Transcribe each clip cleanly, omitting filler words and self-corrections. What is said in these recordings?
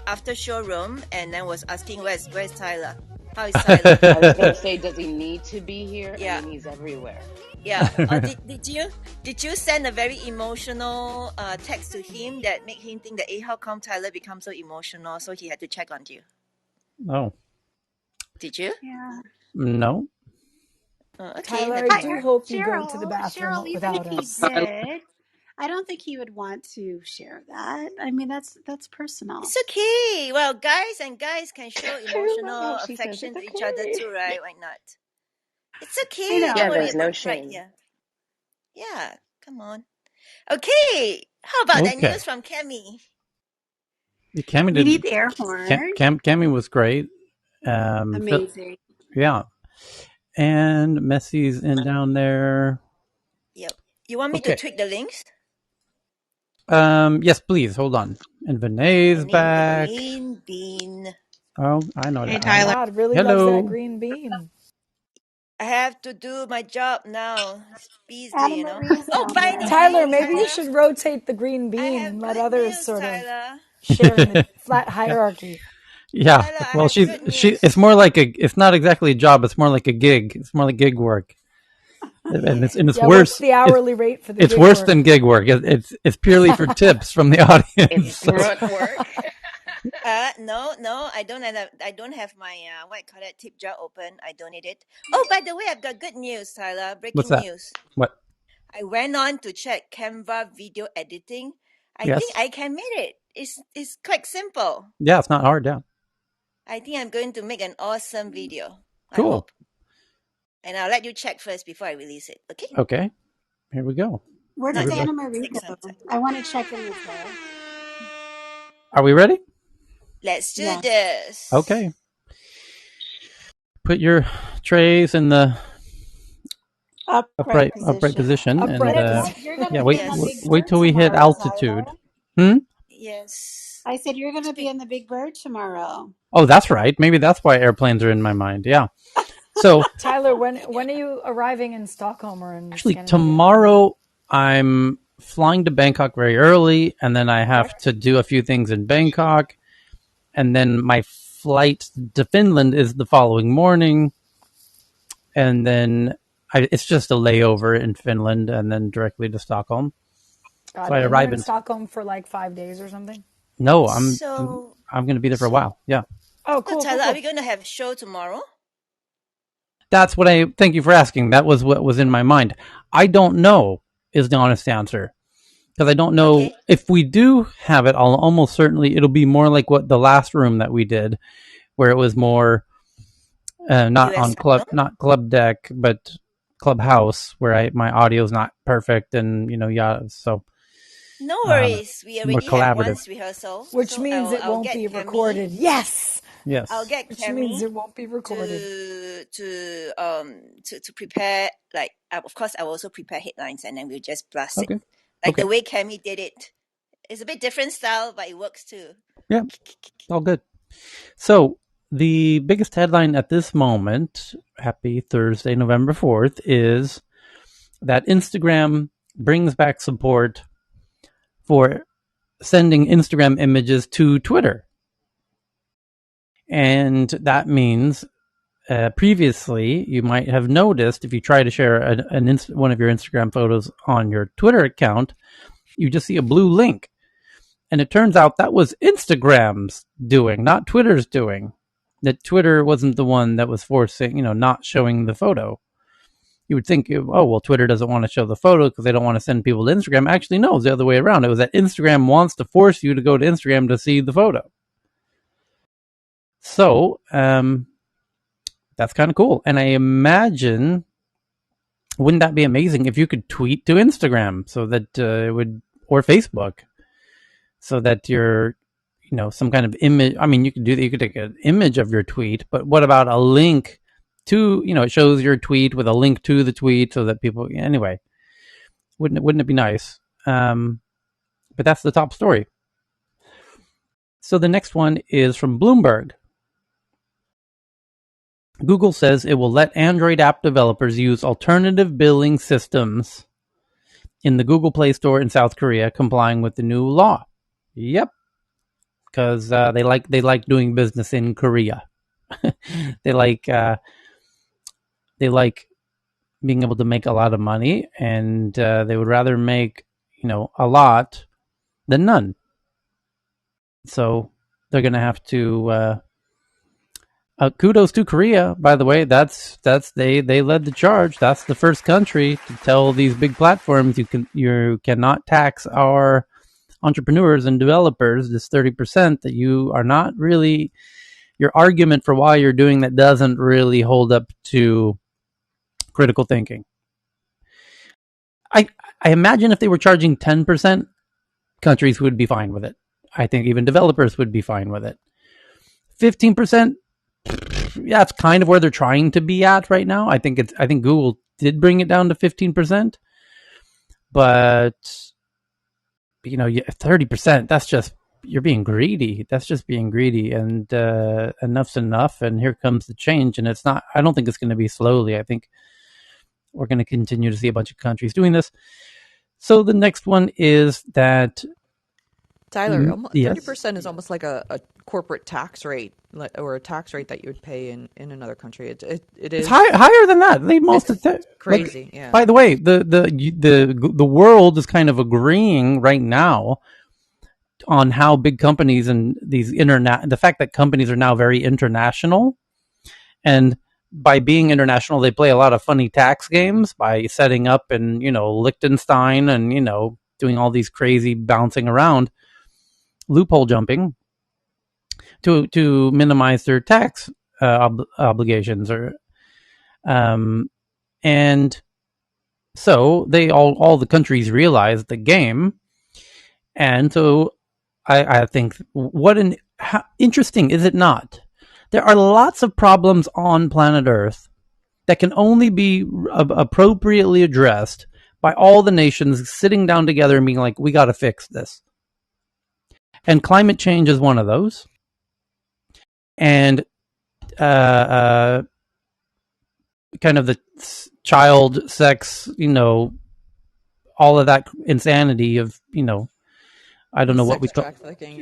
after showroom and then was asking where's Tyler? How is Tyler? I was gonna say, does he need to be here? Yeah. I mean, he's everywhere. Yeah. Did you send a very emotional text to him that made him think that, hey, how come Tyler becomes so emotional? So he had to check on you. Oh. Did you? Yeah. No. Okay. Tyler, I do hope you go to the bathroom Cheryl, even without if us. he did, I don't think he would want to share that. I mean, that's personal. It's okay. Well, guys can show emotional how she says affection it's to each other okay. too, right? Why not? It's okay. I know. Don't Yeah, worry there's no about shame. right. Yeah. Come on. Okay. How about that news from Kemi? We need the air horn. Cami was great. Amazing. Yeah. And Messi's in down there. Yep. You want me to tweak the links? Yes, please. Hold on. And Vinay's back. Green bean. Oh, I know that. Hey, Tyler. God really loves that green bean. I have to do my job now. It's busy, you know. Tyler, maybe you should rotate the green bean and let others sort of share in the flat hierarchy. Yeah. Tyler, well, it's more like it's not exactly a job. It's more like a gig. It's more like gig work. And it's worse. What's the hourly rate for the It's gig worse work? than gig work. It's purely for tips from the audience. It's grunt work. No, I don't have my what I call it, tip jar open. I don't need it. Oh, by the way, I've got good news, Tyler. Breaking What's that? news. What? I went on to check Canva video editing. I think I can make it. It's quite simple. Yeah, it's not hard. Yeah. I think I'm going to make an awesome video. Cool. I hope. And I'll let you check first before I release it. Okay. Okay. Here we go. Where does Anna Marie go? I want to check in with her. Are we ready? Let's do this. Okay. Put your trays in the upright position. Wait till we hit altitude. Yes. I said you're going to be in the Big Bird tomorrow. Oh, that's right. Maybe that's why airplanes are in my mind. Yeah. So Tyler, when are you arriving in Stockholm or in actually tomorrow I'm flying to Bangkok very early, and then I have to do a few things in Bangkok, and then my flight to Finland is the following morning, and then it's just a layover in Finland and then directly to Stockholm. So I arrive in Stockholm for like 5 days or something. No, I'm going to be there for a while. Yeah. Oh, cool. So Tyler, are we going to have a show tomorrow? That's what thank you for asking. That was what was in my mind. I don't know is the honest answer. Because I don't know if we do have it, almost certainly it'll be more like what the last room that we did, where it was more not club deck, but clubhouse, where my audio is not perfect, and so. No worries. We already have one rehearsal, which means it won't be recorded. Yes. I'll get which means it won't be recorded. To prepare, like of course I will also prepare headlines, and then we'll just blast it. The way Cammy did it. It's a bit different style, but it works too. Yeah, all good. So the biggest headline at this moment, happy Thursday, November 4th, is that Instagram brings back support for sending Instagram images to Twitter. And that means previously you might have noticed if you try to share one of your Instagram photos on your Twitter account, you just see a blue link. And it turns out that was Instagram's doing, not Twitter's doing. That Twitter wasn't the one that was forcing, not showing the photo. You would think, oh, well, Twitter doesn't want to show the photo because they don't want to send people to Instagram. Actually, no, it's the other way around. It was that Instagram wants to force you to go to Instagram to see the photo. So, that's kind of cool. And I imagine, wouldn't that be amazing if you could tweet to Instagram so that it would, or Facebook, so that you're, some kind of image. I mean, you could take an image of your tweet, but what about a link to, it shows your tweet with a link to the tweet so that people, anyway, wouldn't it be nice? But that's the top story. So the next one is from Bloomberg. Google says it will let Android app developers use alternative billing systems in the Google Play Store in South Korea, complying with the new law. Yep. because they like doing business in Korea. they like being able to make a lot of money, and they would rather make a lot than none. So they're going to have to. Kudos to Korea, by the way. That's they led the charge. That's the first country to tell these big platforms you cannot tax our entrepreneurs and developers this 30%, that you are not really, your argument for why you're doing that doesn't really hold up to critical thinking. I imagine if they were charging 10%, countries would be fine with it. I think even developers would be fine with it. 15%, yeah, it's kind of where they're trying to be at right now. I think Google did bring it down to 15%, but 30%, that's just, you're being greedy. That's just being greedy, and enough's enough, and here comes the change. And I don't think it's going to be slowly. I think we're going to continue to see a bunch of countries doing this. So the next one is that Tyler, 30% is almost like a corporate tax rate, or a tax rate that you would pay in another country. It is, it's higher than that. It's crazy. Yeah. By the way, the world is kind of agreeing right now on how big companies and the fact that companies are now very international, and by being international, they play a lot of funny tax games by setting up in Liechtenstein and doing all these crazy bouncing around, loophole jumping to minimize their tax obligations, and so they all the countries realize the game, and so I think how interesting is it not? There are lots of problems on planet Earth that can only be appropriately addressed by all the nations sitting down together and being like, we got to fix this. And climate change is one of those. And kind of the child sex, all of that insanity of, I don't know what we call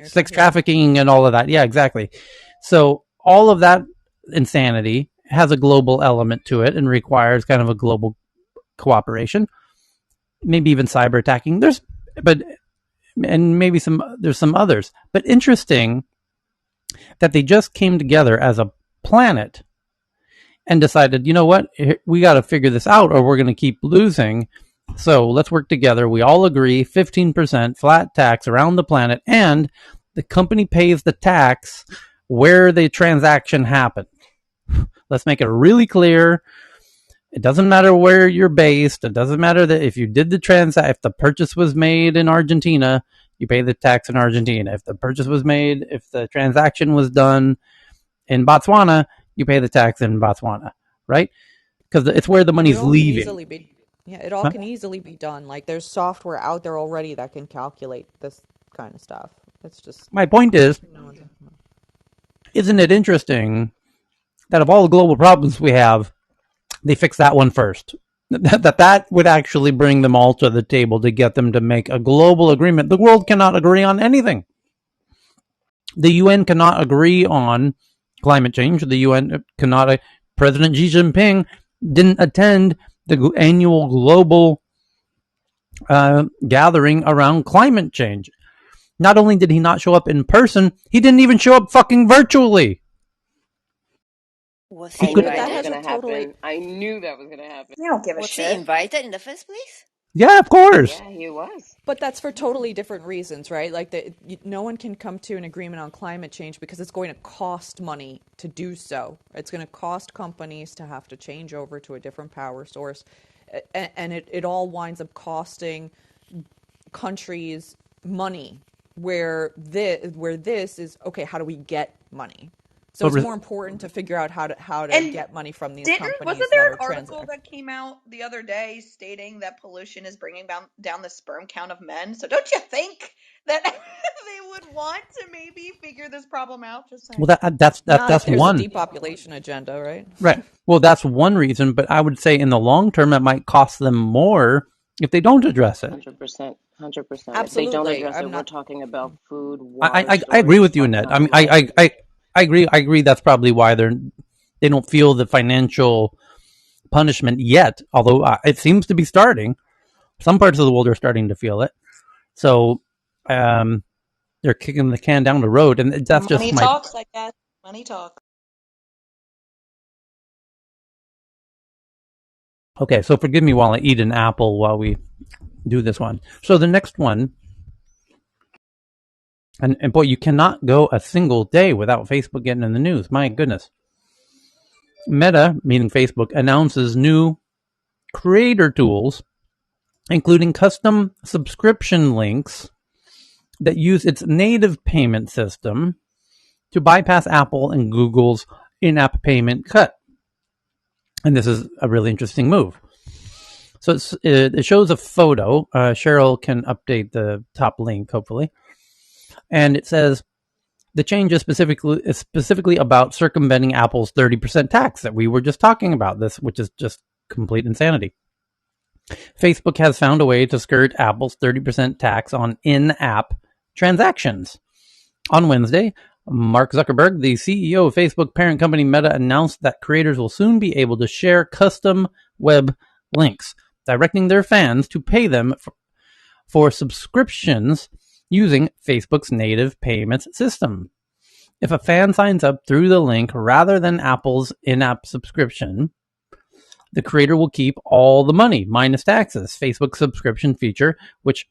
sex trafficking and all of that. Yeah, exactly. So all of that insanity has a global element to it and requires kind of a global cooperation. Maybe even cyber attacking. There's some others. But interesting that they just came together as a planet and decided, you know what, we got to figure this out or we're going to keep losing. So let's work together. We all agree 15% flat tax around the planet, and the company pays the tax where the transaction happened. Let's make it really clear. It doesn't matter where you're based. It doesn't matter that if you did if the purchase was made in Argentina, you pay the tax in Argentina. If the transaction was done in Botswana, you pay the tax in Botswana, right? Because it's where the money's leaving. It all can easily be done. Like, there's software out there already that can calculate this kind of stuff. It's just... My point is, isn't it interesting that of all the global problems we have, they fix that one first? That would actually bring them all to the table to get them to make a global agreement. The world cannot agree on anything. The UN cannot agree on climate change. The UN cannot... President Xi Jinping didn't attend the annual global gathering around climate change. Not only did he not show up in person, he didn't even show up fucking virtually. I knew that was going to happen. I knew that was going to happen. You don't give a shit. Was he invited in the first place? Yeah, of course. Yeah, he was. But that's for totally different reasons, right? Like, no one can come to an agreement on climate change because it's going to cost money to do so. It's going to cost companies to have to change over to a different power source. And it all winds up costing countries money, where this is, okay, how do we get money? So it's more important to figure out how to get money from these companies. Wasn't there an article that came out the other day stating that pollution is bringing down the sperm count of men? So don't you think that they would want to maybe figure this problem out? Just saying. Well, that's one. A depopulation agenda, right? Right. Well, that's one reason, but I would say in the long term, it might cost them more if they don't address it. 100%. 100%. If they don't Absolutely. address I'm it, we're not. talking about food, water, I agree storage, with you, truck Annette. I mean, time, all of it. I agree. I agree. That's probably why they don't feel the financial punishment yet. Although it seems to be starting. Some parts of the world are starting to feel it. So, they're kicking the can down the road, and that's just Money my. talks, I guess. Money talks. Okay, so forgive me while I eat an apple while we do this one. So the next one, and boy, you cannot go a single day without Facebook getting in the news. My goodness. Meta, meaning Facebook, announces new creator tools, including custom subscription links that use its native payment system to bypass Apple and Google's in-app payment cut. And this is a really interesting move. So it shows a photo. Cheryl can update the top link, hopefully. And it says, the change is specifically about circumventing Apple's 30% tax that we were just talking about, this, which is just complete insanity. Facebook has found a way to skirt Apple's 30% tax on in-app transactions. On Wednesday, Mark Zuckerberg, the CEO of Facebook parent company Meta, announced that creators will soon be able to share custom web links, directing their fans to pay them for subscriptions using Facebook's native payments system. If a fan signs up through the link rather than Apple's in-app subscription, the creator will keep all the money, minus taxes. Facebook's subscription feature, which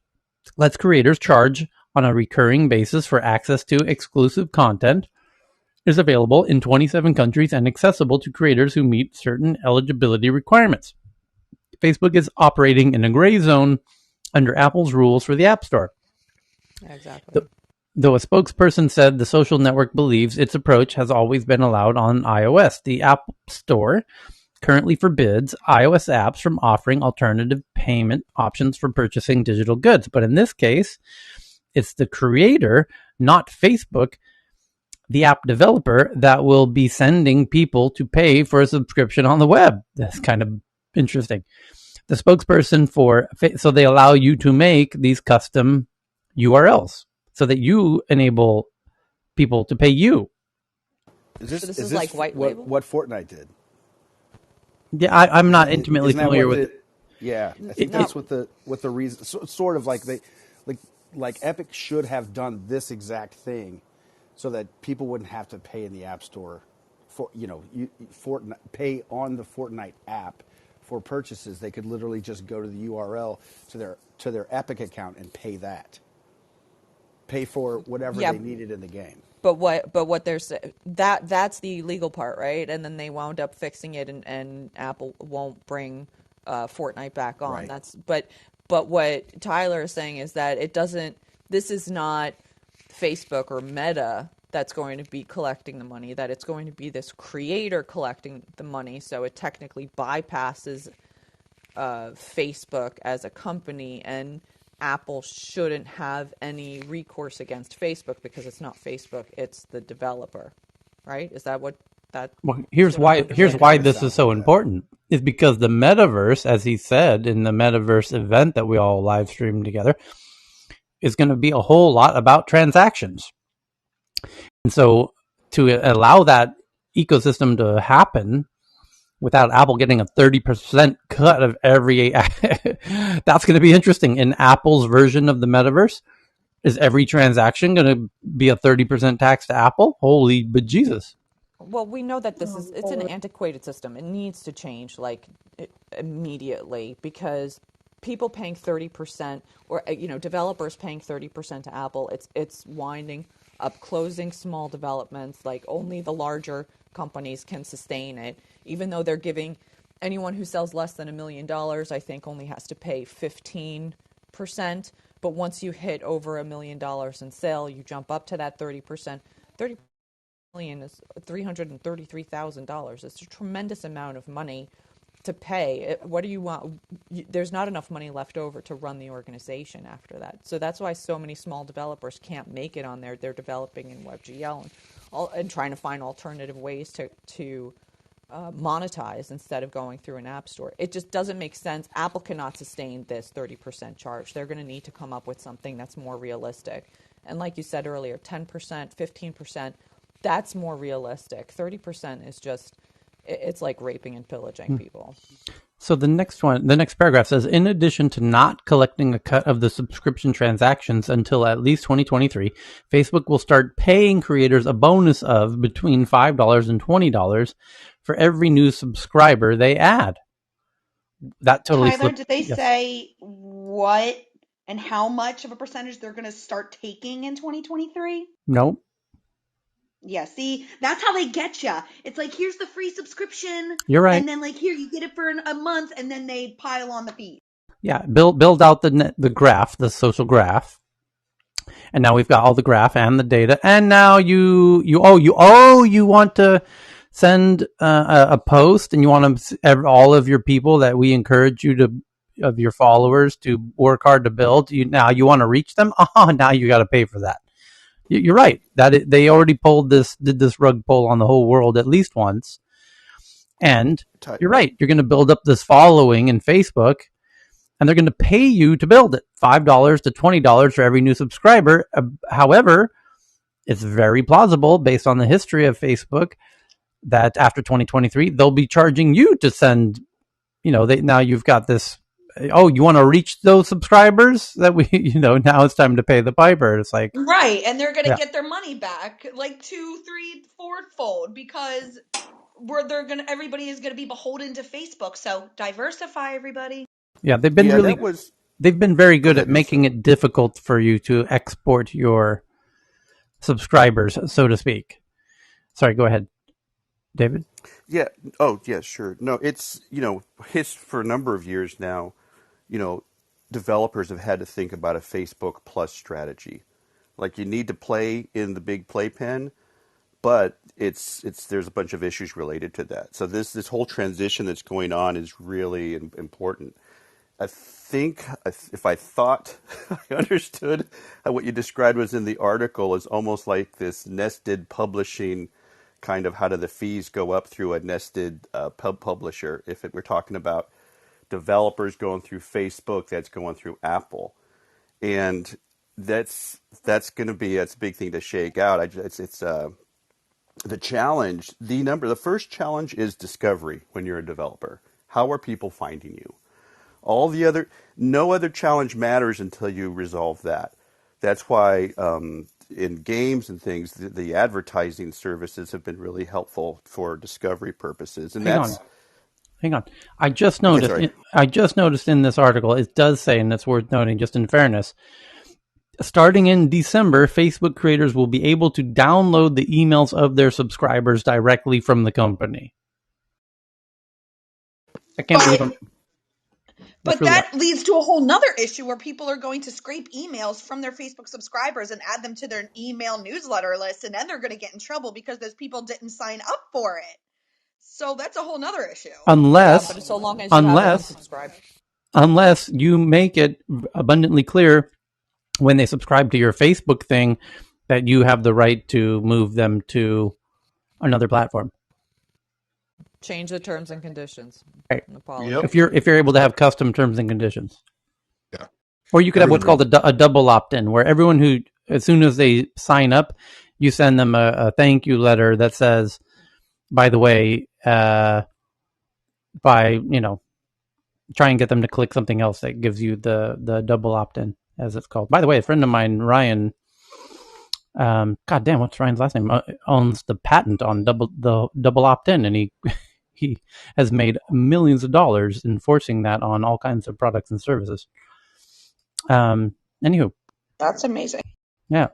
lets creators charge on a recurring basis for access to exclusive content, is available in 27 countries and accessible to creators who meet certain eligibility requirements. Facebook is operating in a gray zone under Apple's rules for the App Store. Exactly. Though a spokesperson said the social network believes its approach has always been allowed on iOS, the App Store currently forbids iOS apps from offering alternative payment options for purchasing digital goods. But in this case, it's the creator, not Facebook, the app developer, that will be sending people to pay for a subscription on the web. That's kind of interesting. The spokesperson so they allow you to make these custom URLs so that you enable people to pay you. Is So this this is like white label? what Fortnite did? Yeah, I'm not intimately Isn't that familiar what with it. Yeah, I think that's what the reason. Sort of like like Epic should have done this exact thing, so that people wouldn't have to pay in the App Store for Fortnite, pay on the Fortnite app for purchases. They could literally just go to the URL to their Epic account and pay for whatever they needed in the game. But what they're saying, that's the legal part, right? And then they wound up fixing it, and Apple won't bring Fortnite back on. Right. But what Tyler is saying is that it doesn't. This is not Facebook or Meta that's going to be collecting the money. That it's going to be this creator collecting the money. So it technically bypasses Facebook as a company, and Apple shouldn't have any recourse against Facebook because it's not Facebook, it's the developer, right? Is that what that? Well, here's why this is so important. Is because the metaverse, as he said in the metaverse event that we all live streamed together, is going to be a whole lot about transactions. And so to allow that ecosystem to happen without Apple getting a 30% cut of every, that's going to be interesting. In Apple's version of the metaverse, is every transaction going to be a 30% tax to Apple? Holy bejesus. Well, we know that it's an antiquated system. It needs to change immediately, because people paying 30%, or developers paying 30% to Apple, it's winding up closing small developments. Like, only the larger companies can sustain it, even though they're giving anyone who sells less than $1 million, I think, only has to pay 15%. But once you hit over $1 million in sale, you jump up to that 30%. 30 million is $333,000. It's a tremendous amount of money to pay. What do you want? There's not enough money left over to run the organization after that. So that's why so many small developers can't make it on there. They're developing in WebGL and trying to find alternative ways to monetize instead of going through an app store. It just doesn't make sense. Apple cannot sustain this 30% charge. They're going to need to come up with something that's more realistic. And like you said earlier, 10%, 15%, that's more realistic. 30% is just, it's like raping and pillaging people. So the next paragraph says, in addition to not collecting a cut of the subscription transactions until at least 2023, Facebook will start paying creators a bonus of between $5 and $20 for every new subscriber they add. That totally Tyler, flipped. did they Yes. say what and how much of a percentage they're going to start taking in 2023? Nope. Yeah, see, that's how they get you. It's like, here's the free subscription. You're right. And then, like, here, you get it for a month, and then they pile on the fees. Yeah, build out the graph, the social graph. And now we've got all the graph and the data. And now you want to send a post, and you want all of your people that we encourage you of your followers to work hard to build. Now you want to reach them. Oh, now you got to pay for that. You're right. They already did this rug pull on the whole world at least once. And you're right. You're going to build up this following in Facebook, and they're going to pay you to build it, $5 to $20 for every new subscriber. However, it's very plausible based on the history of Facebook that after 2023, they'll be charging you to send, now you've got this, you want to reach those subscribers that now it's time to pay the piper. It's like, right. And they're going to get their money back like 2, 3, 4-fold because everybody is going to be beholden to Facebook. So diversify, everybody. Yeah, they've been very good at making it difficult for you to export your subscribers, so to speak. Sorry, go ahead, David. Yeah. Oh, yeah, sure. No, it's, for a number of years now, developers have had to think about a Facebook Plus strategy. Like, you need to play in the big playpen, but there's a bunch of issues related to that. So this whole transition that's going on is really important. I think if I thought I understood what you described was in the article is almost like this nested publishing kind of, how do the fees go up through a nested publisher. If we're talking about developers going through Facebook, that's going through Apple, and that's going to be a big thing to shake out. It's the challenge. The first challenge is discovery when you're a developer. How are people finding you? No other challenge matters until you resolve that. That's why in games and things, the advertising services have been really helpful for discovery purposes. And Hang on. I just noticed in this article, it does say, and it's worth noting just in fairness, starting in December, Facebook creators will be able to download the emails of their subscribers directly from the company. I can't believe them. But that leads to a whole nother issue where people are going to scrape emails from their Facebook subscribers and add them to their email newsletter list, and then they're going to get in trouble because those people didn't sign up for it. So that's a whole nother issue. But so long as you have unsubscribed. Unless you make it abundantly clear when they subscribe to your Facebook thing that you have the right to move them to another platform. Change the terms and conditions. Right. Yep. If you're able to have custom terms and conditions. Yeah. Or you could have what's called a double opt-in, where everyone who, as soon as they sign up, you send them a thank you letter that says, by the way, try and get them to click something else that gives you the double opt-in, as it's called. By the way, a friend of mine, Ryan, God damn, what's Ryan's last name? Owns the patent on double opt-in, and he has made millions of dollars enforcing that on all kinds of products and services. Anywho, that's amazing. Yeah.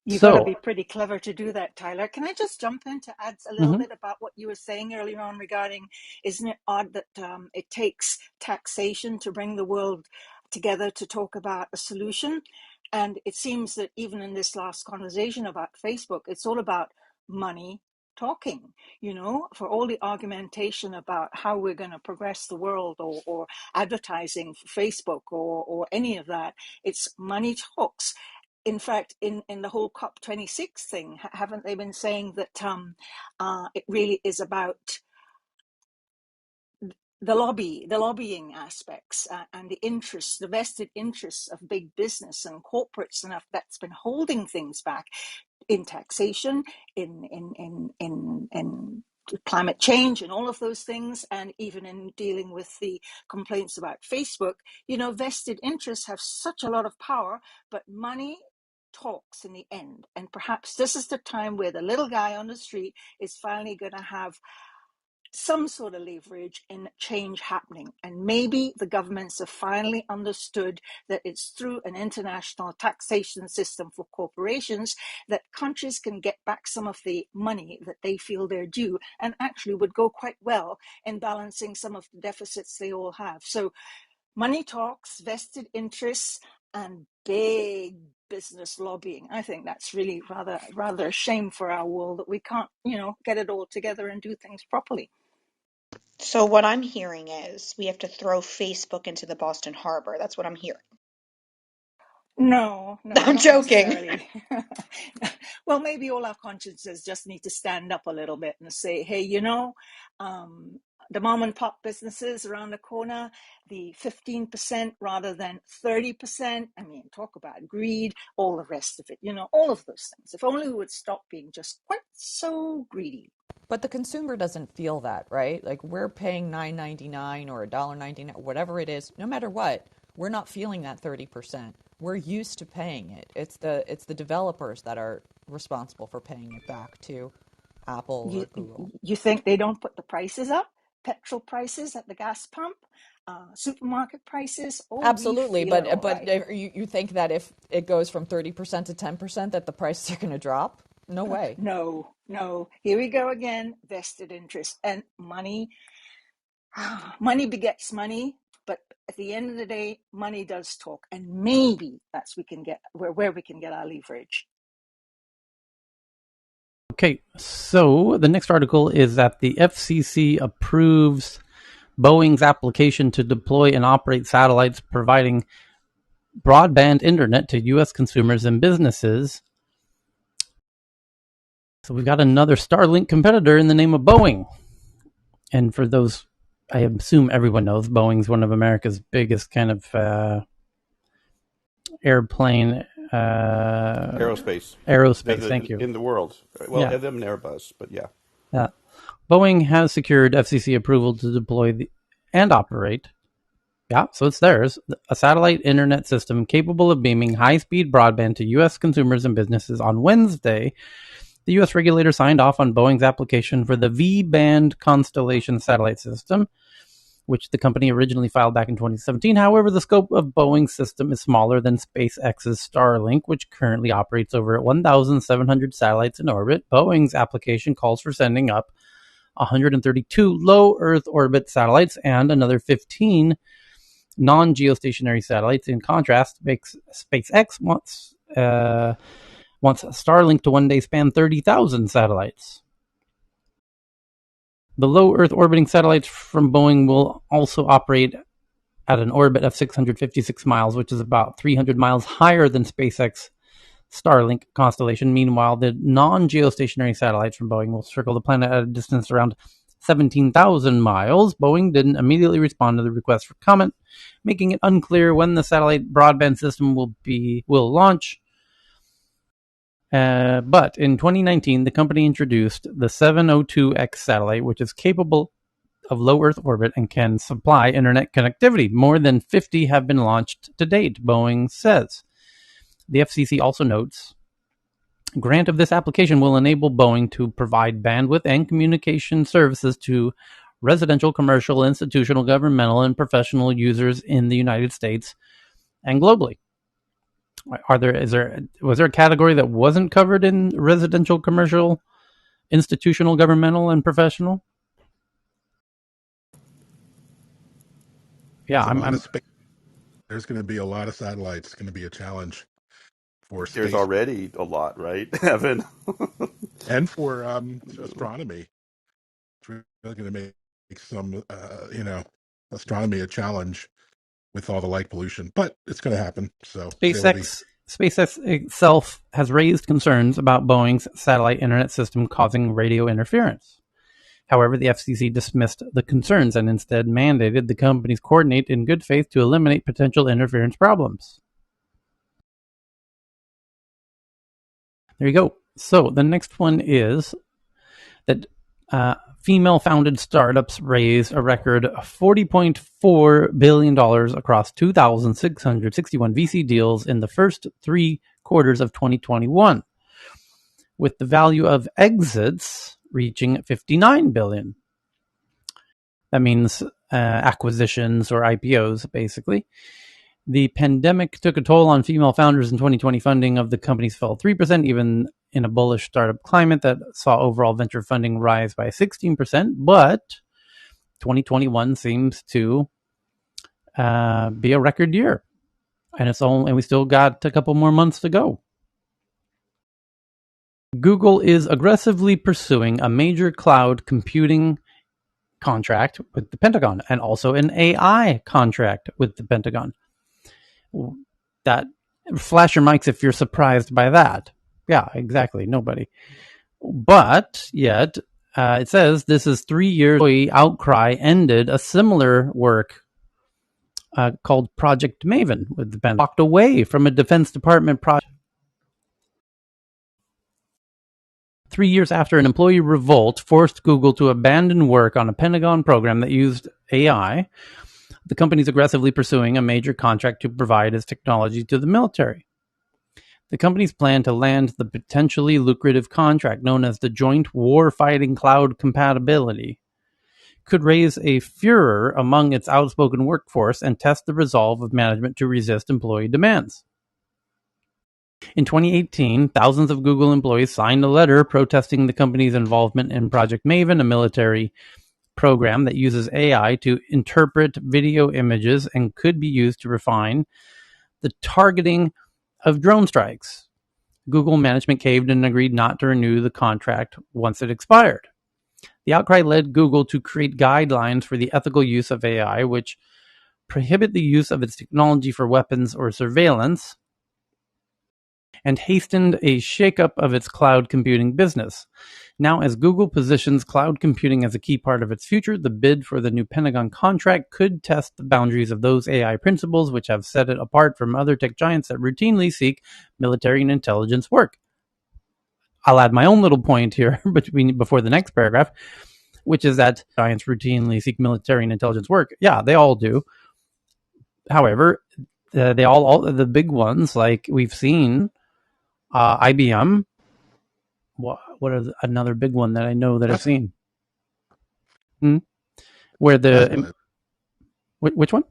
You've got to be pretty clever to do that, Tyler. Can I just jump in to add a little bit about what you were saying earlier on regarding, isn't it odd that it takes taxation to bring the world together to talk about a solution? And it seems that even in this last conversation about Facebook, it's all about money talking, for all the argumentation about how we're going to progress the world or advertising for Facebook or any of that. It's money talks. in fact, in the whole COP26 thing, haven't they been saying that it really is about the lobbying aspects and the interests, the vested interests of big business and corporates, and that's been holding things back in taxation, in climate change and all of those things, and even in dealing with the complaints about Facebook. Vested interests have such a lot of power, but money talks in the end. And perhaps this is the time where the little guy on the street is finally going to have some sort of leverage in change happening. And maybe the governments have finally understood that it's through an international taxation system for corporations that countries can get back some of the money that they feel they're due, and actually would go quite well in balancing some of the deficits they all have. So money talks, vested interests, and big business lobbying. I think that's really rather a shame for our world that we can't, get it all together and do things properly. So what I'm hearing is we have to throw Facebook into the Boston Harbor. That's what I'm hearing. No, I'm not joking. necessarily. Well, maybe all our consciences just need to stand up a little bit and say, hey, the mom and pop businesses around the corner, the 15% rather than 30%. I mean, talk about greed, all the rest of it, all of those things. If only we would stop being just quite so greedy. But the consumer doesn't feel that, right? Like we're paying $9.99 or $1.99, whatever it is, no matter what, we're not feeling that 30%. We're used to paying it. It's the developers that are responsible for paying it back to Apple or Google. You think they don't put the prices up? Petrol prices at the gas pump, supermarket prices. Oh, we Absolutely, feel it all but right. you think that if it goes from 30% to 10%, that the prices are going to drop? No way. No. Here we go again. Vested interest and money. Money begets money, but at the end of the day, money does talk, and maybe that's where we can get our leverage. Okay, so the next article is that the FCC approves Boeing's application to deploy and operate satellites providing broadband internet to U.S. consumers and businesses. So we've got another Starlink competitor in the name of Boeing. And for those, I assume everyone knows, Boeing's one of America's biggest kind of airplane... Aerospace. Thank you. In the world. Well, yeah. Them and Airbus, but yeah. Boeing has secured FCC approval to deploy and operate, so it's theirs, a satellite internet system capable of beaming high-speed broadband to U.S. consumers and businesses. On Wednesday, the U.S. regulator signed off on Boeing's application for the V-band constellation satellite system, which the company originally filed back in 2017. However, the scope of Boeing's system is smaller than SpaceX's Starlink, which currently operates over 1,700 satellites in orbit. Boeing's application calls for sending up 132 low Earth orbit satellites and another 15 non-geostationary satellites. In contrast, SpaceX wants Starlink to one day span 30,000 satellites. The low Earth orbiting satellites from Boeing will also operate at an orbit of 656 miles, which is about 300 miles higher than SpaceX Starlink constellation. Meanwhile, the non-geostationary satellites from Boeing will circle the planet at a distance around 17,000 miles. Boeing didn't immediately respond to the request for comment, making it unclear when the satellite broadband system will launch. But in 2019, the company introduced the 702X satellite, which is capable of low Earth orbit and can supply internet connectivity. More than 50 have been launched to date, Boeing says. The FCC also notes, grant of this application will enable Boeing to provide bandwidth and communication services to residential, commercial, institutional, governmental, and professional users in the United States and globally. Was there a category that wasn't covered in residential, commercial, institutional, governmental, and professional? Yeah, there's going to be a lot of satellites. It's going to be a challenge for space. There's already a lot, right, Evan? And for astronomy. It's really going to make some, astronomy a challenge with all the light pollution. But it's going to happen. So SpaceX SpaceX itself has raised concerns about Boeing's satellite internet system causing radio interference. However, the FCC dismissed the concerns and instead mandated the companies coordinate in good faith to eliminate potential interference problems. There you go. So the next one is that female-founded startups raised a record $40.4 billion across 2,661 VC deals in the first 3 quarters of 2021, with the value of exits reaching $59 billion. That means acquisitions or IPOs, basically. The pandemic took a toll on female founders in 2020. Funding of the companies fell 3%, even in a bullish startup climate that saw overall venture funding rise by 16%. But 2021 seems to be a record year, and we still got a couple more months to go. Google is aggressively pursuing a major cloud computing contract with the Pentagon and also an AI contract with the Pentagon. That flash your mics if you're surprised by that. Yeah, exactly. Nobody. But yet, it says this is 3 years outcry ended a similar work called Project Maven with the Pentagon. Walked away from a Defense Department project. 3 years after an employee revolt forced Google to abandon work on a Pentagon program that used AI, the company is aggressively pursuing a major contract to provide its technology to the military. The company's plan to land the potentially lucrative contract known as the Joint Warfighting Cloud Compatibility could raise a furor among its outspoken workforce and test the resolve of management to resist employee demands. In 2018, thousands of Google employees signed a letter protesting the company's involvement in Project Maven, a military program that uses AI to interpret video images and could be used to refine the targeting of drone strikes. Google management caved and agreed not to renew the contract once it expired. The outcry led Google to create guidelines for the ethical use of AI, which prohibit the use of its technology for weapons or surveillance, and hastened a shakeup of its cloud computing business. Now, as Google positions cloud computing as a key part of its future, the bid for the new Pentagon contract could test the boundaries of those AI principles which have set it apart from other tech giants that routinely seek military and intelligence work. I'll add my own little point here before the next paragraph, which is that giants routinely seek military and intelligence work. Yeah, they all do. However, they all the big ones, like we've seen, IBM. What are another big one that I know that I've seen? Where the which one?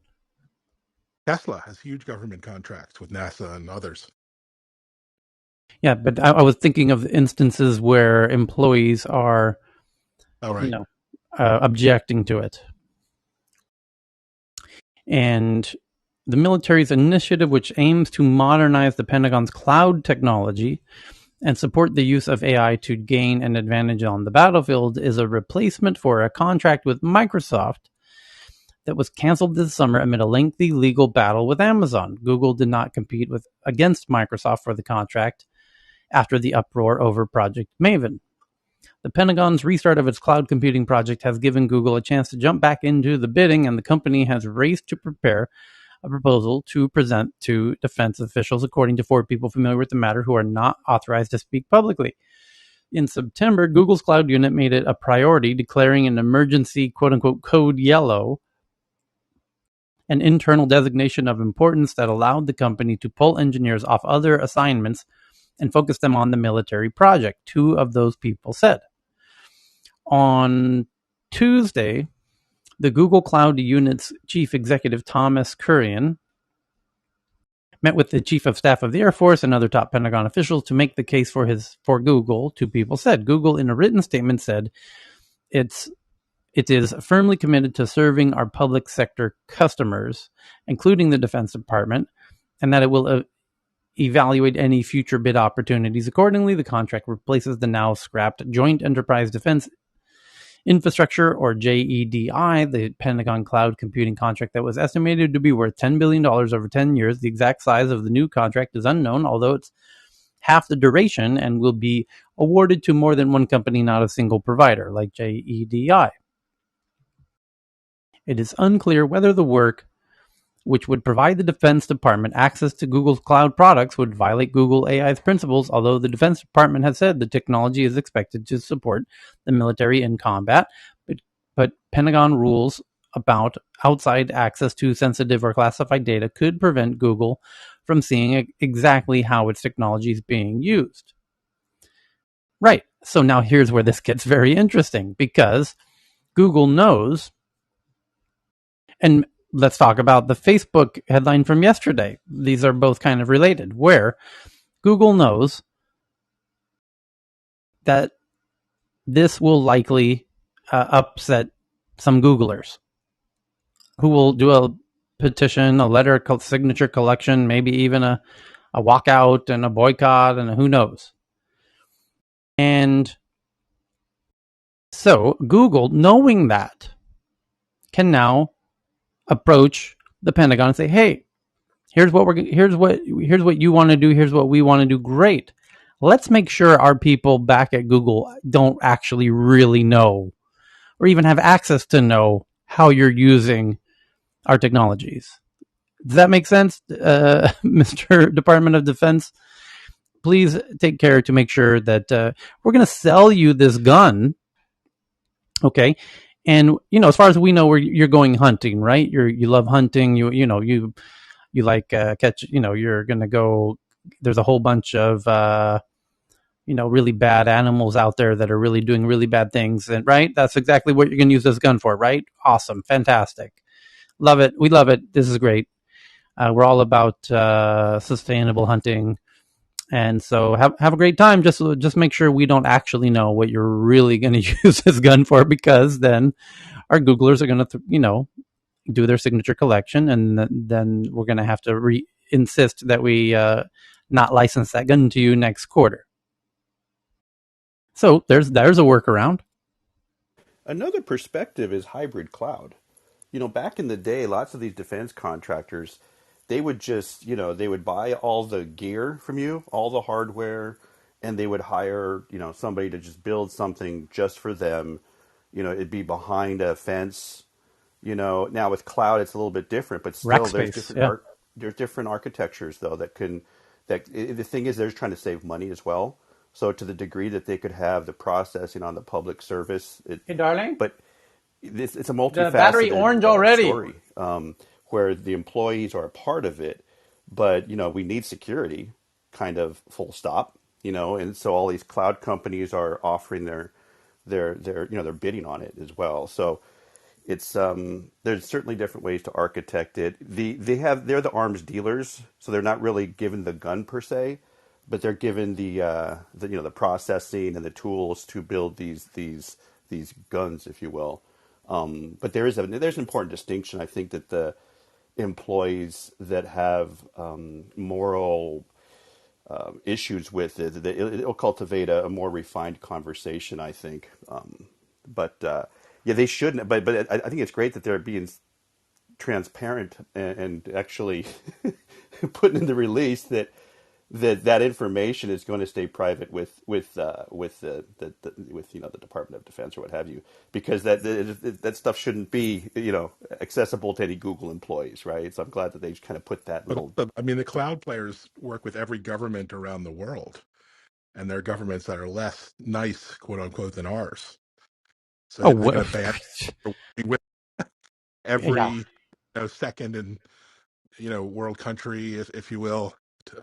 Tesla has huge government contracts with NASA and others. Yeah, but I was thinking of instances where employees are, objecting to it. And the military's initiative, which aims to modernize the Pentagon's cloud technology and support the use of AI to gain an advantage on the battlefield, is a replacement for a contract with Microsoft that was canceled this summer amid a lengthy legal battle with Amazon. Google did not compete against Microsoft for the contract after the uproar over Project Maven. The Pentagon's restart of its cloud computing project has given Google a chance to jump back into the bidding, and the company has raced to prepare a proposal to present to defense officials, according to 4 people familiar with the matter who are not authorized to speak publicly. In September, Google's cloud unit made it a priority, declaring an emergency, quote-unquote, code yellow, an internal designation of importance that allowed the company to pull engineers off other assignments and focus them on the military project, 2 of those people said. On Tuesday, the Google Cloud Unit's chief executive, Thomas Kurian, met with the chief of staff of the Air Force and other top Pentagon officials to make the case for Google, 2 people said. Google, in a written statement, said it is firmly committed to serving our public sector customers, including the Defense Department, and that it will evaluate any future bid opportunities accordingly. The contract replaces the now scrapped Joint Enterprise Defense infrastructure, or JEDI, the Pentagon cloud computing contract that was estimated to be worth $10 billion over 10 years. The exact size of the new contract is unknown, although it's half the duration and will be awarded to more than one company, not a single provider, like JEDI. It is unclear whether the work, which would provide the Defense Department access to Google's cloud products, would violate Google AI's principles, although the Defense Department has said the technology is expected to support the military in combat. But Pentagon rules about outside access to sensitive or classified data could prevent Google from seeing exactly how its technology is being used. Right. So now here's where this gets very interesting, because Google knows, and let's talk about the Facebook headline from yesterday. These are both kind of related, where Google knows that this will likely upset some Googlers who will do a petition, a letter signature collection, maybe even a walkout and a boycott, and who knows. And so Google, knowing that, can now approach the Pentagon and say, "Hey, here's what you want to do. Here's what we want to do. Great. Let's make sure our people back at Google don't actually really know, or even have access to know, how you're using our technologies." Does that make sense, Mr. Department of Defense? Please take care to make sure that we're going to sell you this gun, okay? And as far as we know, you're going hunting, right? You love hunting. You like catch. You're going to go. There's a whole bunch of really bad animals out there that are really doing really bad things, and right, that's exactly what you're going to use this gun for, right? Awesome, fantastic, love it. We love it. This is great. We're all about sustainable hunting, and so have a great time. Just make sure we don't actually know what you're really going to use this gun for, because then our Googlers are going to do their signature collection, and then we're going to have to insist that we not license that gun to you next quarter. So there's a workaround. Another perspective is hybrid cloud. Back in the day, lots of these defense contractors, they would just, they would buy all the gear from you, all the hardware, and they would hire, somebody to just build something just for them. It'd be behind a fence. Now with cloud, it's a little bit different, but still there's different architectures though the thing is they're just trying to save money as well. So to the degree that they could have the processing on the public service, hey darling, but it's a multifaceted battery orange already. Story where the employees are a part of it, but we need security, kind of full stop. And so all these cloud companies are offering their they're bidding on it as well. So it's there's certainly different ways to architect it. They're the arms dealers, so they're not really given the gun per se, but they're given the processing and the tools to build these guns, if you will. But there's an important distinction. I think that the employees that have moral issues with it, it'll cultivate a more refined conversation, I think. But yeah, they shouldn't. But I think it's great that they're being transparent and actually putting in the release that information is going to stay private with the Department of Defense or what have you, because that stuff shouldn't be accessible to any Google employees, right? So I'm glad that they kind of put that little. But I mean, the cloud players work with every government around the world, and there are governments that are less nice, quote unquote, than ours. So they're going to ban with every second and world country, if you will,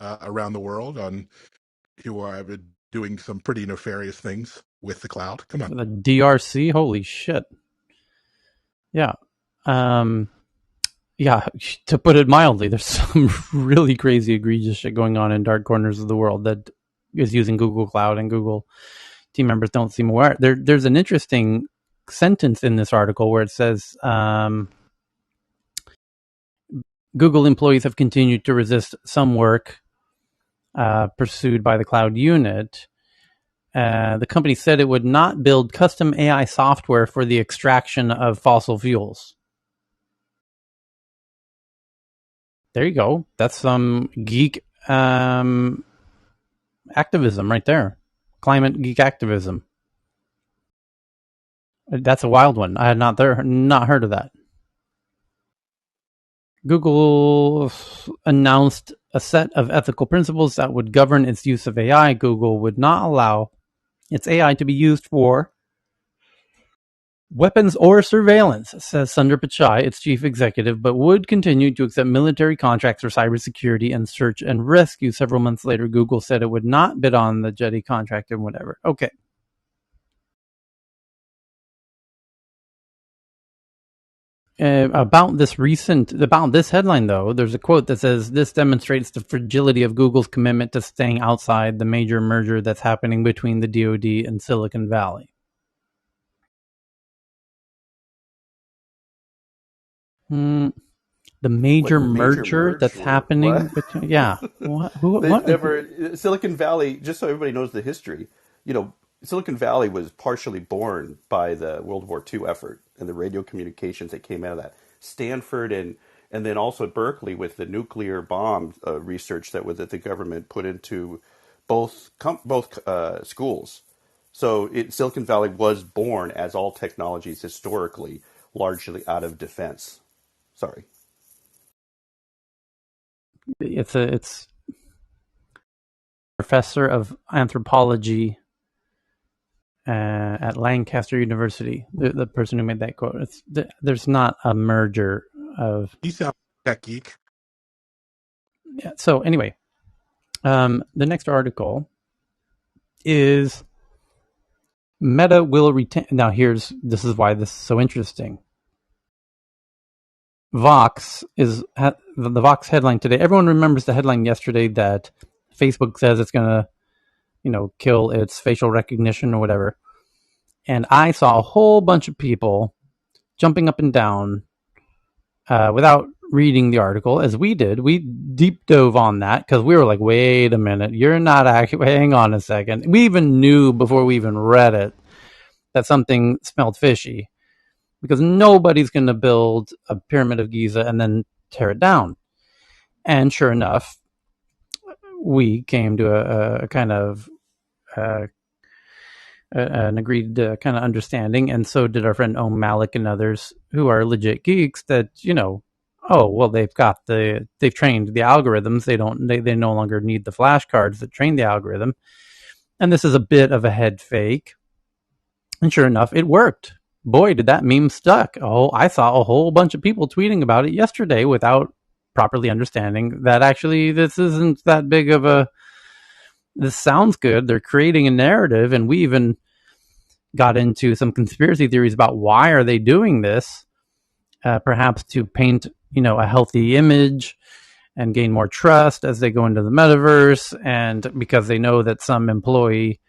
around the world on who are doing some pretty nefarious things with the cloud. Come on, the DRC, holy shit. Yeah. Yeah, to put it mildly, there's some really crazy, egregious shit going on in dark corners of the world that is using Google Cloud, and Google team members don't seem aware. There's an interesting sentence in this article where it says Google employees have continued to resist some work pursued by the cloud unit. The company said it would not build custom AI software for the extraction of fossil fuels. There you go. That's some geek activism right there. Climate geek activism. That's a wild one. I had not heard of that. Google announced a set of ethical principles that would govern its use of AI. Google would not allow its AI to be used for weapons or surveillance, says Sundar Pichai, its chief executive, but would continue to accept military contracts for cybersecurity and search and rescue. Several months later, Google said it would not bid on the Jetty contract and whatever. Okay. About this headline, though, there's a quote that says, "This demonstrates the fragility of Google's commitment to staying outside the major merger that's happening between the DoD and Silicon Valley." The major merger that's happening between, yeah. What? Silicon Valley, just so everybody knows the history, Silicon Valley was partially born by the World War II effort and the radio communications that came out of that. Stanford and then also Berkeley with the nuclear bomb research that the government put into both schools. So Silicon Valley was born, as all technologies historically, largely out of defense. Sorry. It's professor of anthropology at Lancaster University, the person who made that quote. There's not a merger of... You sound like a geek. Yeah, so anyway, the next article is Meta will retain... Now this is why this is so interesting. Vox is the Vox headline today. Everyone remembers the headline yesterday that Facebook says it's going to, kill its facial recognition or whatever. And I saw a whole bunch of people jumping up and down without reading the article, as we did. We deep dove on that because we were like, wait a minute, you're not actually... Hang on a second. We even knew before we even read it that something smelled fishy, because nobody's going to build a Pyramid of Giza and then tear it down. And sure enough, we came to a kind of... an agreed kind of understanding, and so did our friend Om Malik and others who are legit geeks, that they've trained the algorithms. They no longer need the flashcards that train the algorithm, and this is a bit of a head fake. And sure enough, it worked. Boy, did that meme stuck. I saw a whole bunch of people tweeting about it yesterday without properly understanding that actually this isn't that big of a... This sounds good. They're creating a narrative, and we even got into some conspiracy theories about why are they doing this, perhaps to paint, a healthy image and gain more trust as they go into the metaverse, and because they know that some employee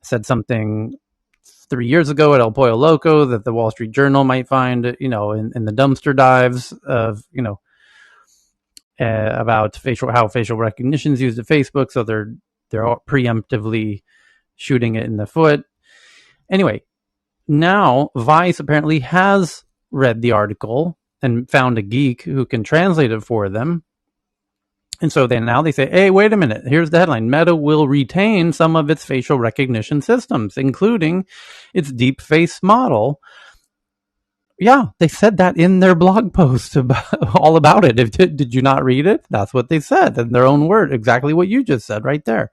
said something 3 years ago at El Pollo Loco that the Wall Street Journal might find, in the dumpster dives of, about how facial recognition is used at Facebook. So they're preemptively shooting it in the foot. Anyway, now Vice apparently has read the article and found a geek who can translate it for them. And so now they say, hey, wait a minute, here's the headline. Meta will retain some of its facial recognition systems, including its deep face model. Yeah, they said that in their blog post all about it. Did you not read it? That's what they said in their own word, exactly what you just said right there.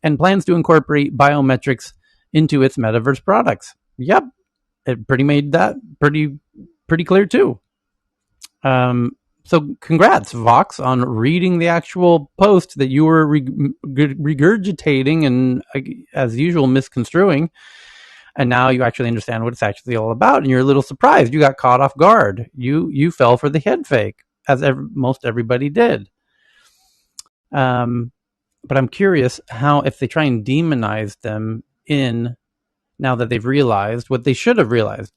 And plans to incorporate biometrics into its metaverse products. Yep, it made that pretty clear too. So congrats, Vox, on reading the actual post that you were regurgitating and, as usual, misconstruing. And now you actually understand what it's actually all about, and you're a little surprised. You got caught off guard. You fell for the head fake, as most everybody did. But I'm curious how, if they try and demonize them now that they've realized what they should have realized.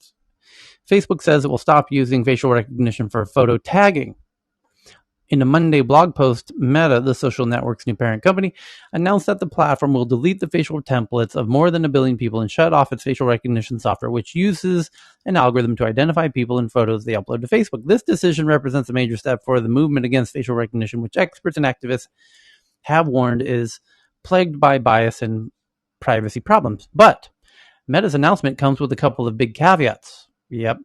Facebook says it will stop using facial recognition for photo tagging. In a Monday blog post, Meta, the social network's new parent company, announced that the platform will delete the facial templates of more than 1 billion people and shut off its facial recognition software, which uses an algorithm to identify people and photos they upload to Facebook. This decision represents a major step for the movement against facial recognition, which experts and activists have warned is plagued by bias and privacy problems. But Meta's announcement comes with a couple of big caveats. Yep.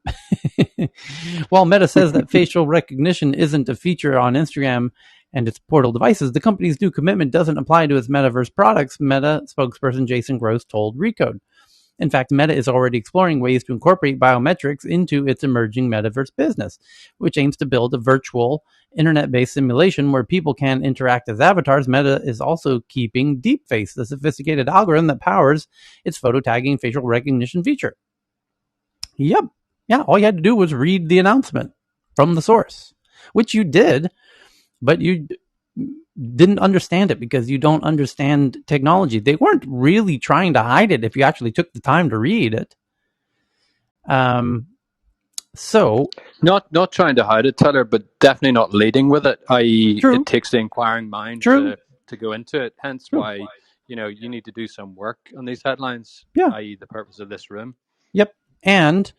While Meta says that facial recognition isn't a feature on Instagram and its portal devices, the company's new commitment doesn't apply to its metaverse products, Meta spokesperson Jason Gross told Recode. In fact, Meta is already exploring ways to incorporate biometrics into its emerging metaverse business, which aims to build a virtual, internet-based simulation where people can interact as avatars. Meta is also keeping DeepFace, the sophisticated algorithm that powers its photo tagging facial recognition feature. Yep. Yeah, all you had to do was read the announcement from the source, which you did, but you didn't understand it because you don't understand technology. They weren't really trying to hide it if you actually took the time to read it. So not trying to hide it, Tyler, but definitely not leading with it. I.e., it takes the inquiring mind to go into it. Hence why you need to do some work on these headlines. Yeah. I.e., the purpose of this room. Yep. And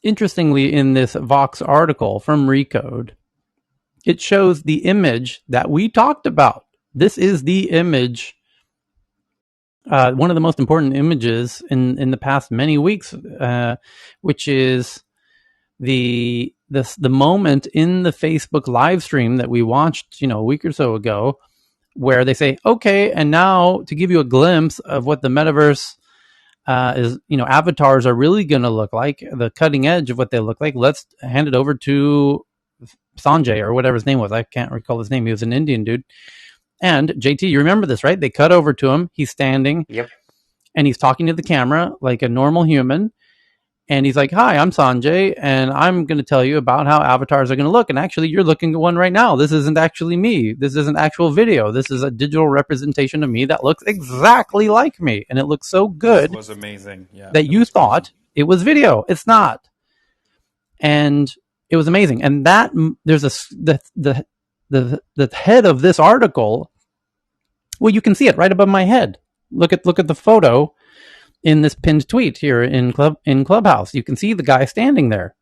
interestingly, in this Vox article from Recode, it shows the image that we talked about. This is the image, one of the most important images in the past many weeks, which is the moment in the Facebook live stream that we watched, a week or so ago, where they say, okay, and now to give you a glimpse of what the metaverse is, avatars are really going to look like, the cutting edge of what they look like. Let's hand it over to Sanjay, or whatever his name was. I can't recall his name. He was an Indian dude. And JT, you remember this, right? They cut over to him. He's standing. Yep. And he's talking to the camera like a normal human. And he's like, hi, I'm Sanjay, and I'm going to tell you about how avatars are going to look. And actually, you're looking at one right now. This isn't actually me. This isn't actual video. This is a digital representation of me that looks exactly like me. And it looks so good. This was amazing. Yeah, that you thought it was video. It's not. And it was amazing. And that there's the head of this article. Well, you can see it right above my head. Look at the photo in this pinned tweet here in Clubhouse. You can see the guy standing there.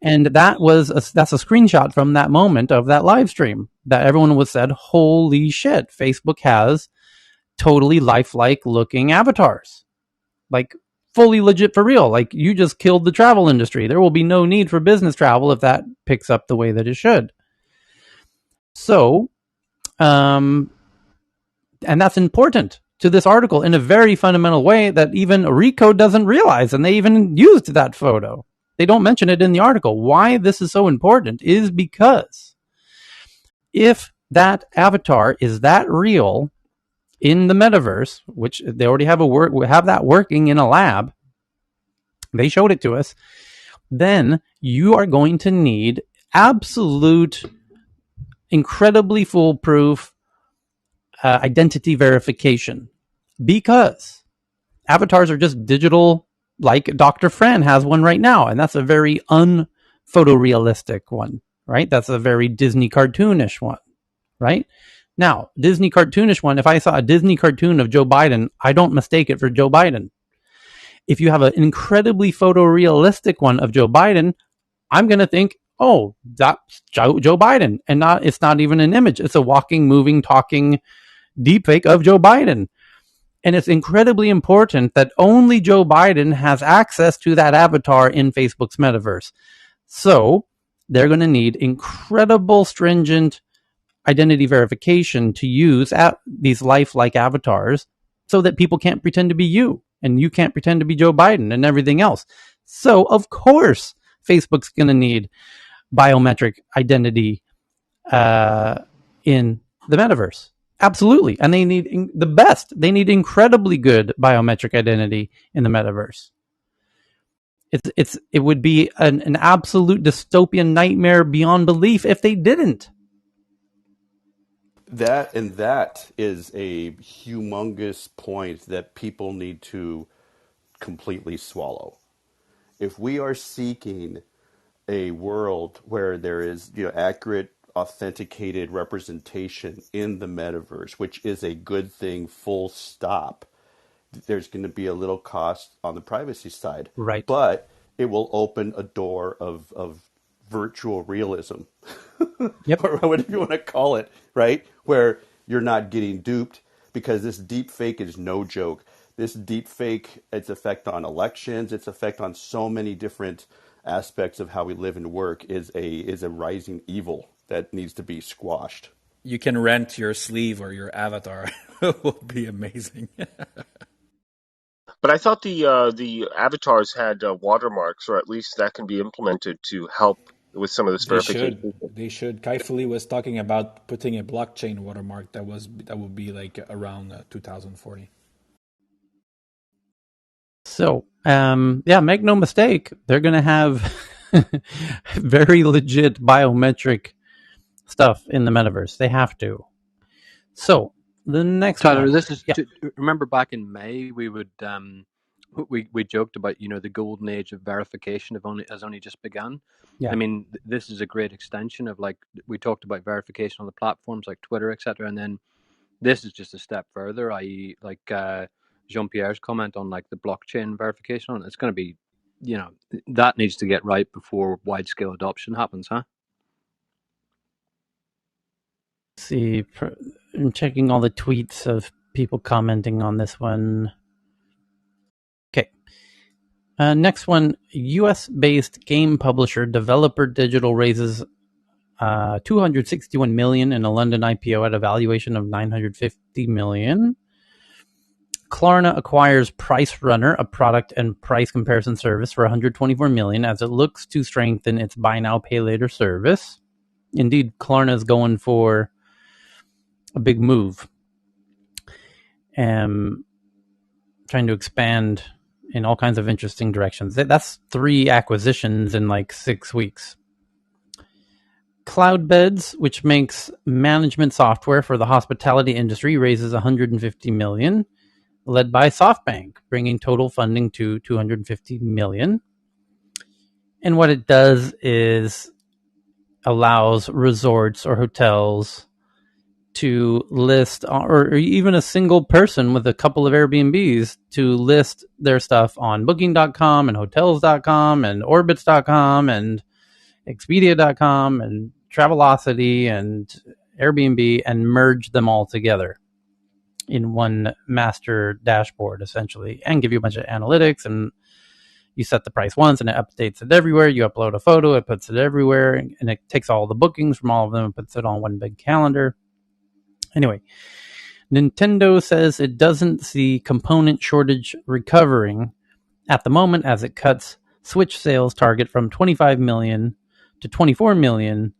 And that's a screenshot from that moment of that live stream that everyone was said, holy shit, Facebook has totally lifelike looking avatars. Like fully legit for real. Like you just killed the travel industry. There will be no need for business travel if that picks up the way that it should. So, and that's important to this article in a very fundamental way that even Recode doesn't realize, and they even used that photo. They don't mention it in the article. Why this is so important is because if that avatar is that real in the metaverse, which they already have that working in a lab, they showed it to us, then you are going to need absolute, incredibly foolproof identity verification, because avatars are just digital, like Dr. Fran has one right now, and that's a very unphotorealistic one, right? That's a very Disney cartoonish one, right? Now, Disney cartoonish one, if I saw a Disney cartoon of Joe Biden, I don't mistake it for Joe Biden. If you have an incredibly photorealistic one of Joe Biden, I'm going to think, oh, that's Joe Biden. And it's not even an image. It's a walking, moving, talking deepfake of Joe Biden. And it's incredibly important that only Joe Biden has access to that avatar in Facebook's metaverse. So they're going to need incredible, stringent identity verification to use these lifelike avatars so that people can't pretend to be you and you can't pretend to be Joe Biden and everything else. So, of course, Facebook's going to need biometric identity in the metaverse. Absolutely. And they need the best. They need incredibly good biometric identity in the metaverse. It would be an absolute dystopian nightmare beyond belief if they didn't. That is a humongous point that people need to completely swallow. If we are seeking a world where there is accurate authenticated representation in the metaverse, which is a good thing, full stop. There's going to be a little cost on the privacy side. Right. But it will open a door of virtual realism, yep. or whatever you want to call it, right? Where you're not getting duped, because this deep fake is no joke. This deep fake, its effect on elections, its effect on so many different aspects of how we live and work is a rising evil that needs to be squashed. You can rent your sleeve or your avatar. It will be amazing. But I thought the avatars had watermarks, or at least that can be implemented to help with some of this verification. They should. Kai Fu was talking about putting a blockchain watermark that would be like around 2040. So, make no mistake, they're going to have very legit biometric stuff in the metaverse. They have to. So, the next Tyler, one. this is remember back in May we would we joked about the golden age of verification has only just begun. Yeah. I mean, this is a great extension of, like, we talked about verification on the platforms like Twitter, etc., and then this is just a step further, i.e., like Jean-Pierre's comment on, like, the blockchain verification. It's going to be, that needs to get right before wide-scale adoption happens, huh? Let's see, I'm checking all the tweets of people commenting on this one. Okay. Next one, U.S.-based game publisher Developer Digital raises $261 million in a London IPO at a valuation of $950 million. Klarna acquires Price Runner, a product and price comparison service, for $124 million as it looks to strengthen its buy now, pay later service. Indeed, Klarna is going for a big move. Trying to expand in all kinds of interesting directions. That's 3 acquisitions in like 6 weeks. Cloudbeds, which makes management software for the hospitality industry, raises $150 million, led by SoftBank, bringing total funding to $250 million. And what it does is allows resorts or hotels to list, or even a single person with a couple of Airbnbs to list their stuff on Booking.com and Hotels.com and Orbitz.com and Expedia.com and Travelocity and Airbnb, and merge them all together in one master dashboard, essentially, and give you a bunch of analytics. And you set the price once and it updates it everywhere. You upload a photo, it puts it everywhere, and it takes all the bookings from all of them and puts it on one big calendar. Anyway, Nintendo says it doesn't see component shortage recovering at the moment as it cuts Switch sales target from 25 million to 24 million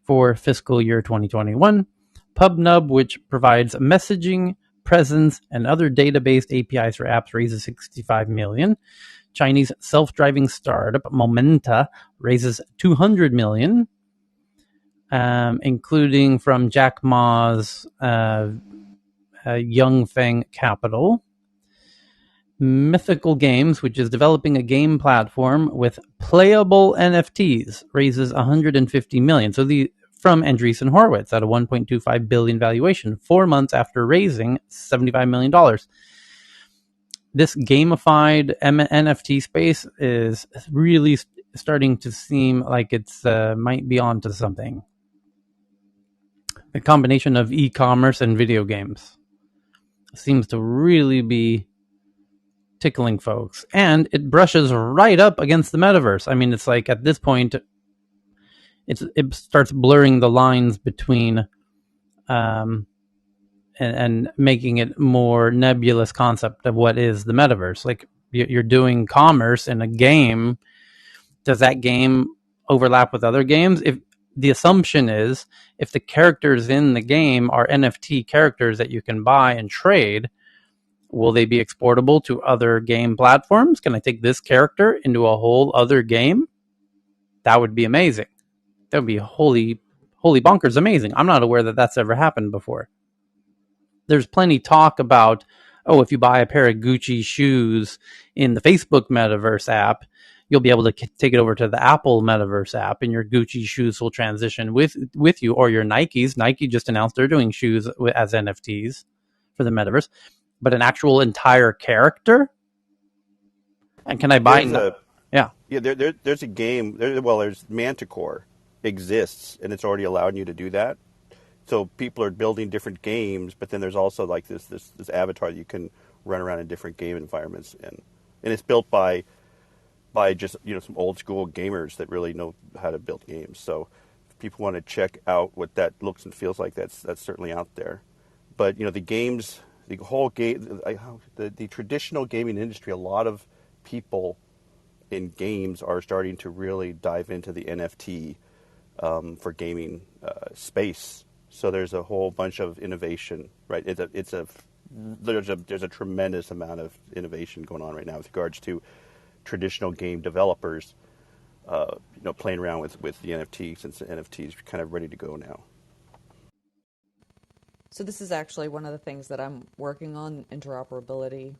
for fiscal year 2021. PubNub, which provides messaging, presence, and other data-based APIs for apps, raises 65 million. Chinese self-driving startup Momenta raises 200 million, including from Jack Ma's Yongfeng Capital. Mythical Games, which is developing a game platform with playable NFTs, raises 150 million. So from Andreessen Horowitz at a 1.25 billion valuation, 4 months after raising $75 million. This gamified NFT space is really starting to seem like it's might be onto something. The combination of e-commerce and video games seems to really be tickling folks, and it brushes right up against the metaverse. I mean, it's like at this point, it starts blurring the lines between, and making it more nebulous concept of what is the metaverse. Like, you're doing commerce in a game. Does that game overlap with other games? If the assumption is, if the characters in the game are NFT characters that you can buy and trade, will they be exportable to other game platforms? Can I take this character into a whole other game? That would be amazing. That would be holy bonkers amazing. I'm not aware that that's ever happened before. There's plenty talk about, if you buy a pair of Gucci shoes in the Facebook metaverse app, you'll be able to take it over to the Apple Metaverse app, and your Gucci shoes will transition with you, or your Nikes. Nike just announced they're doing shoes as NFTs for the Metaverse, but an actual entire character. And can I buy? There's a game. There's Manticore exists, and it's already allowing you to do that. So people are building different games, but then there's also like this avatar that you can run around in different game environments, and it's built by just some old school gamers that really know how to build games. So if people want to check out what that looks and feels like, that's certainly out there. But the games, the whole game, the traditional gaming industry, a lot of people in games are starting to really dive into the NFT for gaming space. So there's a whole bunch of innovation, right? There's a tremendous amount of innovation going on right now with regards to traditional game developers, playing around with the NFT, since the NFT is kind of ready to go now. So this is actually one of the things that I'm working on, interoperability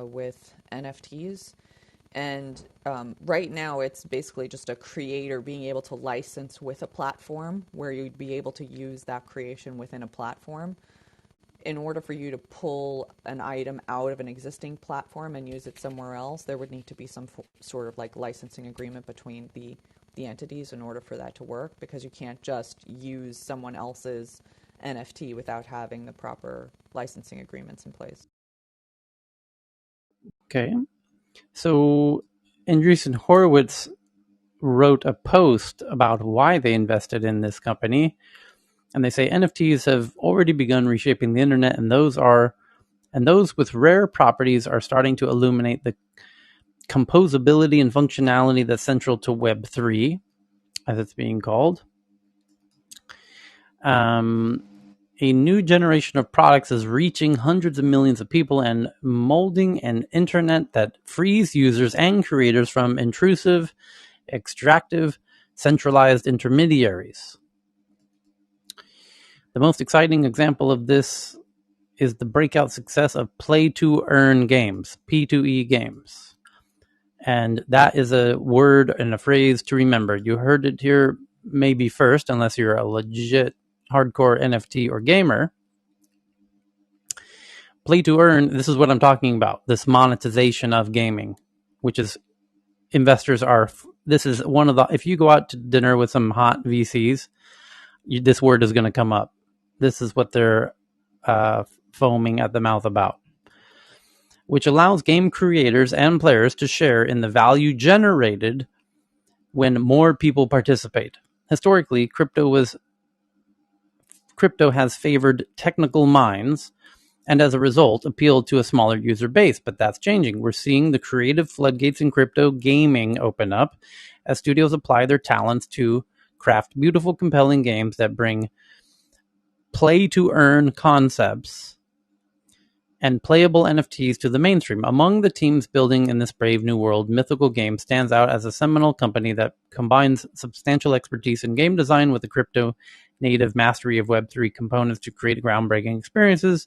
with NFTs. And right now it's basically just a creator being able to license with a platform where you'd be able to use that creation within a platform. In order for you to pull an item out of an existing platform and use it somewhere else, there would need to be some sort of like licensing agreement between the entities in order for that to work, because you can't just use someone else's NFT without having the proper licensing agreements in place. Okay. So Andreessen Horowitz wrote a post about why they invested in this company. And they say NFTs have already begun reshaping the internet, and those with rare properties are starting to illuminate the composability and functionality that's central to Web3, as it's being called. A new generation of products is reaching hundreds of millions of people and molding an internet that frees users and creators from intrusive, extractive, centralized intermediaries. The most exciting example of this is the breakout success of play-to-earn games, P2E games. And that is a word and a phrase to remember. You heard it here maybe first, unless you're a legit hardcore NFT or gamer. Play-to-earn, this is what I'm talking about, this monetization of gaming, which is investors are, this is one of the, if you go out to dinner with some hot VCs, this word is going to come up. This is what they're foaming at the mouth about, which allows game creators and players to share in the value generated when more people participate. Historically, crypto has favored technical minds and as a result appealed to a smaller user base, but that's changing. We're seeing the creative floodgates in crypto gaming open up as studios apply their talents to craft beautiful, compelling games that bring play-to-earn concepts and playable NFTs to the mainstream. Among the teams building in this brave new world, Mythical Games stands out as a seminal company that combines substantial expertise in game design with the crypto-native mastery of Web3 components to create groundbreaking experiences.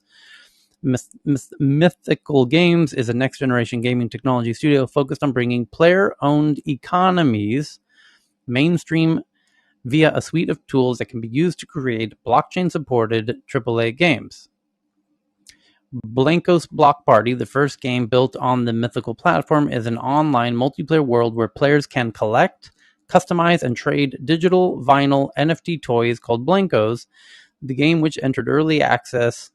Mythical Games is a next-generation gaming technology studio focused on bringing player-owned economies mainstream via a suite of tools that can be used to create blockchain-supported AAA games. Blankos Block Party, the first game built on the Mythical platform, is an online multiplayer world where players can collect, customize, and trade digital vinyl NFT toys called Blankos. The game, which entered early access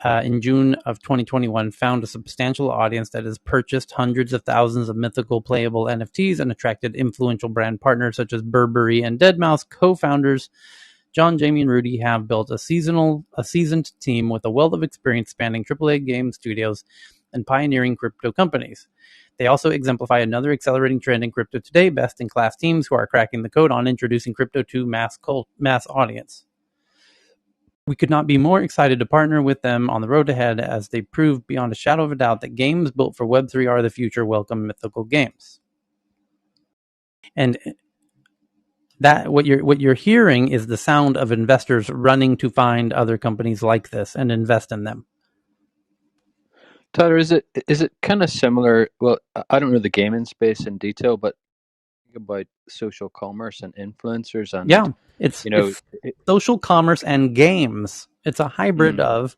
in June of 2021, found a substantial audience that has purchased hundreds of thousands of Mythical playable NFTs and attracted influential brand partners such as Burberry and Deadmau5. Co-founders John, Jamie, and Rudy have built a seasoned team with a wealth of experience spanning AAA game studios and pioneering crypto companies. They also exemplify another accelerating trend in crypto today, best-in-class teams who are cracking the code on introducing crypto to mass audience. We could not be more excited to partner with them on the road ahead, as they prove beyond a shadow of a doubt that games built for Web3 are the future. Welcome, Mythical Games. And that what you're hearing is the sound of investors running to find other companies like this and invest in them. Tyler, is it kind of similar? Well, I don't know the gaming space in detail, but think about social commerce and influencers, and it's social commerce and games. It's a hybrid of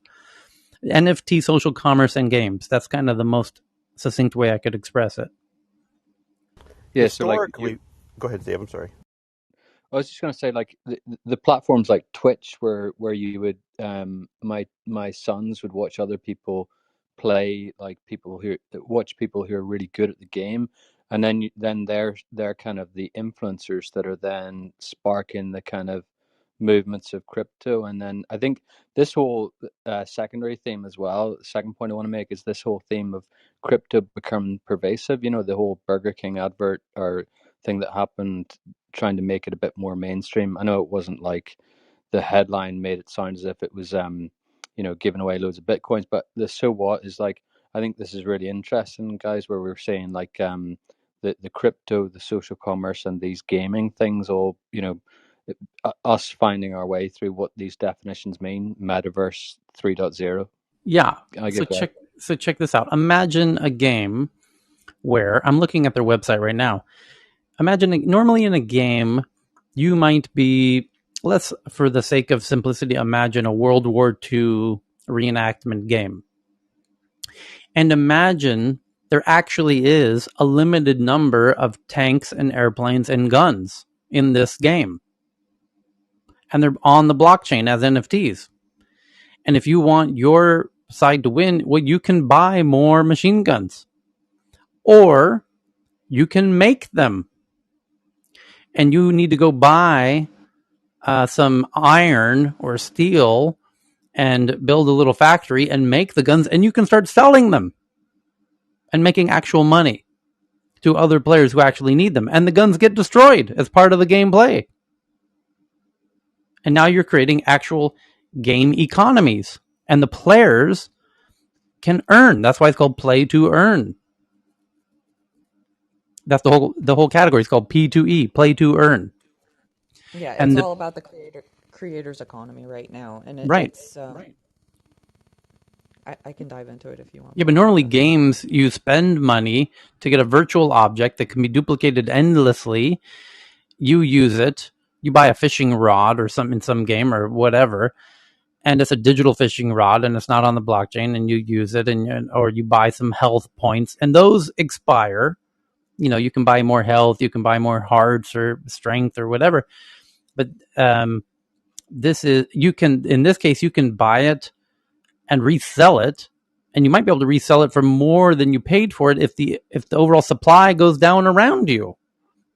NFT, social commerce, and games. That's kind of the most succinct way I could express it. Yeah, historically, go ahead, Dave. I'm sorry. I was just going to say, like the platforms like Twitch, where you would, my sons would watch other people play, like people who are really good at the game, and then they're kind of the influencers that are then sparking the kind of movements of crypto. And then I think this whole secondary theme as well, the second point I want to make is this whole theme of crypto becoming pervasive. You know, the whole Burger King advert or thing that happened, trying to make it a bit more mainstream. I know it wasn't like the headline made it sound as if it was giving away loads of bitcoins, but the so what is like, I think this is really interesting, guys, where we're saying like the crypto, the social commerce, and these gaming things all, us finding our way through what these definitions mean. Metaverse 3.0. Yeah. So check this out. Imagine a game where I'm looking at their website right now. Imagine normally in a game, you might be, let's, for the sake of simplicity, imagine a World War II reenactment game. And imagine there actually is a limited number of tanks and airplanes and guns in this game. And they're on the blockchain as NFTs. And if you want your side to win, well, you can buy more machine guns. Or you can make them. And you need to go buy some iron or steel and build a little factory and make the guns, and you can start selling them and making actual money to other players who actually need them. And the guns get destroyed as part of the gameplay. And now you're creating actual game economies. And the players can earn. That's why it's called play to earn. That's the whole category. It's called P2E, play to earn. Yeah, it's all about the creator's economy right now. And it's I can dive into it if you want. Yeah, but normally games, you spend money to get a virtual object that can be duplicated endlessly. You use it. You buy a fishing rod or something in some game or whatever, and it's a digital fishing rod and it's not on the blockchain, and you use it, or you buy some health points, and those expire. You know, you can buy more health, you can buy more hearts or strength or whatever. But in this case, you can buy it and resell it, and you might be able to resell it for more than you paid for it if the overall supply goes down around you.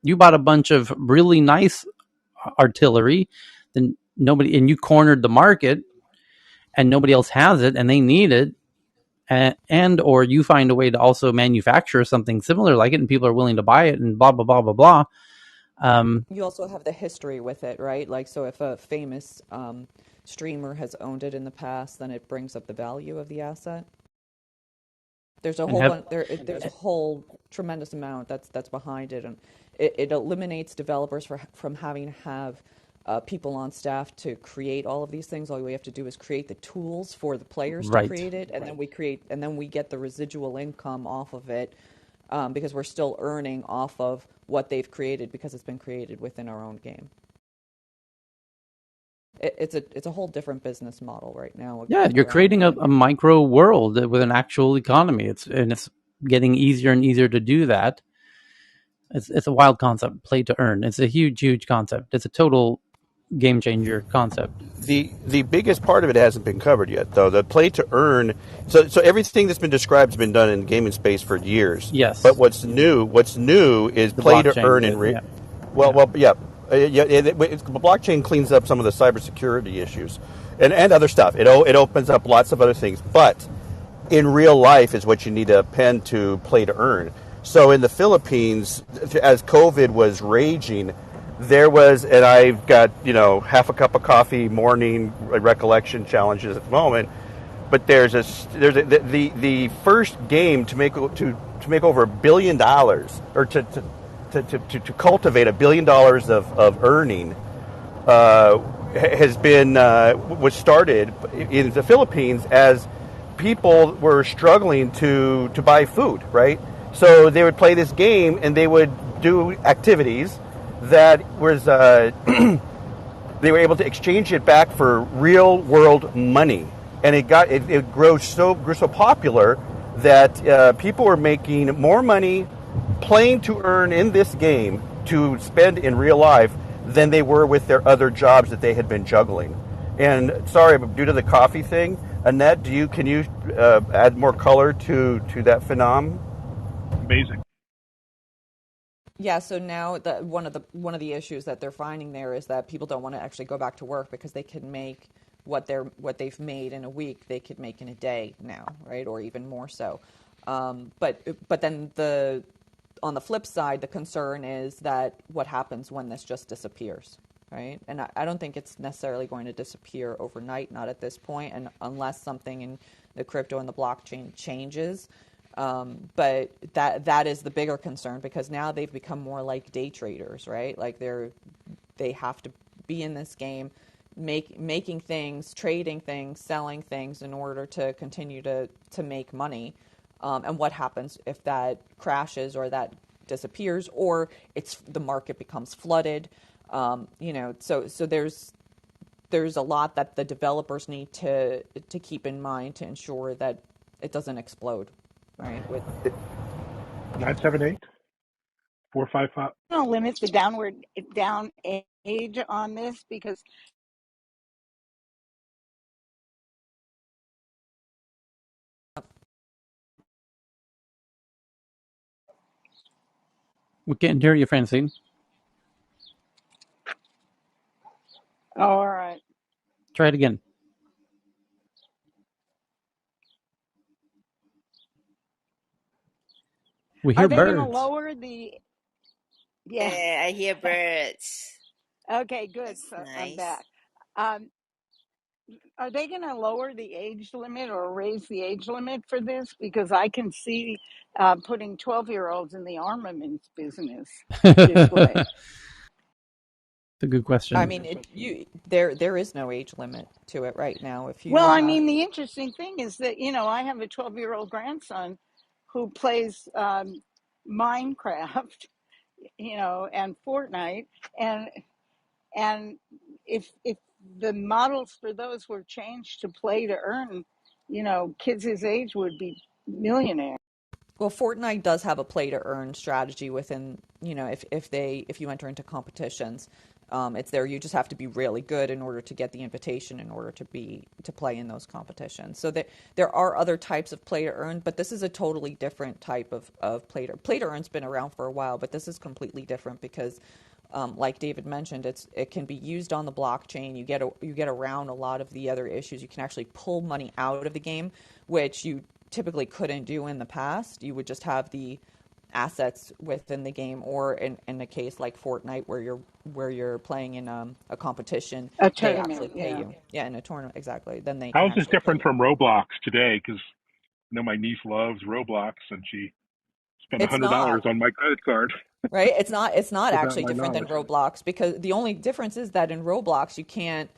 You bought a bunch of really nice artillery, then and you cornered the market, and nobody else has it, and they need it, and or you find a way to also manufacture something similar like it, and people are willing to buy it, and blah blah blah blah blah. You also have the history with it, right? Like, so if a famous streamer has owned it in the past, then it brings up the value of the asset. There's a there's a whole tremendous amount that's behind it, and it eliminates developers from having to have people on staff to create all of these things. All we have to do is create the tools for the players to create it, and then we get the residual income off of it, because we're still earning off of what they've created because it's been created within our own game. It's a whole different business model right now. Yeah, you're creating a micro world with an actual economy. It's getting easier and easier to do that. It's a wild concept, play to earn. It's a huge concept. It's a total game changer concept. The biggest part of it hasn't been covered yet, though. The play to earn. So everything that's been described has been done in the gaming space for years. Yes. But what's new is the play to earn in yeah. The blockchain cleans up some of the cybersecurity issues and other stuff. It opens up lots of other things. But in real life is what you need to append to play to earn. So in the Philippines, as COVID was raging, there was, and I've got half a cup of coffee morning recollection challenges at the moment, but there's the first game to make over $1 billion, or to cultivate $1 billion of earning was started in the Philippines as people were struggling to buy food, right? So they would play this game and they would do activities that was they were able to exchange it back for real world money, and it grew so popular that people were making more money playing to earn in this game to spend in real life than they were with their other jobs that they had been juggling. And sorry, but due to the coffee thing, Annette, can you add more color to that phenomenon? Amazing. Yeah, so now one of the issues that they're finding there is that people don't want to actually go back to work because they can make what they've made in a week they could make in a day now, right, or even more so. But then on the flip side, the concern is that what happens when this just disappears, right? And I don't think it's necessarily going to disappear overnight, not at this point, and unless something in the crypto and the blockchain changes. But that is the bigger concern because now they've become more like day traders, right? Like they have to be in this game, making things, trading things, selling things in order to continue to make money. And what happens if that crashes or that disappears or the market becomes flooded? So there's a lot that the developers need to keep in mind to ensure that it doesn't explode. Right. With 978 455. No limits the down age on this because We can't hear you, Francine. all right. Try it again. We hear Are they going to birds. lower the? Yeah. Yeah, I hear birds. Okay, good. That's So I'm nice. back. Um, are they going to lower the age limit or raise the age limit for this? Because I can see putting 12-year-olds in the armaments business this way. It's a good question. I mean, there is no age limit to it right now. If Well, you I mean, the interesting thing is that, I have a 12-year-old grandson who plays Minecraft, and Fortnite. And if the models for those were changed to play to earn, kids his age would be millionaires. well, Fortnite does have a play to earn strategy within, if you enter into competitions, it's there. You just have to be really good in order to get the invitation in order to play in those competitions. So there are other types of play to earn, but this is a totally different type of play to earn's been around for a while, but this is completely different because like David mentioned, it can be used on the blockchain. You get around a lot of the other issues. You can actually pull money out of the game, which you typically couldn't do in the past. You would just have the assets within the game, or in a case like Fortnite, where you're playing in a competition, A they actually tournament, pay yeah. you. Yeah, in a tournament, exactly. Then they How can is this actually pay different you. from Roblox today? Because my niece loves Roblox and she spent It's $100 not. on my credit card Right? It's not without actually my different than knowledge. Roblox because the only difference is that in Roblox you can't.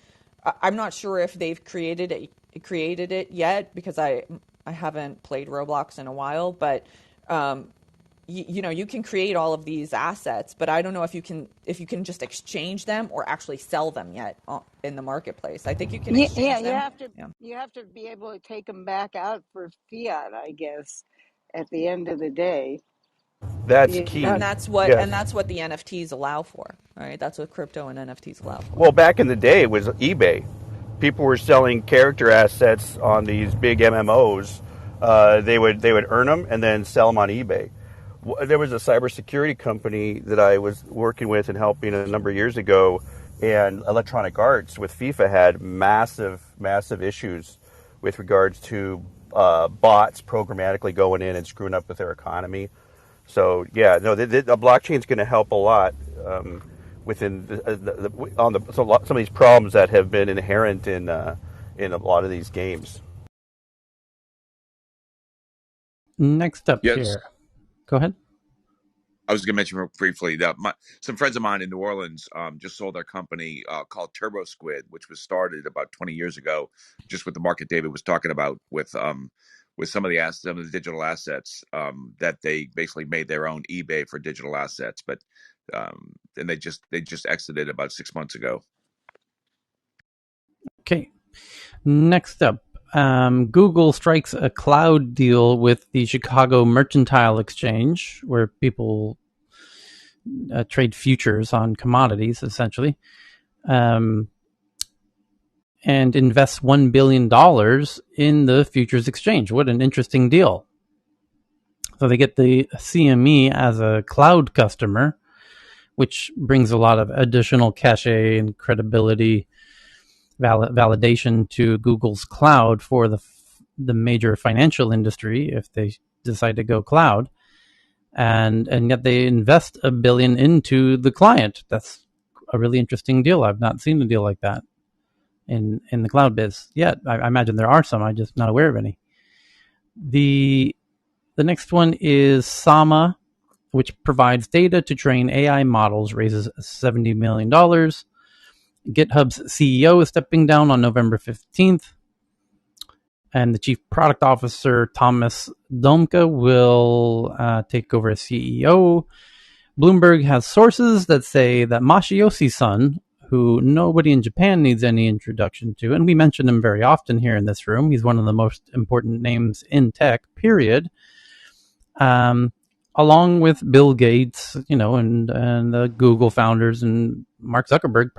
I'm not sure if they've created it yet because I haven't played Roblox in a while, but you can create all of these assets, but I don't know if you can just exchange them or actually sell them yet in the marketplace. I think you can Yeah, exchange you them. have to Yeah. you have to be able to take them back out for fiat, I guess, at the end of the day. That's You key. have, Yes. That's what the NFTs allow for, right? That's what crypto and NFTs allow for. Well, back in the day, it was eBay. People were selling character assets on these big MMOs. They would earn them and then sell them on eBay. There was a cybersecurity company that I was working with and helping a number of years ago, and Electronic Arts with FIFA had massive issues with regards to bots programmatically going in and screwing up with their economy. So yeah, no, the blockchain is going to help a lot within some of these problems that have been inherent in a lot of these games. Next up Yes. here. Go ahead. I was going to mention briefly that some friends of mine in New Orleans just sold their company called Turbo Squid, which was started about 20 years ago, just with the market David was talking about with some of the assets, some of the digital assets that they basically made their own eBay for digital assets, but and they just exited about 6 months ago. Okay, next up. Google strikes a cloud deal with the Chicago Mercantile Exchange, where people trade futures on commodities, essentially, and invests $1 billion in the futures exchange. What an interesting deal. So they get the CME as a cloud customer, which brings a lot of additional cachet and credibility, validation to Google's cloud for the major financial industry if they decide to go cloud. And yet they invest $1 billion into the client. That's a really interesting deal. I've not seen a deal like that in the cloud biz yet. I imagine there are some. I'm just not aware of any. The next one is Sama, which provides data to train AI models, raises $70 million. GitHub's CEO is stepping down on November 15th. And the chief product officer, Thomas Domke, will take over as CEO. Bloomberg has sources that say that Masayoshi Son, who nobody in Japan needs any introduction to, and we mention him very often here in this room. He's one of the most important names in tech, period. Along with Bill Gates, and the Google founders and Mark Zuckerberg,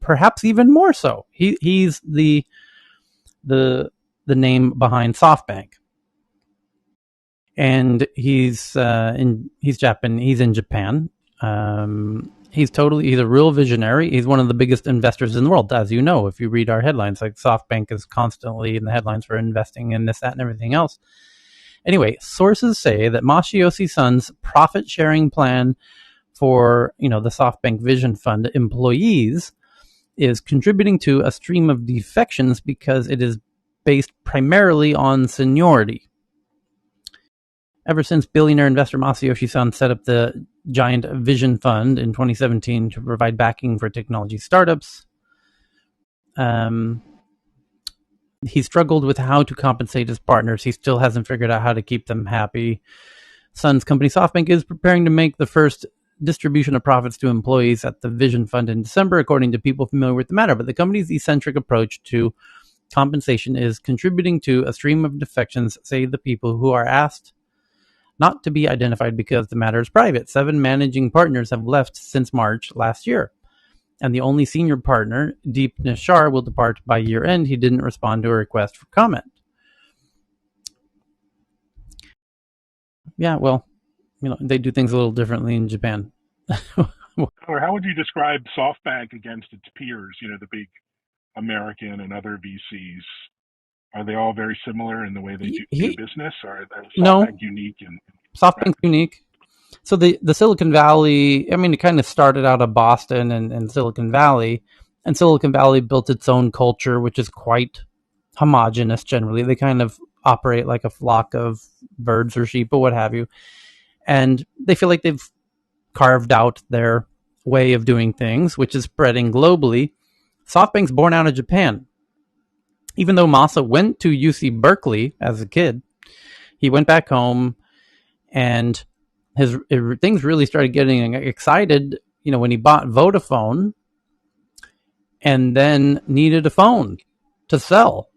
perhaps even more so. He's the name behind SoftBank, and he's in Japan. He's a real visionary. He's one of the biggest investors in the world, as you know, if you read our headlines. Like SoftBank is constantly in the headlines for investing in this, that, and everything else. Anyway, sources say that Masayoshi Son's profit-sharing plan for, the SoftBank Vision Fund employees is contributing to a stream of defections because it is based primarily on seniority. Ever since billionaire investor Masayoshi Son set up the giant Vision Fund in 2017 to provide backing for technology startups, he struggled with how to compensate his partners. He still hasn't figured out how to keep them happy. Son's company SoftBank is preparing to make the first distribution of profits to employees at the Vision Fund in December, according to people familiar with the matter. But the company's eccentric approach to compensation is contributing to a stream of defections, say the people who are asked not to be identified because the matter is private. 7 managing partners have left since March last year. And the only senior partner, Deep Nishar, will depart by year end. He didn't respond to a request for comment. Yeah, well, they do things a little differently in Japan. Or how would you describe SoftBank against its peers, the big American and other VCs? Are they all very similar in the way they do business? Or is SoftBank unique? SoftBank's unique. So the Silicon Valley, it kind of started out of Boston and Silicon Valley, and Silicon Valley built its own culture, which is quite homogenous generally. They kind of operate like a flock of birds or sheep or what have you. And they feel like they've carved out their way of doing things, which is spreading globally. SoftBank's born out of Japan. Even though Masa went to UC Berkeley as a kid, he went back home and things really started getting excited, when he bought Vodafone and then needed a phone to sell.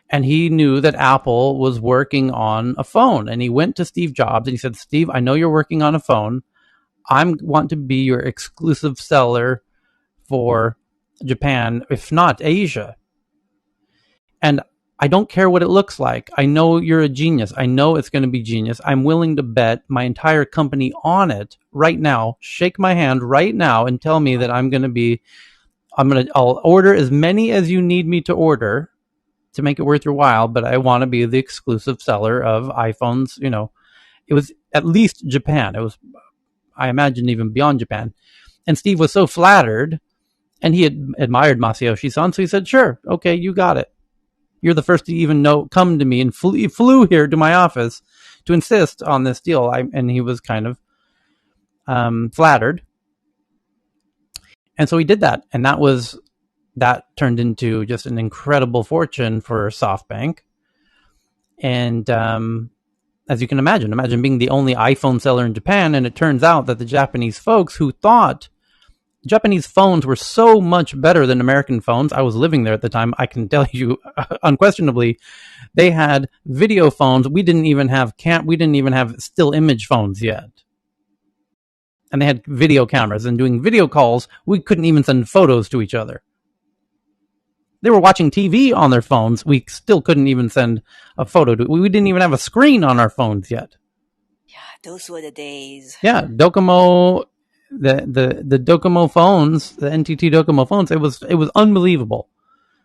And he knew that Apple was working on a phone. And he went to Steve Jobs and he said, Steve, I know you're working on a phone. I want to be your exclusive seller for Japan, if not Asia. And I don't care what it looks like. I know you're a genius. I know it's going to be genius. I'm willing to bet my entire company on it right now. Shake my hand right now and tell me that I'll order as many as you need me to order to make it worth your while, but I want to be the exclusive seller of iPhones. It was at least Japan. It was, I imagine, even beyond Japan. And Steve was so flattered, and he had admired Masayoshi Son, so he said, sure, okay, you got it. You're the first to even come to me, and flew here to my office to insist on this deal. And he was kind of flattered. And so he did that. And that turned into just an incredible fortune for SoftBank. And as you can imagine being the only iPhone seller in Japan. And it turns out that the Japanese folks who thought Japanese phones were so much better than American phones. I was living there at the time. I can tell you unquestionably, they had video phones. We didn't even have still image phones yet. And they had video cameras, and doing video calls, we couldn't even send photos to each other. They were watching TV on their phones. We still couldn't even send a photo to. We didn't even have a screen on our phones yet. Yeah, those were the days. Yeah, Docomo, the Docomo phones, the NTT Docomo phones. It was unbelievable.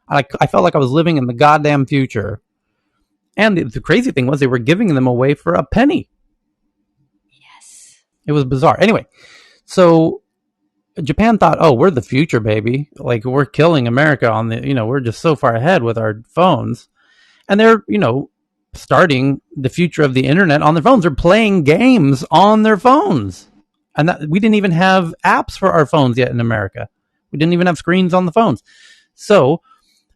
I felt like I was living in the goddamn future. And the crazy thing was they were giving them away for a penny. Yes. It was bizarre. Anyway, so Japan thought, oh, we're the future, baby. Like, we're killing America on we're just so far ahead with our phones. And they're, starting the future of the internet on their phones. They're playing games on their phones. And we didn't even have apps for our phones yet in America. We didn't even have screens on the phones. So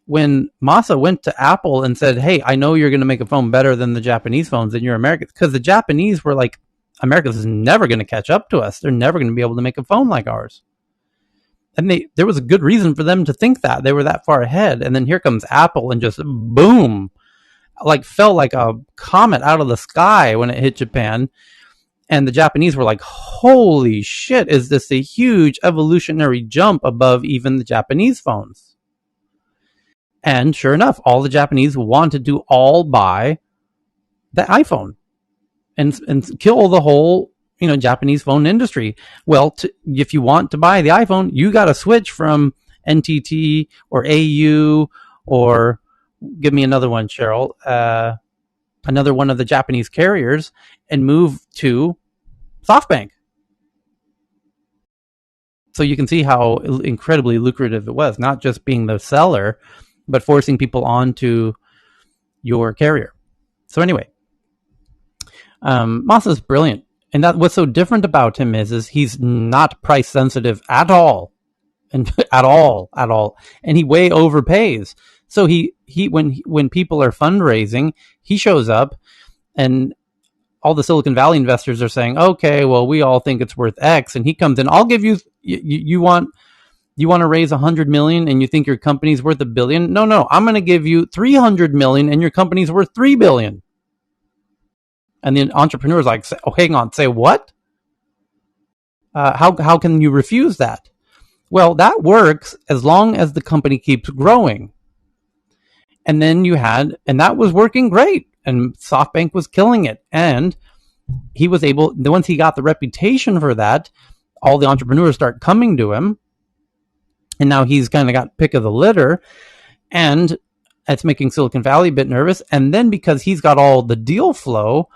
when Masa went to Apple and said, hey, I know you're going to make a phone better than the Japanese phones and you're American, because the Japanese were like, America is never going to catch up to us. They're never going to be able to make a phone like ours. And there was a good reason for them to think that. They were that far ahead. And then here comes Apple and just boom, like fell like a comet out of the sky when it hit Japan. And the Japanese were like, holy shit, is this a huge evolutionary jump above even the Japanese phones? And sure enough, all the Japanese wanted to all buy the iPhone and kill the whole, Japanese phone industry. Well, if you want to buy the iPhone, you got to switch from NTT or AU or give me another one, Cheryl, another one of the Japanese carriers and move to SoftBank. So you can see how incredibly lucrative it was, not just being the seller, but forcing people onto your carrier. So anyway, Masa's brilliant. And that what's so different about him is he's not price sensitive at all. And at all. And he way overpays. So he when people are fundraising, he shows up and all the Silicon Valley investors are saying, okay, well, we all think it's worth X. And he comes in, I'll give you, you want to raise 100 million and you think your company's worth $1 billion? No, I'm going to give you 300 million and your company's worth 3 billion. And the entrepreneur's like, oh, hang on, say what? How can you refuse that? Well, that works as long as the company keeps growing. And then and that was working great. And SoftBank was killing it. And he was able, once he got the reputation for that, all the entrepreneurs start coming to him. And now he's kind of got pick of the litter. And it's making Silicon Valley a bit nervous. And then because he's got all the deal flow,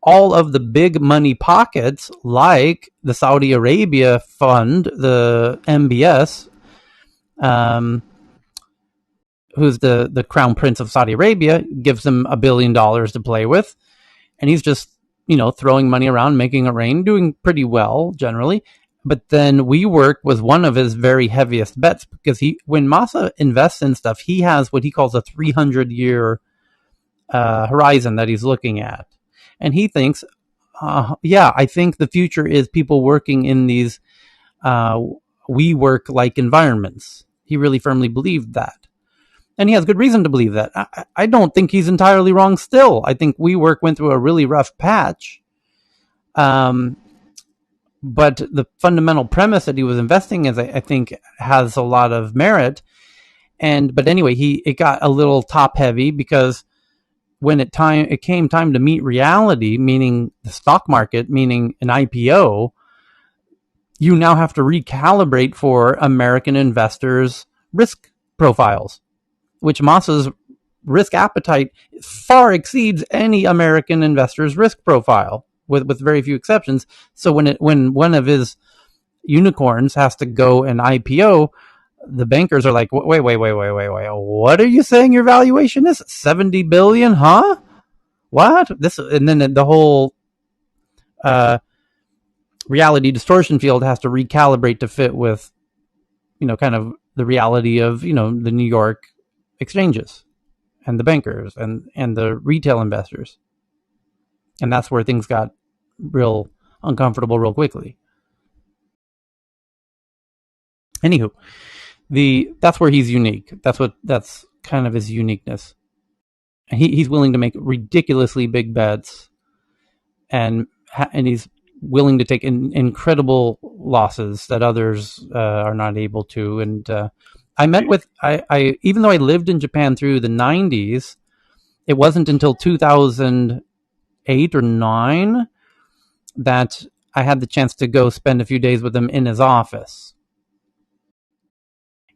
all of the big money pockets, like the Saudi Arabia fund, the MBS, who's the crown prince of Saudi Arabia, gives him $1 billion to play with. And he's just, throwing money around, making it rain, doing pretty well generally. But then WeWork was one of his very heaviest bets because when Masa invests in stuff, he has what he calls a 300-year horizon that he's looking at. And he thinks, I think the future is people working in these WeWork-like environments. He really firmly believed that. And he has good reason to believe that. I don't think he's entirely wrong still. I think WeWork went through a really rough patch. But the fundamental premise that he was investing in, I think, has a lot of merit. But anyway, it got a little top heavy because when it came time to meet reality, meaning the stock market, meaning an IPO, you now have to recalibrate for American investors' risk profiles, which Masa's risk appetite far exceeds any American investor's risk profile, with very few exceptions. So when one of his unicorns has to go and IPO, the bankers are like, wait, what are you saying your valuation is? 70 billion, huh? What? And then the whole reality distortion field has to recalibrate to fit with, kind of the reality of, the New York exchanges and the bankers and the retail investors. And that's where things got real uncomfortable real quickly. Anywho, that's where he's unique. That's kind of his uniqueness. He's willing to make ridiculously big bets, and he's willing to take incredible losses that others are not able to. And I met with I even though I lived in Japan through the 90s, it wasn't until 2008 or 9 that I had the chance to go spend a few days with him in his office.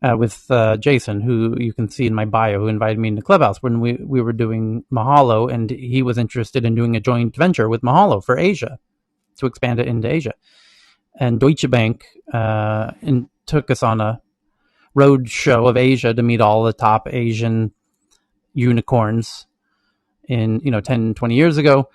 With Jason, who you can see in my bio, who invited me into Clubhouse when we were doing Mahalo, and he was interested in doing a joint venture with Mahalo for Asia, to expand it into Asia. And Deutsche Bank took us on a road show of Asia to meet all the top Asian unicorns in 10, 20 years ago,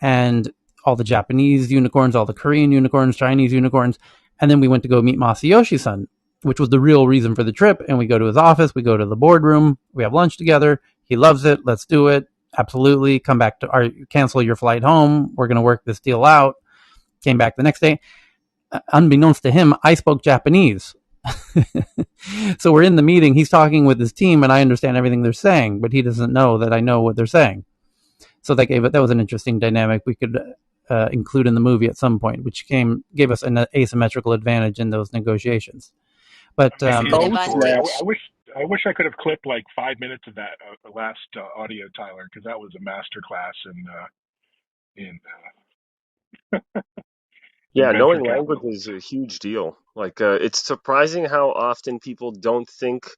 and all the Japanese unicorns, all the Korean unicorns, Chinese unicorns. And then we went to go meet Masayoshi-san, which was the real reason for the trip. And we go to his office, we go to the boardroom, we have lunch together. He loves it. Let's do it. Absolutely. Come back cancel your flight home. We're going to work this deal out. Came back the next day. Unbeknownst to him, I spoke Japanese. So we're in the meeting. He's talking with his team, and I understand everything they're saying, but he doesn't know that I know what they're saying. So that was an interesting dynamic we could include in the movie at some point, which gave us an asymmetrical advantage in those negotiations. But I wish I could have clipped like 5 minutes of that last audio, Tyler, because that was a masterclass in Yeah, knowing venture language capital. is a huge deal. Like, it's surprising how often people don't think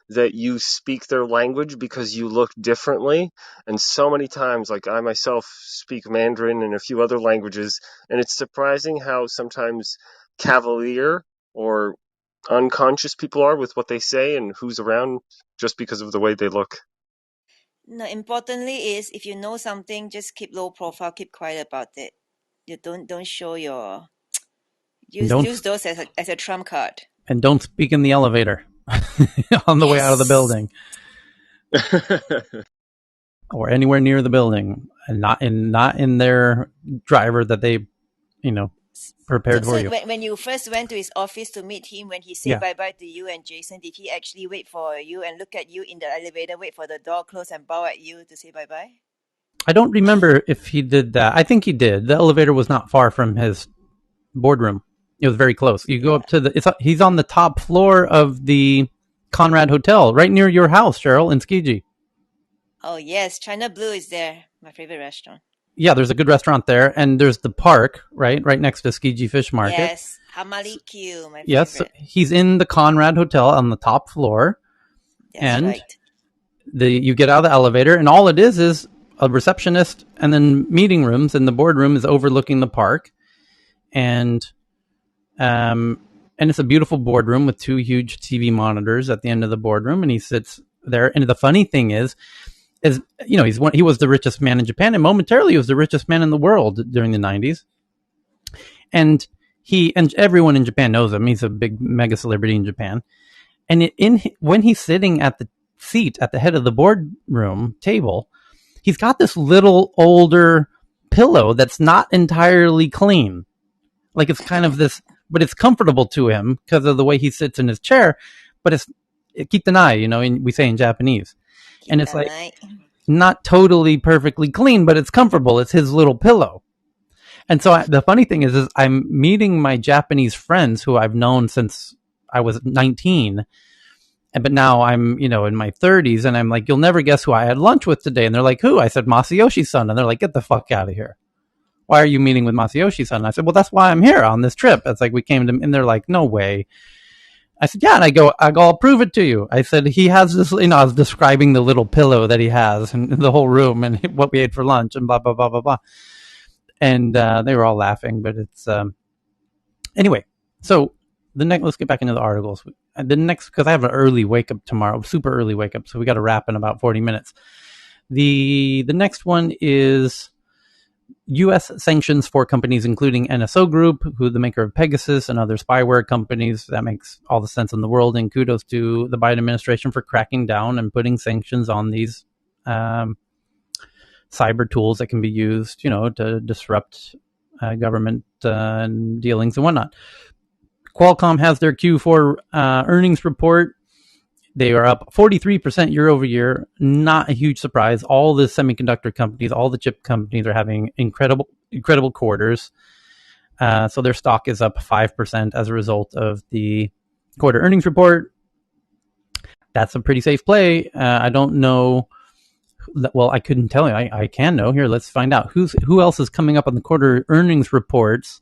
that you speak their language because you look differently. And so many times, like I myself speak Mandarin and a few other languages, and it's surprising how sometimes cavalier or unconscious people are with what they say and who's around just because of the way they look. No, importantly is if you know something, just keep low profile, keep quiet about it. You don't show your use those as a trump card. And don't speak in the elevator on the way out of the building. Or anywhere near the building, and not in their driver that they, prepared for you. When you first went to his office to meet him, when he said bye-bye to you and Jason, did he actually wait for you and look at you in the elevator, wait for the door close and bow at you to say bye-bye? I don't remember if he did that. I think he did. The elevator was not far from his boardroom. It was very close. You go up to he's on the top floor of the Conrad Hotel, right near your house, Cheryl, in Skiji. Oh, yes. China Blue is there. My favorite restaurant. Yeah, there's a good restaurant there. And there's the park, right next to Skiji Fish Market. Yes. Hamali Q, my favorite. Yes, he's in the Conrad Hotel on the top floor. That's right. You get out of the elevator, and all it is a receptionist and then meeting rooms, and the boardroom is overlooking the park. And it's a beautiful boardroom with 2 huge TV monitors at the end of the boardroom, and he sits there. And the funny thing is he was the richest man in Japan, and momentarily he was the richest man in the world during the 90s. And everyone in Japan knows him. He's a big mega celebrity in Japan. And when he's sitting at the seat at the head of the boardroom table, he's got this little older pillow that's not entirely clean. Like it's kind of this, but it's comfortable to him because of the way he sits in his chair. But it's kitanai, we say in Japanese. And it's like not totally perfectly clean, but it's comfortable. It's his little pillow. And so the funny thing is I'm meeting my Japanese friends who I've known since I was 19. But now I'm, in my 30s, and I'm like, you'll never guess who I had lunch with today. And they're like, who? I said, Masayoshi-san. And they're like, get the fuck out of here. Why are you meeting with Masayoshi-san? And I said, well, that's why I'm here on this trip. It's like we came to, and they're like, no way. I said, yeah. And I go, I'll prove it to you. I said, he has this, I was describing the little pillow that he has in the whole room and what we ate for lunch and blah, blah, blah, blah, blah. And they were all laughing, but it's, anyway. So let's get back into the articles. Because I have an early wake up tomorrow, super early wake up. So we got to wrap in about 40 minutes. The next one is U.S. sanctions for companies including NSO Group, who the maker of Pegasus and other spyware companies. That makes all the sense in the world. And kudos to the Biden administration for cracking down and putting sanctions on these cyber tools that can be used, to disrupt government dealings and whatnot. Qualcomm has their Q4 earnings report. They are up 43% year over year. Not a huge surprise. All the semiconductor companies, all the chip companies are having incredible quarters. So their stock is up 5% as a result of the quarter earnings report. That's a pretty safe play. I don't know. Well, I couldn't tell you. I can know. Here, let's find out. Who else is coming up on the quarter earnings reports?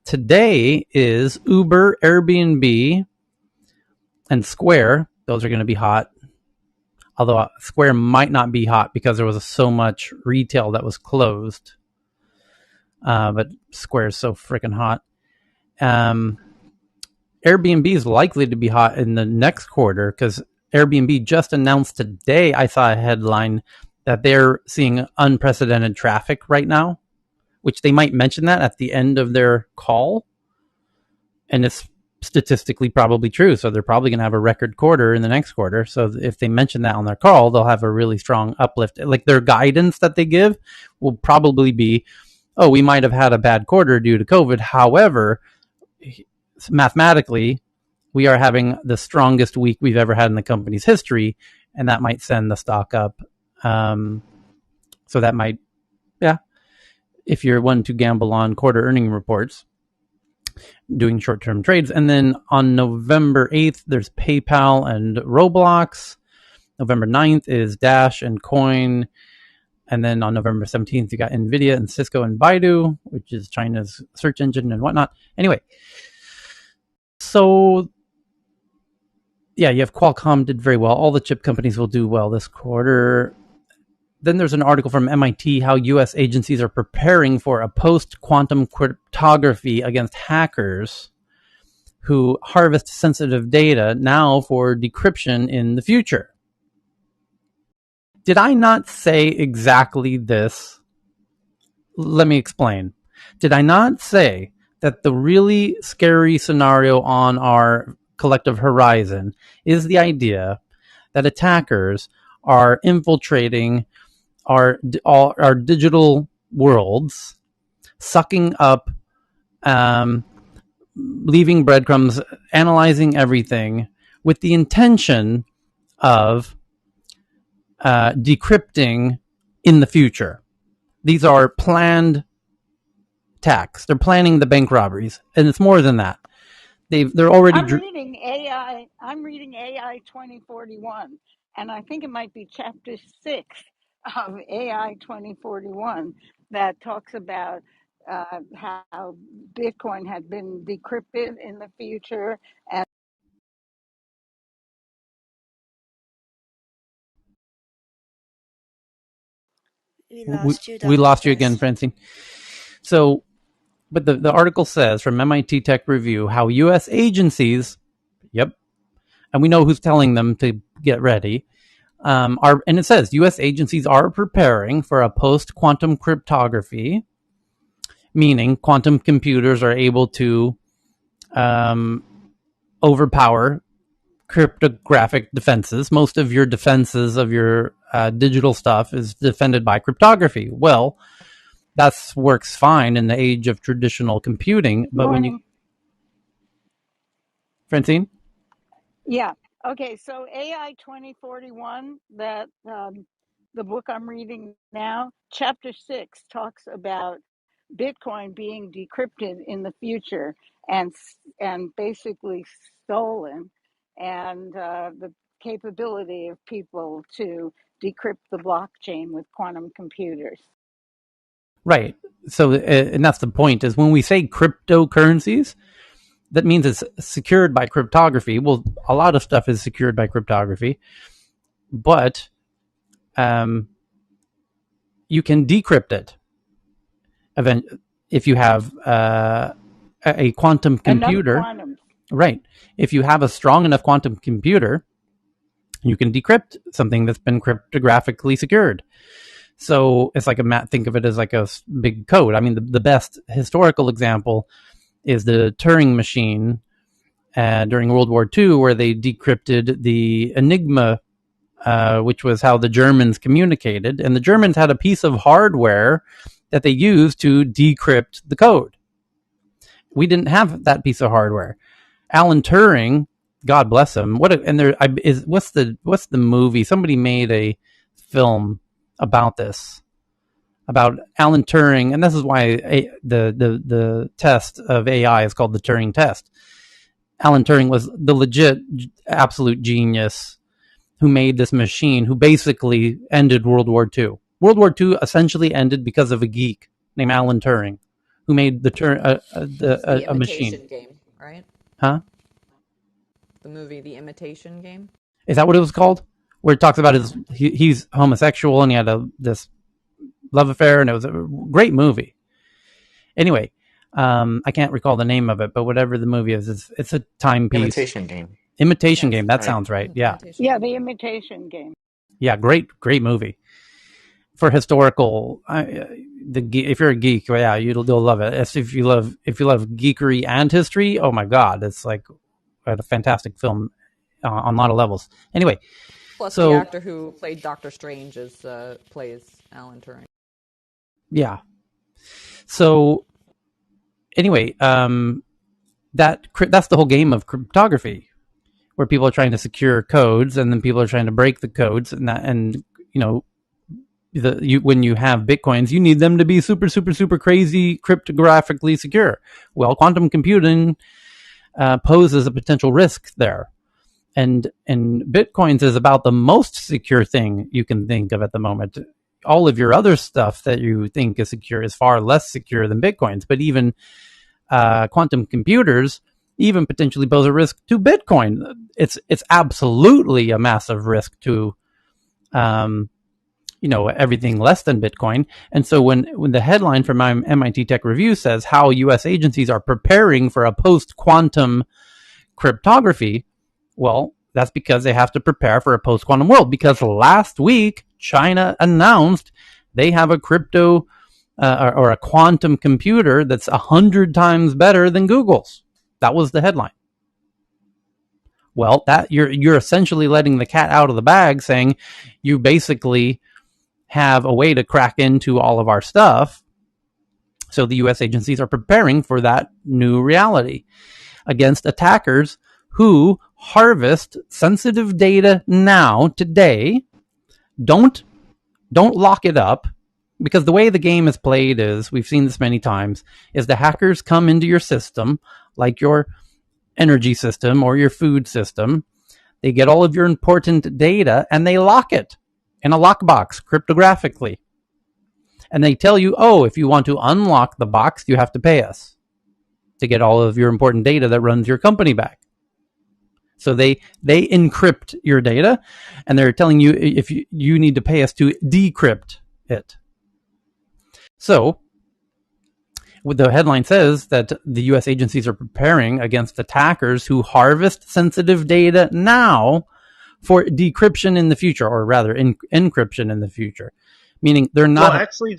Today is Uber, Airbnb, and Square. Those are going to be hot. Although Square might not be hot because there was so much retail that was closed. But Square is so freaking hot. Airbnb is likely to be hot in the next quarter because Airbnb just announced today, I saw a headline that they're seeing unprecedented traffic right now, which they might mention that at the end of their call. And it's statistically probably true. So they're probably going to have a record quarter in the next quarter. So if they mention that on their call, they'll have a really strong uplift. Like their guidance that they give will probably be, oh, we might have had a bad quarter due to COVID. However, mathematically, we are having the strongest week we've ever had in the company's history, and that might send the stock up. So that might, if you're one to gamble on quarter earning reports, doing short-term trades. And then on November 8th, there's PayPal and Roblox. November 9th is Dash and Coin. And then on November 17th, you got NVIDIA and Cisco and Baidu, which is China's search engine and whatnot. Anyway, so yeah, you have Qualcomm did very well. All the chip companies will do well this quarter. Then there's an article from MIT how U.S. agencies are preparing for a post-quantum cryptography against hackers who harvest sensitive data now for decryption in the future. Did I not say exactly this? Let me explain. Did I not say that the really scary scenario on our collective horizon is the idea that attackers are infiltrating our digital worlds, sucking up, leaving breadcrumbs, analyzing everything with the intention of decrypting in the future. These are planned attacks. They're planning the bank robberies, and it's more than that. They're already. I'm reading AI 2041, and I think it might be chapter 6 of AI 2041 that talks about how Bitcoin had been decrypted in the future. And we lost you again, Francine. So, but the article says from MIT Tech Review how U.S. agencies, and we know who's telling them to get ready, and it says U.S. agencies are preparing for a post-quantum cryptography, meaning quantum computers are able to overpower cryptographic defenses. Most of your defenses of your digital stuff is defended by cryptography. Well, that works fine in the age of traditional computing, but when you... Francine? Yeah. Okay. So AI 2041, that the book I'm reading now, chapter 6 talks about Bitcoin being decrypted in the future and basically stolen, and the capability of people to decrypt the blockchain with quantum computers. Right. So, and that's the point, is when we say cryptocurrencies, that means it's secured by cryptography. Well, a lot of stuff is secured by cryptography, but you can decrypt it if you have a quantum computer. Right. If you have a strong enough quantum computer, you can decrypt something that's been cryptographically secured. So it's like think of it as like a big code. I mean, the best historical example is the Turing machine during World War II, where they decrypted the Enigma, which was how the Germans communicated. And the Germans had a piece of hardware that they used to decrypt the code. We didn't have that piece of hardware. Alan Turing, God bless him. What's the movie? Somebody made a film about this, about Alan Turing, and this is why the test of AI is called the Turing test. Alan Turing was the legit absolute genius who made this machine, who basically ended World War II. World War II essentially ended because of a geek named Alan Turing, who made the a machine. Imitation Game, right? Huh? The movie The Imitation Game? Is that what it was called? Where it talks about he's homosexual and he had this love affair, and it was a great movie. Anyway, I can't recall the name of it, but whatever the movie is, it's a timepiece. Imitation Game. That sounds right. Yeah. The Imitation Game. Yeah, great movie for historical. If you're a geek, yeah, you'll love it. If you love geekery and history, oh my God, it's like a fantastic film on a lot of levels. Anyway, plus the actor who played Doctor Strange plays Alan Turing. Yeah. So anyway, that's the whole game of cryptography, where people are trying to secure codes, and then people are trying to break the codes, and when you have bitcoins, you need them to be super, super, super crazy cryptographically secure. Well, quantum computing poses a potential risk there, and bitcoins is about the most secure thing you can think of at the moment. All of your other stuff that you think is secure is far less secure than bitcoins, but even quantum computers even potentially pose a risk to Bitcoin. It's absolutely a massive risk to everything less than Bitcoin. And so when the headline from my MIT Tech Review says how U.S. agencies are preparing for a post-quantum cryptography, well, that's because they have to prepare for a post-quantum world. Because last week, China announced they have a crypto or a quantum computer that's 100 times better than Google's. That was the headline. Well, that you're essentially letting the cat out of the bag, saying you basically have a way to crack into all of our stuff. So the U.S. agencies are preparing for that new reality against attackers who harvest sensitive data now, today. Don't lock it up, because the way the game is played is, we've seen this many times, is the hackers come into your system, like your energy system or your food system. They get all of your important data and they lock it in a lockbox cryptographically. And they tell you, oh, if you want to unlock the box, you have to pay us to get all of your important data that runs your company back. So they encrypt your data, and they're telling you if you need to pay us to decrypt it. So what the headline says, that the U.S. agencies are preparing against attackers who harvest sensitive data now for decryption in the future, or rather encryption in the future, meaning they're not. Well, actually,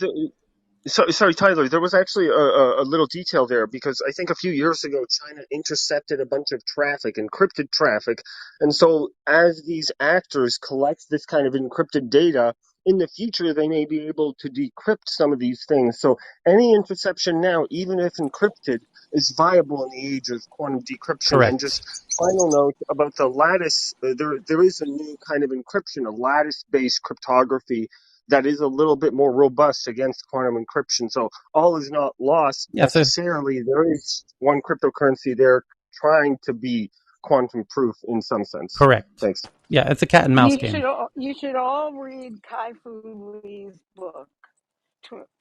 sorry, Tyler. There was actually a little detail there, because I think a few years ago, China intercepted a bunch of traffic, encrypted traffic. And so as these actors collect this kind of encrypted data, in the future, they may be able to decrypt some of these things. So any interception now, even if encrypted, is viable in the age of quantum decryption. And Correct. just final note about the lattice, there is a new kind of encryption, a lattice-based cryptography that is a little bit more robust against quantum encryption. So all is not lost necessarily. There is one cryptocurrency there trying to be quantum proof in some sense. Correct. Thanks. Yeah, it's a cat and mouse game. You should all read Kai-Fu Lee's book,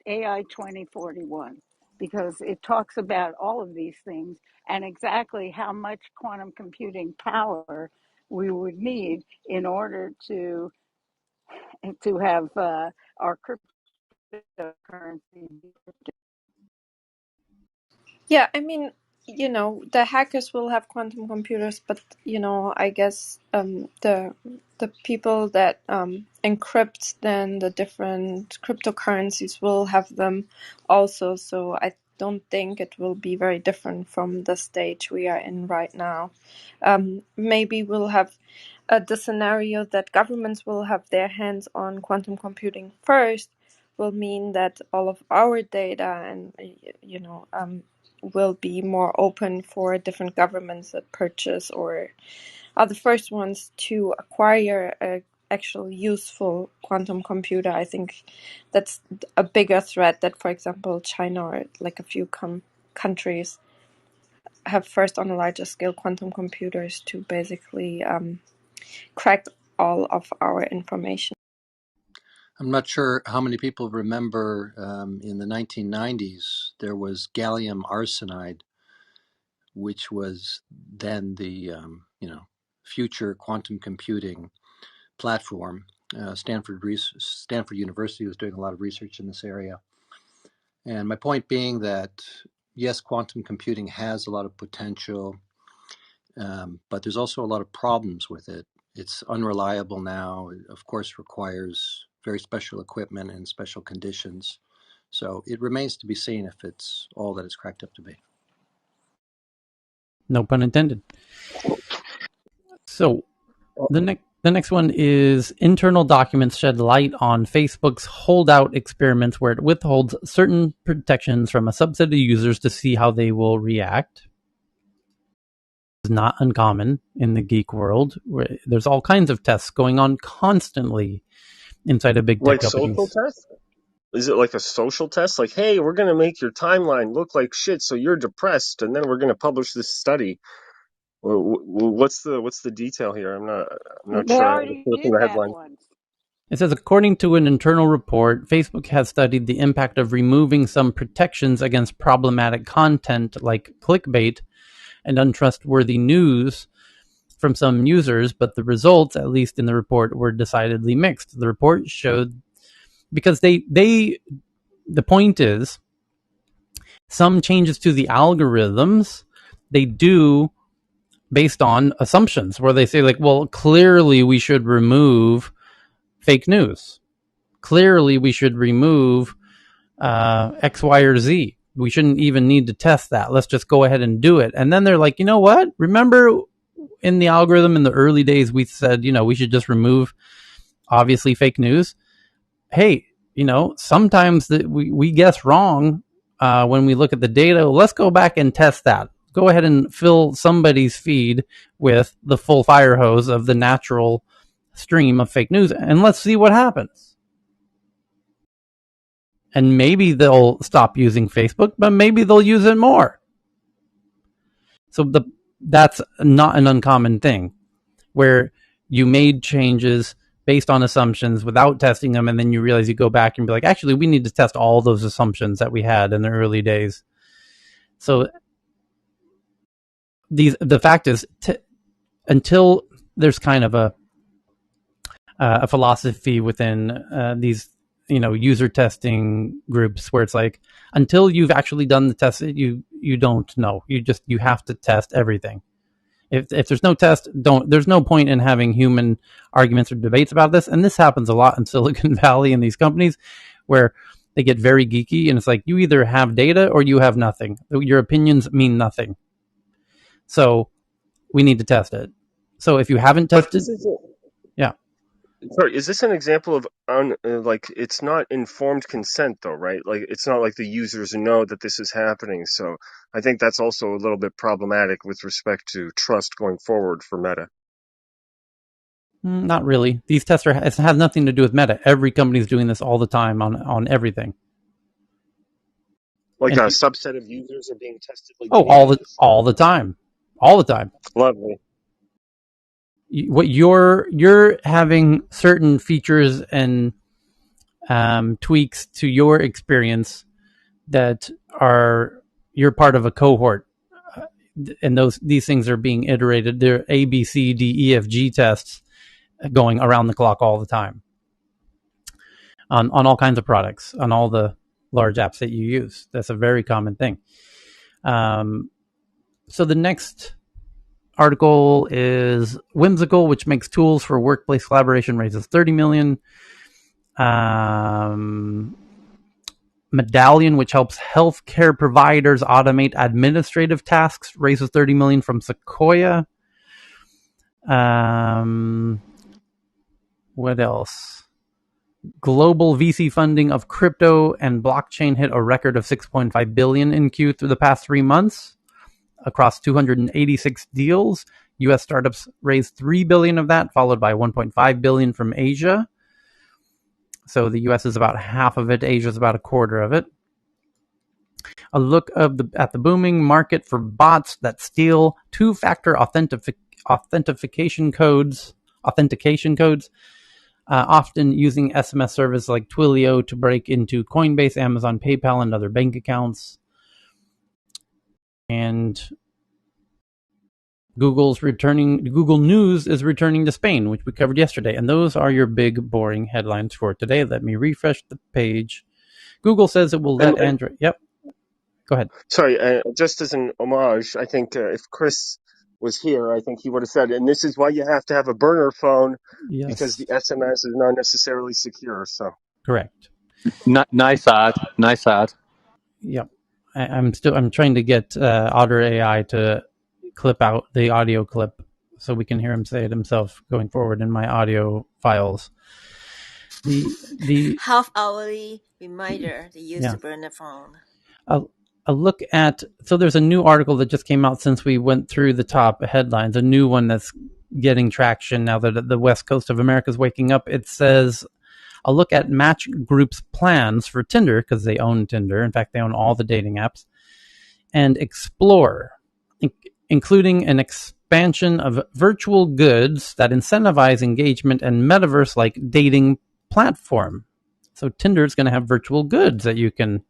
AI 2041, because it talks about all of these things and exactly how much quantum computing power we would need in order to have our cryptocurrency. Yeah, I mean, the hackers will have quantum computers, but I guess the the people that encrypt then the different cryptocurrencies will have them also. So I don't think it will be very different from the stage we are in right now. Maybe we'll have the scenario that governments will have their hands on quantum computing first will mean that all of our data and will be more open for different governments that purchase or are the first ones to acquire a actual useful quantum computer. I think that's a bigger threat that, for example, China or like a few countries have first on a larger scale quantum computers to basically crack all of our information. I'm not sure how many people remember in the 1990s there was gallium arsenide, which was then the future quantum computing platform. Stanford University was doing a lot of research in this area. And my point being that, yes, quantum computing has a lot of potential, but there's also a lot of problems with it. It's unreliable now. It, of course, requires very special equipment and special conditions. So it remains to be seen if it's all that it's cracked up to be. No pun intended. So the next one is internal documents shed light on Facebook's holdout experiments where it withholds certain protections from a subset of users to see how they will react. It's not uncommon in the geek world. Where there's all kinds of tests going on constantly inside of big tech companies. Like social tests? Is it like a social test? Like, hey, we're going to make your timeline look like shit, so you're depressed, and then we're going to publish this study. What's the detail here? I'm not They sure. I already understood from did the that headline. once. It says, according to an internal report, Facebook has studied the impact of removing some protections against problematic content like clickbait and untrustworthy news from some users, but the results, at least in the report, were decidedly mixed. The report showed, because the point is, some changes to the algorithms, they do based on assumptions, where they say, like, well, clearly we should remove fake news. Clearly we should remove X, Y, or Z. We shouldn't even need to test that. Let's just go ahead and do it. And then they're like, you know what? Remember in the algorithm in the early days, we said, we should just remove obviously fake news. Hey, sometimes we guess wrong when we look at the data. Let's go back and test that. Go ahead and fill somebody's feed with the full fire hose of the natural stream of fake news, and let's see what happens. And maybe they'll stop using Facebook, but maybe they'll use it more. So that's not an uncommon thing, where you made changes based on assumptions without testing them, and then you realize you go back and be like, actually, we need to test all those assumptions that we had in the early days. So the fact is, until there's kind of a philosophy within these user testing groups where it's like, until you've actually done the test, you don't know. You have to test everything. If there's no test, there's no point in having human arguments or debates about this. And this happens a lot in Silicon Valley in these companies where they get very geeky, and it's like, you either have data or you have nothing. Your opinions mean nothing. So we need to test it. So if you haven't tested, yeah. Sorry, is this an example of it's not informed consent though, right? Like, it's not like the users know that this is happening. So I think that's also a little bit problematic with respect to trust going forward for Meta. Not really. These tests it has nothing to do with Meta. Every company is doing this all the time on everything. Like a subset of users are being tested. Like, all the time. Lovely. What you're having certain features and tweaks to your experience that you're part of a cohort, and these things are being iterated. They're A, B, C, D, E, F, G tests going around the clock all the time on all kinds of products, on all the large apps that you use. That's a very common thing. So the next article is Whimsical, which makes tools for workplace collaboration, raises $30 million. Medallion, which helps healthcare providers automate administrative tasks, raises $30 million from Sequoia. What else? Global VC funding of crypto and blockchain hit a record of $6.5 billion in Q through the past 3 months across 286 deals. U.S. startups raised $3 billion of that, followed by $1.5 billion from Asia. So the U.S. is about half of it. Asia is about a quarter of it. A look at the booming market for bots that steal two-factor authentication codes, often using SMS services like Twilio to break into Coinbase, Amazon, PayPal, and other bank accounts. And Google News is returning to Spain, which we covered yesterday. And those are your big, boring headlines for today. Let me refresh the page. Google says it will let Android... Yep. Go ahead. Sorry, just as an homage, I think if Chris was here, I think he would have said, and this is why you have to have a burner phone, because the SMS is not necessarily secure. So correct. Nice ad. Yep. I'm trying to get Otter AI to clip out the audio clip so we can hear him say it himself going forward in my audio files. The half-hourly reminder to use the burner phone. A look at, so there's a new article that just came out since we went through the top headlines, a new one that's getting traction now that the West Coast of America is waking up. It says, a look at Match Group's plans for Tinder, because they own Tinder. In fact, they own all the dating apps, and Explore, including an expansion of virtual goods that incentivize engagement and metaverse-like dating platform. So Tinder is going to have virtual goods that you can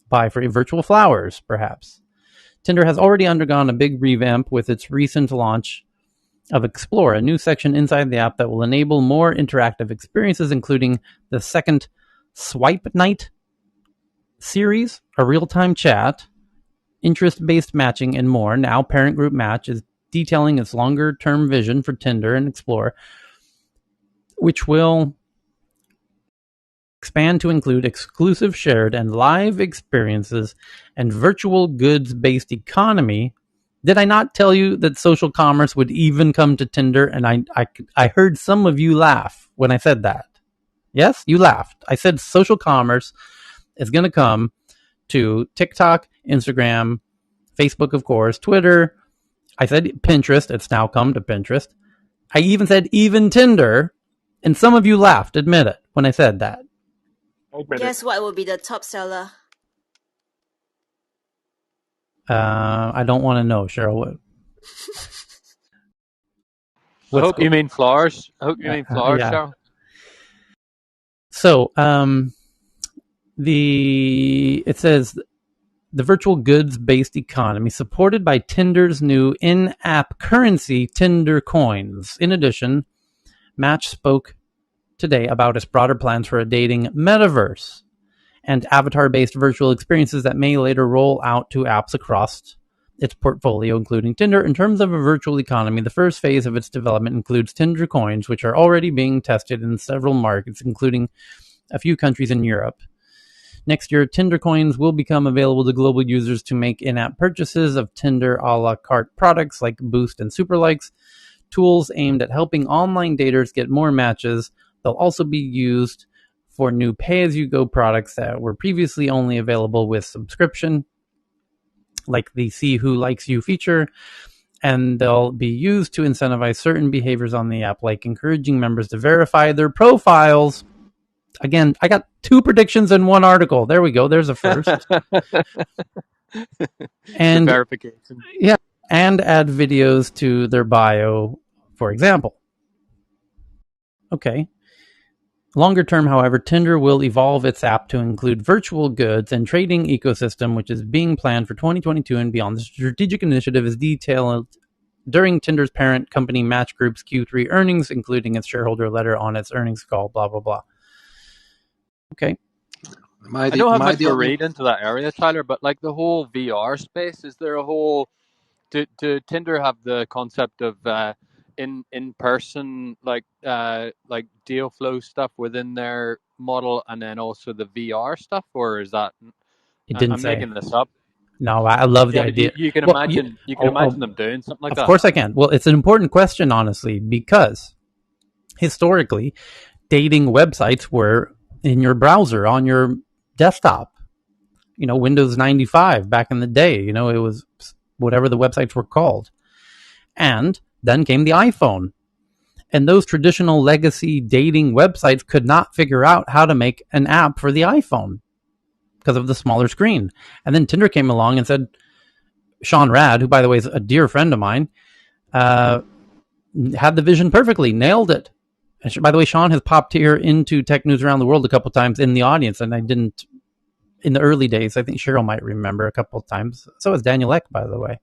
buy for virtual flowers, perhaps. Tinder has already undergone a big revamp with its recent launch of Explore, a new section inside the app that will enable more interactive experiences, including the second Swipe Night series, a real-time chat, interest-based matching, and more. Now, Parent Group Match is detailing its longer-term vision for Tinder and Explore, which will expand to include exclusive shared and live experiences and virtual goods-based economy. Did I not tell you that social commerce would even come to Tinder? And I heard some of you laugh when I said that. Yes, you laughed. I said social commerce is going to come to TikTok, Instagram, Facebook, of course, Twitter. I said Pinterest. It's now come to Pinterest. I even said even Tinder. And some of you laughed. Admit it when I said that. Guess what will be the top seller? I don't want to know, Cheryl. I hope you mean flowers. Yeah. Cheryl. So, it says the virtual goods-based economy supported by Tinder's new in-app currency, Tinder Coins. In addition, Match spoke today about its broader plans for a dating metaverse and avatar-based virtual experiences that may later roll out to apps across its portfolio, including Tinder. In terms of a virtual economy, the first phase of its development includes Tinder Coins, which are already being tested in several markets, including a few countries in Europe. Next year, Tinder Coins will become available to global users to make in-app purchases of Tinder a la carte products like Boost and Super Likes, tools aimed at helping online daters get more matches. They'll also be used for new pay-as-you-go products that were previously only available with subscription, like the See Who Likes You feature, and they'll be used to incentivize certain behaviors on the app, like encouraging members to verify their profiles. Again, I got 2 predictions in one article. There we go. There's a first. And verification. Yeah, and add videos to their bio, for example. Okay. Longer term, however, Tinder will evolve its app to include virtual goods and trading ecosystem, which is being planned for 2022 and beyond. The strategic initiative is detailed during Tinder's parent company Match Group's Q3 earnings, including its shareholder letter on its earnings call, blah, blah, blah. Okay. I don't have much to read into that area, Tyler, but like the whole VR space, is there a whole Do Tinder have the concept of in person like deal flow stuff within their model, and then also the VR stuff, or is that It didn't I'm say. making this up? No, I love the Yeah, but idea. you can Well, imagine them doing something like of that. course I can. Well, it's an important question, honestly, because historically, dating websites were in your browser on your desktop. Windows 95 back in the day. It was whatever the websites were called. And then came the iPhone. And those traditional legacy dating websites could not figure out how to make an app for the iPhone because of the smaller screen. And then Tinder came along and said, Sean Rad, who by the way is a dear friend of mine, had the vision perfectly, nailed it. And by the way, Sean has popped here into Tech News Around the World a couple times in the audience, and I didn't in the early days. I think Cheryl might remember a couple of times. So is Daniel Ek, by the way.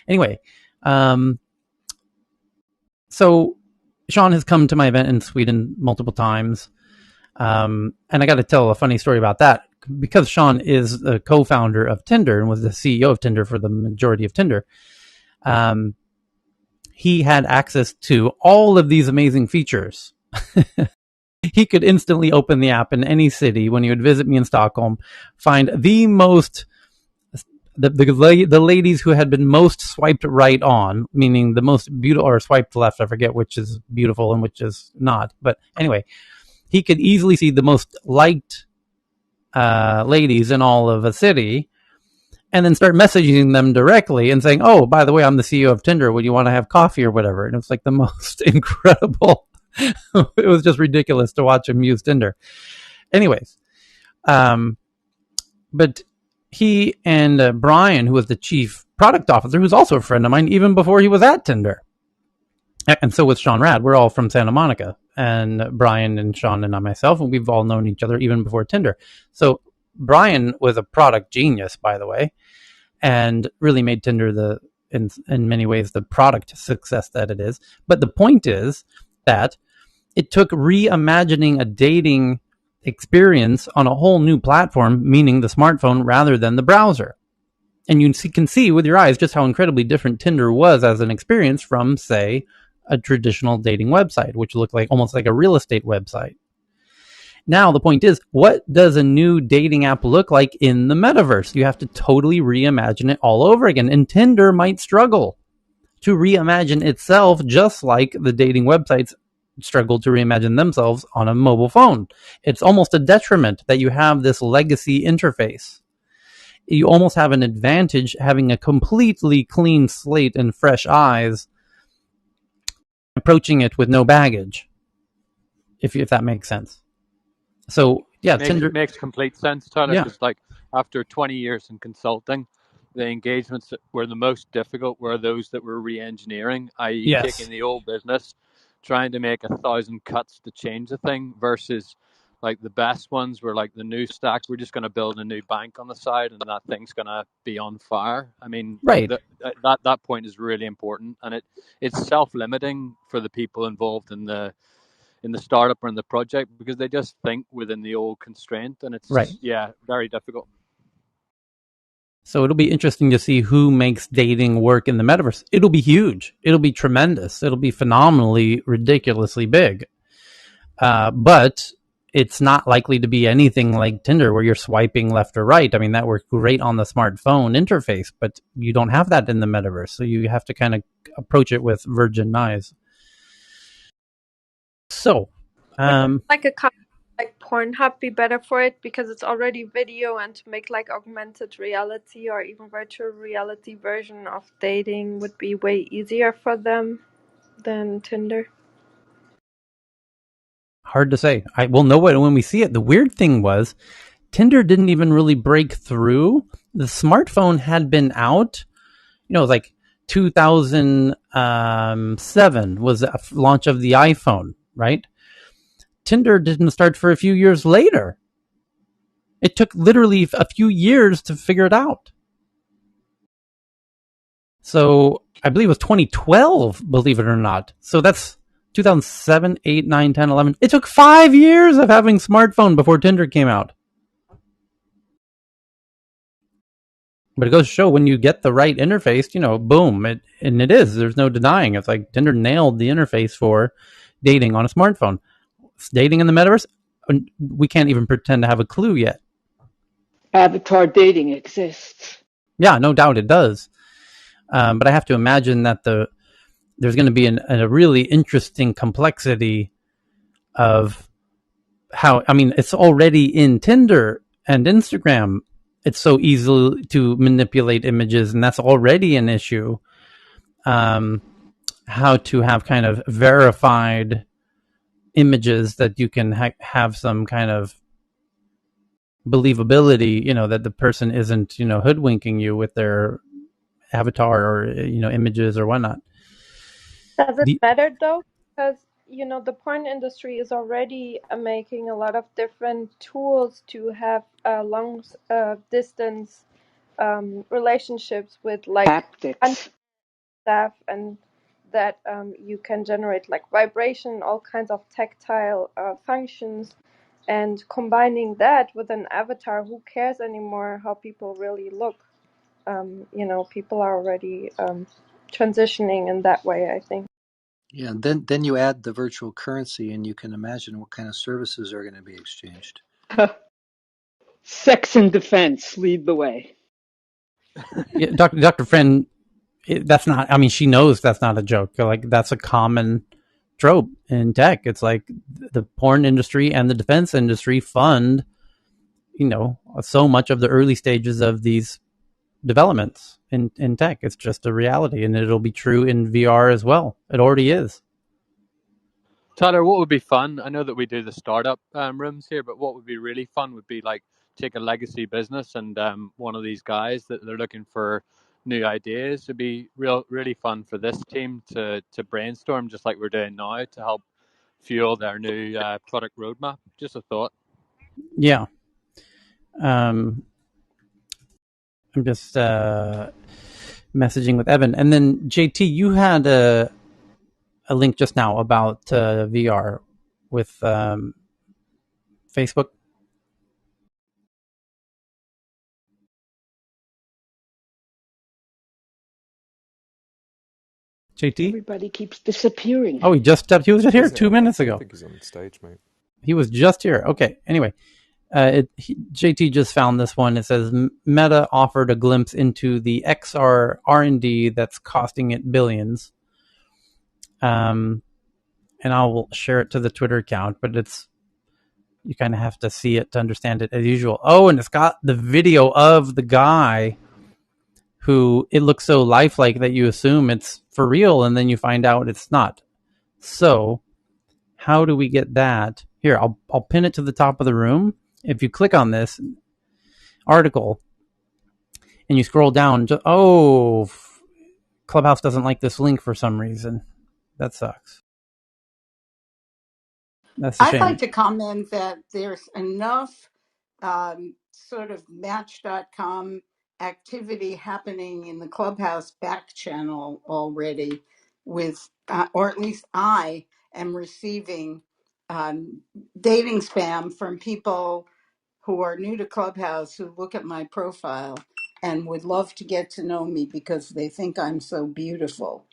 Anyway, so Sean has come to my event in Sweden multiple times. And I got to tell a funny story about that, because Sean is the co-founder of Tinder and was the CEO of Tinder for the majority of Tinder. He had access to all of these amazing features. He could instantly open the app in any city when he would visit me in Stockholm, find the ladies who had been most swiped right on, meaning the most beautiful, or swiped left, I forget which is beautiful and which is not. But anyway, he could easily see the most liked ladies in all of a city, and then start messaging them directly and saying, oh, by the way, I'm the CEO of Tinder. Would you want to have coffee or whatever? And it was like the most incredible. It was just ridiculous to watch him use Tinder. Anyways, but he and Brian, who was the chief product officer, who's also a friend of mine, even before he was at Tinder. And so with Sean Rad, we're all from Santa Monica. And Brian and Sean and myself, and we've all known each other even before Tinder. So Brian was a product genius, by the way, and really made Tinder in many ways the product success that it is. But the point is that it took reimagining a dating experience on a whole new platform, meaning the smartphone rather than the browser. And you can see with your eyes just how incredibly different Tinder was as an experience from, say, a traditional dating website, which looked like almost like a real estate website. Now, the point is, what does a new dating app look like in the metaverse? You have to totally reimagine it all over again. And Tinder might struggle to reimagine itself, just like the dating websites struggle to reimagine themselves on a mobile phone. It's almost a detriment that you have this legacy interface. You almost have an advantage having a completely clean slate and fresh eyes, approaching it with no baggage, if that makes sense. So yeah, Tinder makes complete sense, Tyler, yeah. because like after 20 years in consulting, the engagements that were the most difficult were those that were re-engineering, i.e. taking the old business, trying to make 1,000 cuts to change the thing, versus like the best ones were like the new stack. We're just going to build a new bank on the side, and that thing's going to be on fire. I mean, right. That point is really important, and it's self-limiting for the people involved in the startup or in the project, because they just think within the old constraint, and it's right. Very difficult. So it'll be interesting to see who makes dating work in the metaverse. It'll be huge. It'll be tremendous. It'll be phenomenally, ridiculously big. But it's not likely to be anything like Tinder where you're swiping left or right. I mean, that works great on the smartphone interface, but you don't have that in the metaverse. So you have to kind of approach it with virgin eyes. So, like Pornhub be better for it because it's already video, and to make like augmented reality or even virtual reality version of dating would be way easier for them than Tinder. Hard to say. We'll know it when we see it. The weird thing was Tinder didn't even really break through. The smartphone had been out. It was like 2007 was the launch of the iPhone, right? Tinder didn't start for a few years later. It took literally a few years to figure it out. So I believe it was 2012, believe it or not. So that's 2007, 8, 9, 10, 11. It took 5 years of having smartphone before Tinder came out. But it goes to show when you get the right interface, boom, it is. There's no denying. It's like Tinder nailed the interface for dating on a smartphone. Dating in the metaverse, we can't even pretend to have a clue yet. Avatar dating exists. Yeah, no doubt it does. But I have to imagine that there's going to be a really interesting complexity of how, it's already in Tinder and Instagram. It's so easy to manipulate images, and that's already an issue. How to have kind of verified images that you can have some kind of believability, that the person isn't, hoodwinking you with their avatar or, images or whatnot. Does it matter though? Because, the porn industry is already making a lot of different tools to have long distance relationships with Haptics. staff, and that you can generate like vibration, all kinds of tactile functions. And combining that with an avatar, who cares anymore how people really look? People are already transitioning in that way, I think. Yeah, and then you add the virtual currency, and you can imagine what kind of services are going to be exchanged. Sex and defense lead the way. Yeah, Dr. Friend, that's not. She knows that's not a joke. Like, that's a common trope in tech. It's like the porn industry and the defense industry fund, so much of the early stages of these developments in tech. It's just a reality, and it'll be true in VR as well. It already is. Tyler, what would be fun? I know that we do the startup rooms here, but what would be really fun would be like take a legacy business and one of these guys that they're looking for new ideas. It'd be really fun for this team to brainstorm just like we're doing now to help fuel their new product roadmap. Just a thought. Yeah. I'm just messaging with Evan, and then JT, you had a link just now about VR with Facebook. JT? Everybody keeps disappearing. Oh, he just stepped. He was just here 2 minutes ago. I think he's on stage, mate. He was just here. Okay. Anyway, JT just found this one. It says Meta offered a glimpse into the XR R&D that's costing it billions. And I'll share it to the Twitter account, but you kind of have to see it to understand it as usual. Oh, and it's got the video of the guy who it looks so lifelike that you assume it's for real, and then you find out it's not. So how do we get that? Here, I'll pin it to the top of the room. If you click on this article and you scroll down, Clubhouse doesn't like this link for some reason. That sucks. That's a shame. I'd like to comment that there's enough sort of Match.com activity happening in the Clubhouse back channel already with, or at least I am receiving dating spam from people who are new to Clubhouse who look at my profile and would love to get to know me because they think I'm so beautiful.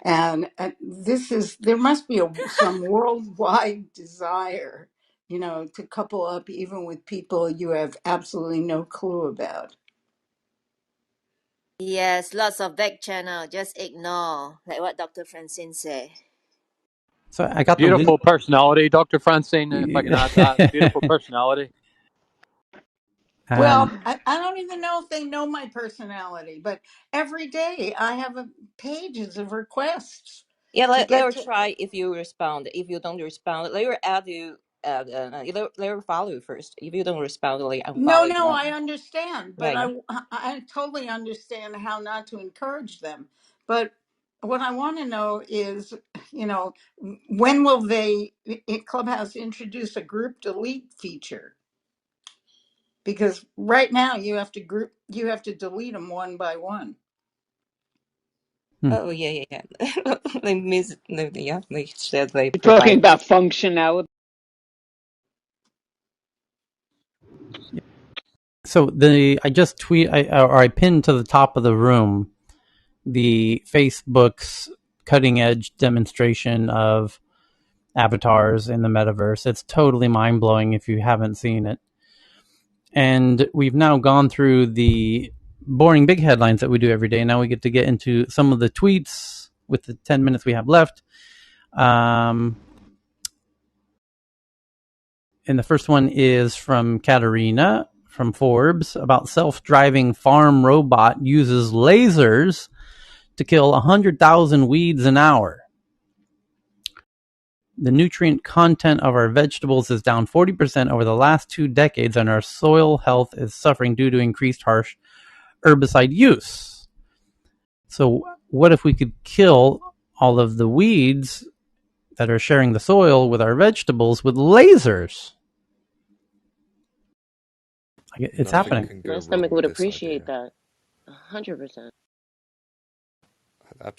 And there must be some worldwide desire, to couple up even with people you have absolutely no clue about. Yes, lots of back channel. Just ignore, like what Dr. Francine said. So I got beautiful personality, Dr. Francine. If I can add that, beautiful personality. Well, I don't even know if they know my personality, but every day I have pages of requests. Yeah, let her try if you respond. If you don't respond, let her add you. Let her follow you first. If you don't respond, let her unfollow No, you. I understand, but Yeah. I totally understand how not to encourage them. But what I want to know is, when will Clubhouse introduce a group delete feature? Because right now you have to delete them one by one. Oh yeah. They said they You're talking provide. about functionality. So I just I pinned to the top of the room the Facebook's cutting edge demonstration of avatars in the metaverse. It's totally mind blowing if you haven't seen it. And we've now gone through the boring big headlines that we do every day. Now we get to get into some of the tweets with the 10 minutes we have left. And the first one is from Katerina from Forbes about self-driving farm robot uses lasers to kill 100,000 weeds an hour. The nutrient content of our vegetables is down 40% over the last 2 decades, and our soil health is suffering due to increased harsh herbicide use. So what if we could kill all of the weeds that are sharing the soil with our vegetables with lasers? It's happening. My stomach would appreciate that. 100%.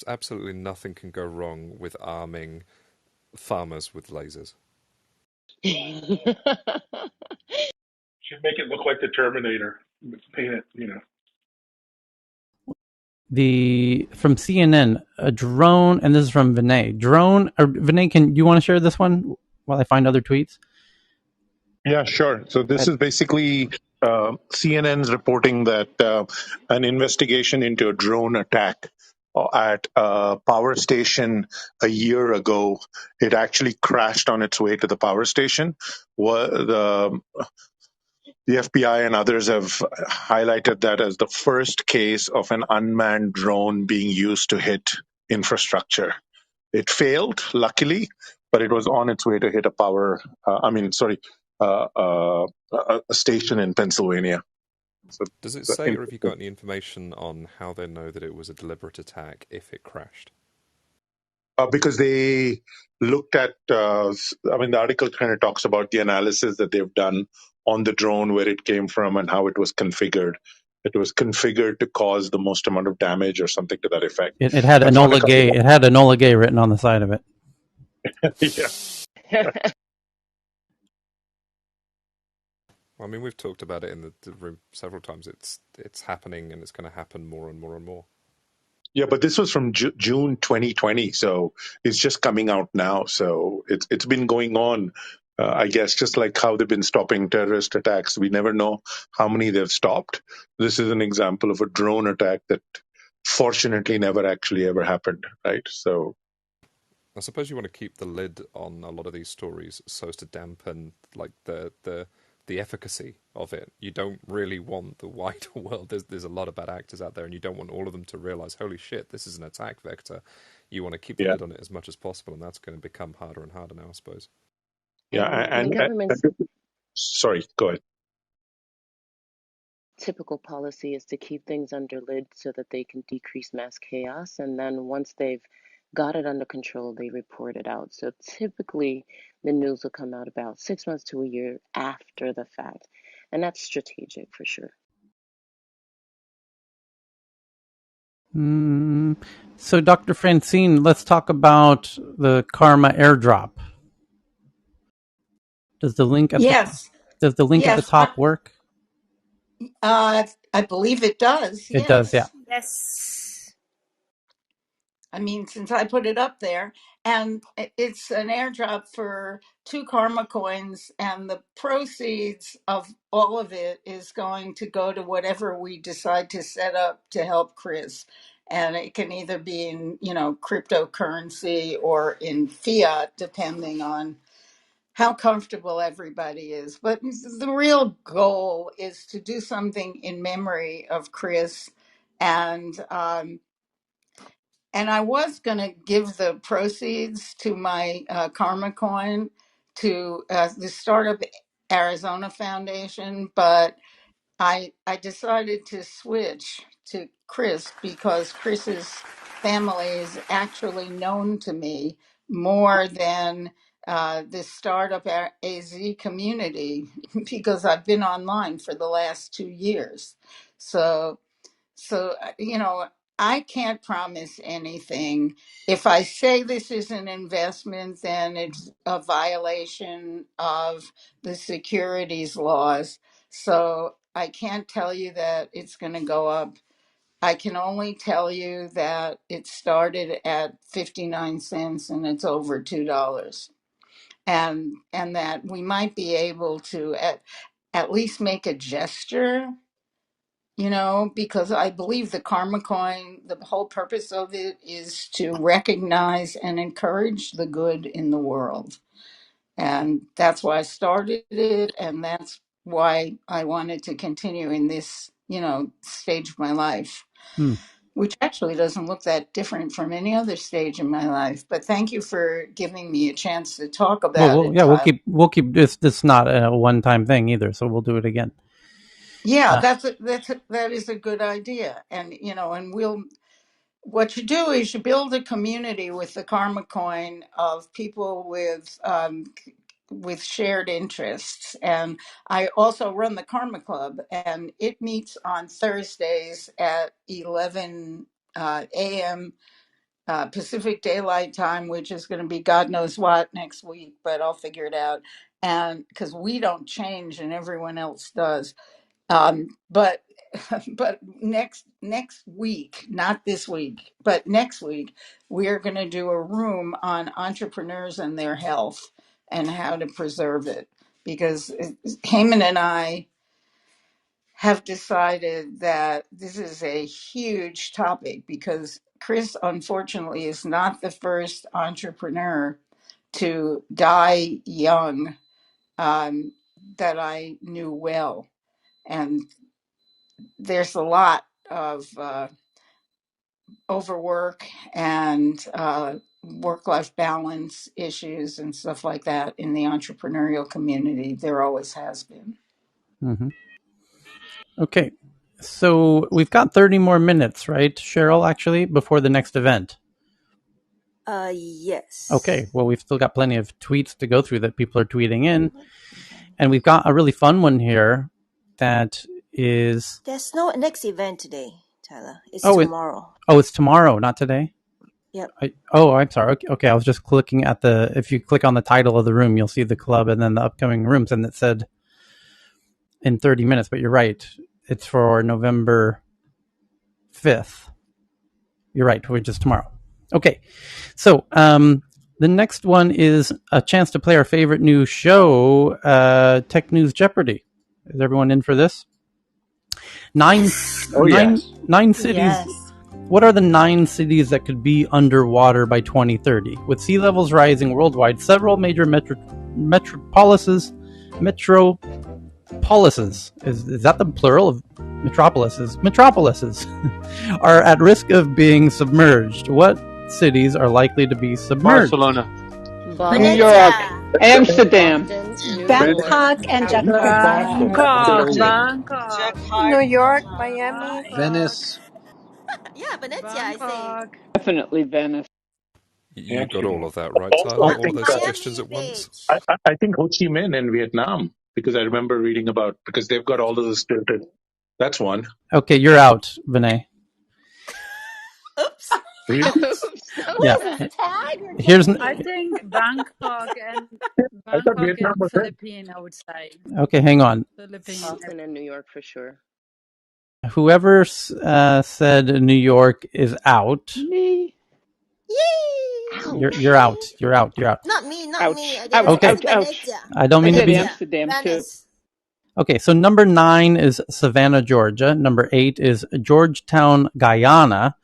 Absolutely nothing can go wrong with arming farmers with lasers. Should make it look like the Terminator. Paint it, From CNN, a drone, and this is from Vinay. Vinay, can you want to share this one while I find other tweets? Yeah, sure. So this is basically CNN's reporting that an investigation into a drone attack at a power station a year ago. It actually crashed on its way to the power station. The FBI and others have highlighted that as the first case of an unmanned drone being used to hit infrastructure. It failed, luckily, but it was on its way to hit a station in Pennsylvania. So, does it say, or have you got any information on how they know that it was a deliberate attack if it crashed? Because they looked at, the article kind of talks about the analysis that they've done on the drone, where it came from, and how it was configured. It was configured to cause the most amount of damage, or something to that effect. It had Enola Gay. It had Enola Gay written on the side of it. Yeah. I mean, we've talked about it in the room several times. It's happening, and it's going to happen more and more and more. Yeah, but this was from June 2020, so it's just coming out now. So it's been going on, I guess, just like how they've been stopping terrorist attacks. We never know how many they've stopped. This is an example of a drone attack that fortunately never actually ever happened, right? So I suppose you want to keep the lid on a lot of these stories so as to dampen like the efficacy of it. You don't really want the wider world. There's a lot of bad actors out there, and you don't want all of them to realize, holy shit, this is an attack vector. You want to keep the lid on it as much as possible, and that's going to become harder and harder now, I suppose. Yeah, and the government's sorry, go ahead. typical policy is to keep things under lid so that they can decrease mass chaos, and then once they've got it under control, they report it out. So typically the news will come out about 6 months to a year after the fact, and that's strategic for sure. So, Dr. Francine, let's talk about the Karma airdrop. Does the link at the top work? I believe it does. It does, yeah. Yes. I mean, since I put it up there, and it's an airdrop for 2 Karma coins, and the proceeds of all of it is going to go to whatever we decide to set up to help Chris. And it can either be in, cryptocurrency or in fiat, depending on how comfortable everybody is. But the real goal is to do something in memory of Chris, and I was going to give the proceeds to my Karma Coin to the Startup Arizona Foundation, but I decided to switch to Chris because Chris's family is actually known to me more than the Startup AZ community because I've been online for the last 2 years. So, I can't promise anything. If I say this is an investment, then it's a violation of the securities laws. So I can't tell you that it's going to go up. I can only tell you that it started at 59 cents and it's over $2. And that we might be able to at least make a gesture, because I believe the karma coin, the whole purpose of it is to recognize and encourage the good in the world. And that's why I started it, and that's why I wanted to continue in this, stage of my life, which actually doesn't look that different from any other stage in my life. But thank you for giving me a chance to talk about it, We'll Tyler. keep this. This is not a one-time thing either, so we'll do it again. Yeah, that is a good idea, and what you do is you build a community with the karma coin of people with shared interests. And I also run the Karma Club, and it meets on Thursdays at 11 a.m. Pacific Daylight Time, which is going to be God knows what next week, but I'll figure it out. And because we don't change and everyone else does. But but next week, not this week, but next week, we are going to do a room on entrepreneurs and their health and how to preserve it, because Heyman and I have decided that this is a huge topic, because Chris unfortunately is not the first entrepreneur to die young, that I knew well. And there's a lot of overwork and work-life balance issues and stuff like that in the entrepreneurial community. There always has been. Mm-hmm. Okay, so we've got 30 more minutes, right, Cheryl, actually, before the next event? Yes. Okay, well, we've still got plenty of tweets to go through that people are tweeting in. And we've got a really fun one here that is... There's no next event today, Tyler. It's tomorrow. It's tomorrow, not today? Yep. I'm sorry. Okay, I was just clicking at if you click on the title of the room, you'll see the club and then the upcoming rooms, and it said in 30 minutes, but you're right. It's for November 5th. You're right, which is tomorrow. Okay, so the next one is a chance to play our favorite new show, Tech News Jeopardy. Is everyone in for this? Nine cities. Yes. What are the 9 cities that could be underwater by 2030? With sea levels rising worldwide, several major metropolises, is that the plural of metropolises? Metropolises are at risk of being submerged. What cities are likely to be submerged? Barcelona, New York, Amsterdam, Bangkok and Jakarta. Bangkok, New York, Miami. Venice. Yeah, Venezia, I say. definitely Venice. You got Amsterdam. all of that right, Also, Tyler? I All of think those suggestions at once? I think Ho Chi Minh in Vietnam, because I remember reading about, because they've got all of this tilted. That's one. Okay, you're out, Vinay. Oops. Really? Yeah. Here's I think Bangkok and I thought Vietnam was it. Philippines, I would say. Okay, hang on. Philippines. Boston and New York for sure. Whoever said New York is out. Me. Yay! You're out. You're out. You're out. Not me. Ouch. I Ouch. Okay. Ouch. Ouch. I don't I mean to said be. Amsterdam too. Okay, so number 9 is Savannah, Georgia. Number 8 is Georgetown, Guyana.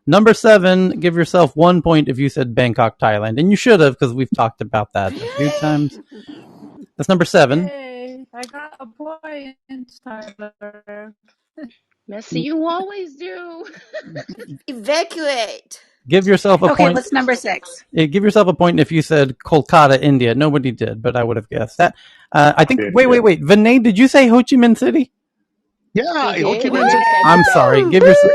Number 7, give yourself 1 point if you said Bangkok, Thailand. And you should have, because we've talked about that a few times. That's number 7. Yay, I got a point, Tyler. Messi, you always do. Evacuate. Give yourself a Okay, point. what's number 6? Give yourself a point if you said Kolkata, India. Nobody did, but I would have guessed that. I think. Wait. Vinay, did you say Ho Chi Minh City? Yeah, Ho Chi Minh City. I'm sorry. Give yourself.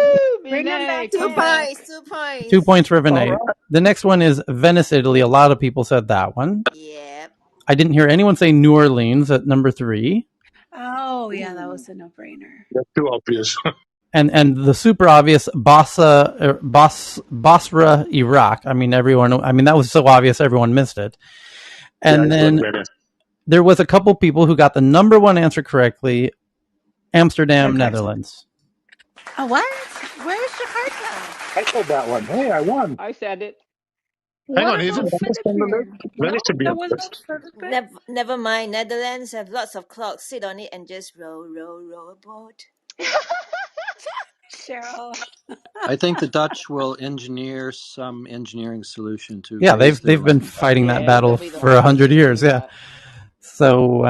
Bring them back 2 in. points. 2 points. 2 points for Vinay. The next one is Venice, Italy. A lot of people said that one. Yep. I didn't hear anyone say New Orleans at number 3. Oh, yeah, that was a no-brainer. That's too obvious. And the super obvious Basra, Iraq. I mean, that was so obvious everyone missed it. And then there was a couple people who got the number 1 answer correctly, Amsterdam, Okay. Netherlands. Oh, what? Where's Jakarta? I said that one. Hey, I won. I said it. Hang What on, is it about almost on the list? Philippines? Then No, it should be there on was the no list. Philippines. Never mind. Netherlands have lots of clocks. Sit on it and just row a boat. Cheryl. I think the Dutch will engineer some engineering solution to Yeah, raise their they've been levy. fighting that Yeah, they'll battle be the for first 100 to years. do Yeah. that. So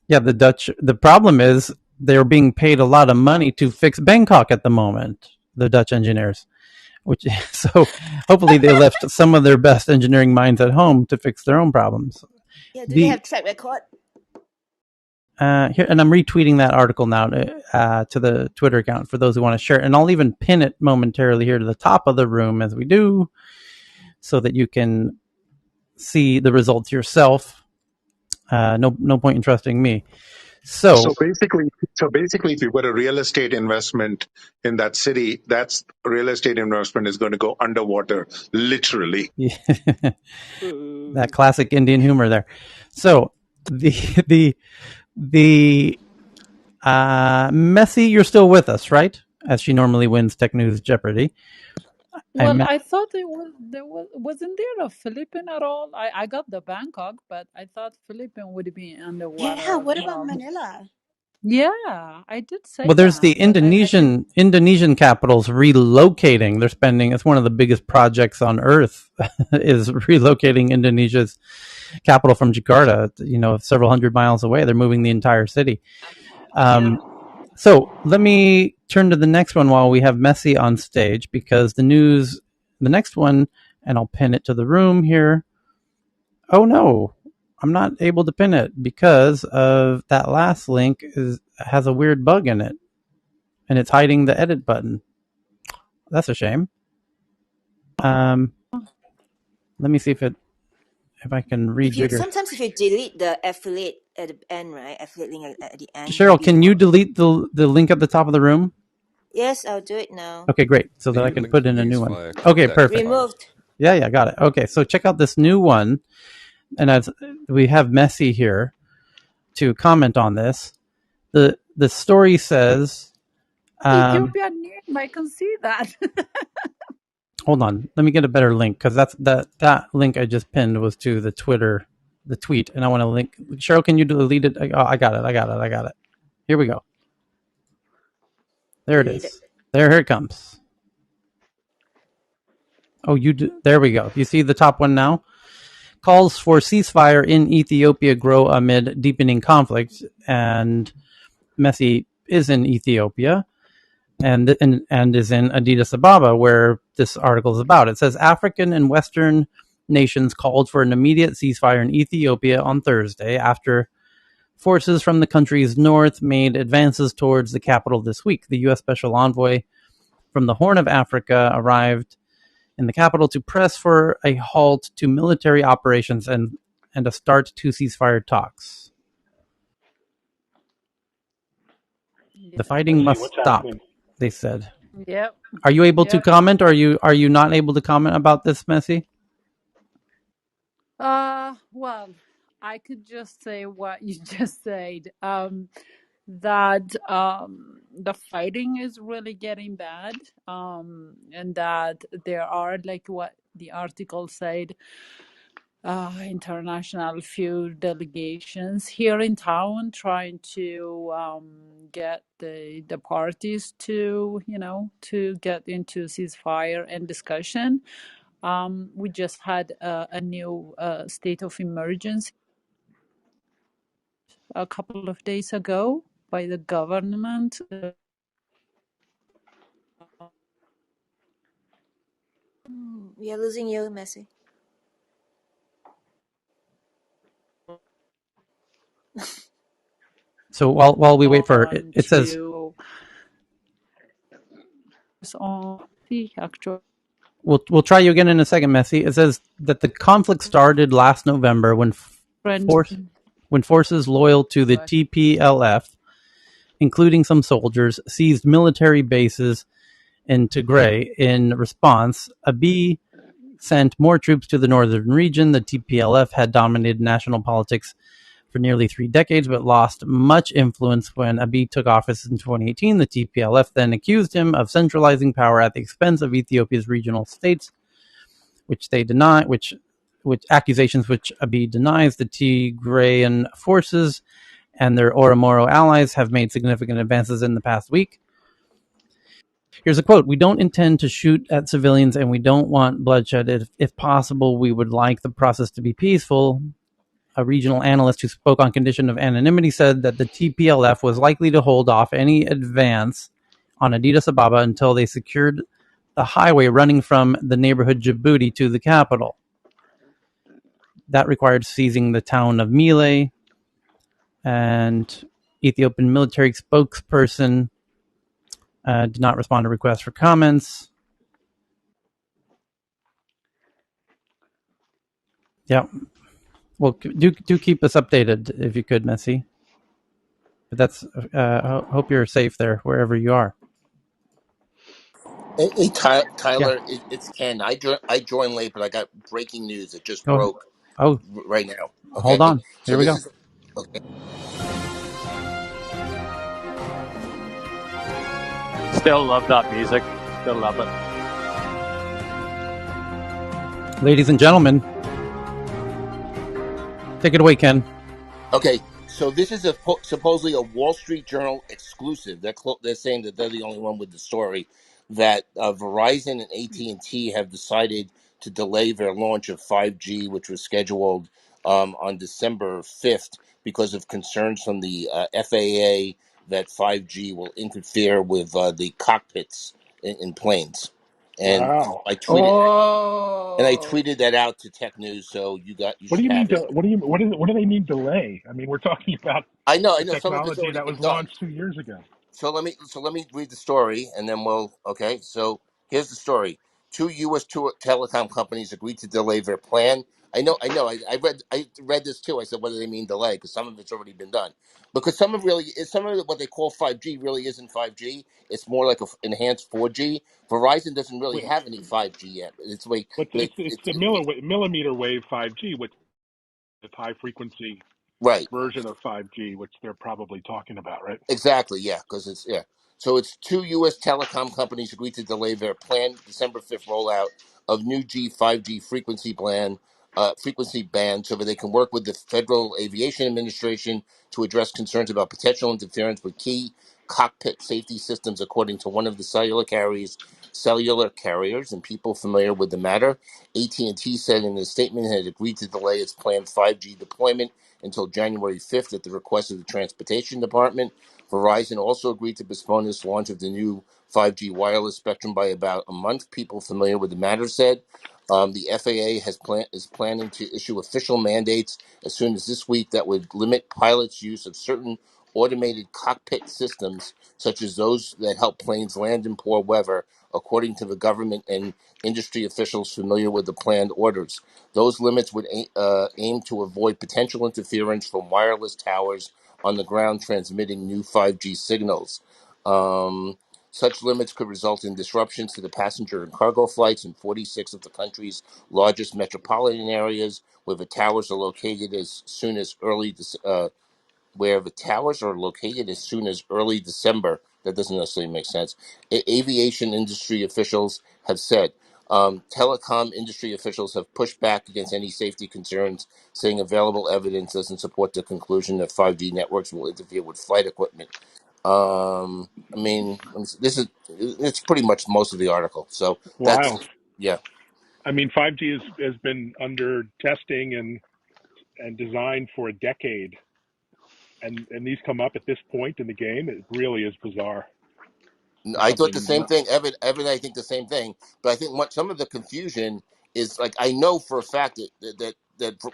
the Dutch. The problem is they're being paid a lot of money to fix Bangkok at the moment. The Dutch engineers, which so hopefully they left some of their best engineering minds at home to fix their own problems. Yeah, do they The have track record? here, and I'm retweeting that article now to the Twitter account for those who want to share it, and I'll even pin it momentarily here to the top of the room as we do, so that you can see the results yourself. No point in trusting me. So basically, if you put a real estate investment in that city, that's real estate investment is going to go underwater, literally. that classic Indian humor there. So the Messi, you're still with us, right? As she normally wins Tech News Jeopardy. Well, I thought wasn't there a Philippine at all? I got the Bangkok, but I thought Philippine would be underwater Yeah, as what about well. Manila? Yeah, I did say Well, there's the that, but I think Indonesian capitals relocating. They're spending. It's one of the biggest projects on earth is relocating Indonesia's capital from Jakarta. Several hundred miles away. They're moving the entire city. So let me turn to the next one while we have Messi on stage, because the next one, and I'll pin it to the room here. Oh no, I'm not able to pin it because of that last link has a weird bug in it, and it's hiding the edit button. That's a shame. Let me see if I can rejigger. Sometimes if you delete the affiliate at the end, right? Affiliate link at the end. Cheryl, can you delete the link at the top of the room? Yes, I'll do it now. Okay, great. So that I can put in a new one. Okay, perfect. Removed. Yeah, got it. Okay, so check out this new one. And as we have Messi here to comment on this, the story says, Ethiopian name. I can see that. hold on, let me get a better link, because that link I just pinned was to the Twitter, the tweet, and I want to link. Cheryl, can you delete it? Oh, I got it. Here we go. There it is. Here it comes. Oh, there we go. You see the top one now? Calls for ceasefire in Ethiopia grow amid deepening conflict, and Messi is in Ethiopia and is in Addis Ababa, where this article is about. It says African and Western nations called for an immediate ceasefire in Ethiopia on Thursday after forces from the country's north made advances towards the capital this week. The U.S. Special Envoy from the Horn of Africa arrived in the capital to press for a halt to military operations and a start to ceasefire talks. The fighting must stop, they said. Yep. Are you able to comment, or are you not able to comment about this, Messi? Well, I could just say what you just said. That the fighting is really getting bad. And that there are, like what the article said, international few delegations here in town trying to get the parties to to get into ceasefire and discussion. We just had a new state of emergency a couple of days ago by the government. We are losing you, Messi. So while we wait for it, it says. We'll try you again in a second, Messi. It says that the conflict started last November when forces loyal to the TPLF, including some soldiers, seized military bases in Tigray. In response, Abiy sent more troops to the northern region. The TPLF had dominated national politics for nearly 3 decades, but lost much influence when Abiy took office in 2018. The TPLF then accused him of centralizing power at the expense of Ethiopia's regional states, which they deny, which accusations which Abiy denies. The Tigrayan forces and their Oromoro allies have made significant advances in the past week. Here's a quote: "We don't intend to shoot at civilians and we don't want bloodshed. If possible, we would like the process to be peaceful." A regional analyst who spoke on condition of anonymity said that the TPLF was likely to hold off any advance on Addis Ababa until they secured the highway running from the neighborhood Djibouti to the capital. That required seizing the town of Mile, and Ethiopian military spokesperson did not respond to requests for comments. Yeah. Well, do keep us updated if you could, Messi. But that's hope you're safe there wherever you are. Hey, Yeah. Tyler, it's Ken. I joined late, but I got breaking news. It just Oh, broke oh, right now. hold Okay, on. so Here we this go. is okay. Still love that music. Still love it. Ladies and gentlemen, take it away, Ken. Okay, so this is supposedly a Wall Street Journal exclusive. They're saying that they're the only one with the story that Verizon and AT&T have decided to delay their launch of 5G, which was scheduled on December 5th because of concerns from the FAA that 5G will interfere with the cockpits in planes. And Wow. I Oh, tweeted that out to Tech News, so you What do should you mean? have it. What do they mean delay? I mean, we're talking about I a know some of it's technology already that been was done. launched 2 years ago. So let me read the story, and then we'll. Okay, so here's the story. Two U.S. telecom companies agreed to delay their plan. I read this too. I said, what do they mean delay? Because some of it's already been done. Because some of what they call 5G really isn't 5G. It's more like a enhanced 4G. Verizon doesn't really Wait, have any 5G yet. It's like, but but it's the millimeter wave 5G, which is high frequency right. version of 5G, which they're probably talking about, right? Exactly, yeah, because it's yeah. So it's two U.S. telecom companies agreed to delay their planned December 5th rollout of new G 5G frequency band, so that they can work with the Federal Aviation Administration to address concerns about potential interference with key cockpit safety systems, according to one of the cellular carriers and people familiar with the matter. AT&T said in a statement it had agreed to delay its planned 5G deployment until January 5th at the request of the Transportation Department. Verizon also agreed to postpone its launch of the new 5G wireless spectrum by about a month. People familiar with the matter said. The FAA is planning to issue official mandates as soon as this week that would limit pilots' use of certain automated cockpit systems, such as those that help planes land in poor weather, according to the government and industry officials familiar with the planned orders. Those limits would aim to avoid potential interference from wireless towers on the ground transmitting new 5G signals. Um, Such limits could result in disruptions to the passenger and cargo flights in 46 of the country's largest metropolitan areas, where the towers are located as soon as early December. That doesn't necessarily make sense. Aviation industry officials have said. Telecom industry officials have pushed back against any safety concerns, saying available evidence doesn't support the conclusion that 5G networks will interfere with flight equipment. I mean, it's pretty much most of the article. So that's Wild. yeah. I mean, 5G has been under testing and designed for a decade, and these come up at this point in the game. It really is bizarre for I thought the something. same thing. Evan, I think the same thing. But I think some of the confusion is like I know for a fact that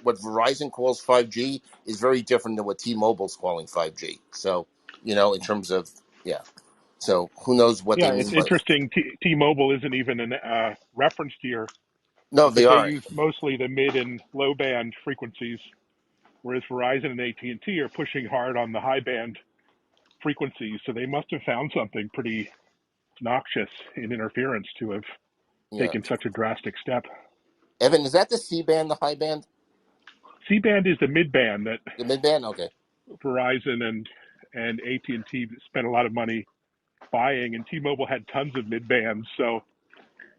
what Verizon calls 5G is very different than what T-Mobile's calling 5G. So in terms of yeah. So who knows what Yeah, they it's mean by interesting. T-Mobile isn't even referenced here no, because they they aren't. use mostly the mid and low band frequencies, whereas Verizon and AT&T are pushing hard on the high band frequencies. So they must have found something pretty noxious in interference to have Yeah, taken such a drastic step. Evan, is that the C band, the high band? C-band is the mid-band that The mid-band? Okay. Verizon and AT&T spent a lot of money buying, and T-Mobile had tons of mid-bands. So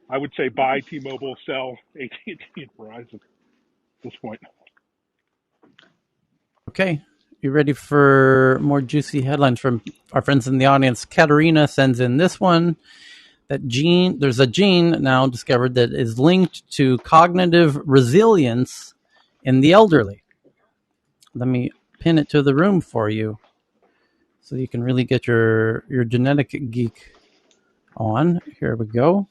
I would say buy T-Mobile, sell AT&T and Verizon at this point. Okay. You ready for more juicy headlines from our friends in the audience? Katerina sends in this one. There's a gene now discovered that is linked to cognitive resilience in the elderly. Let me pin it to the room for you so you can really get your genetic geek on. Here we go.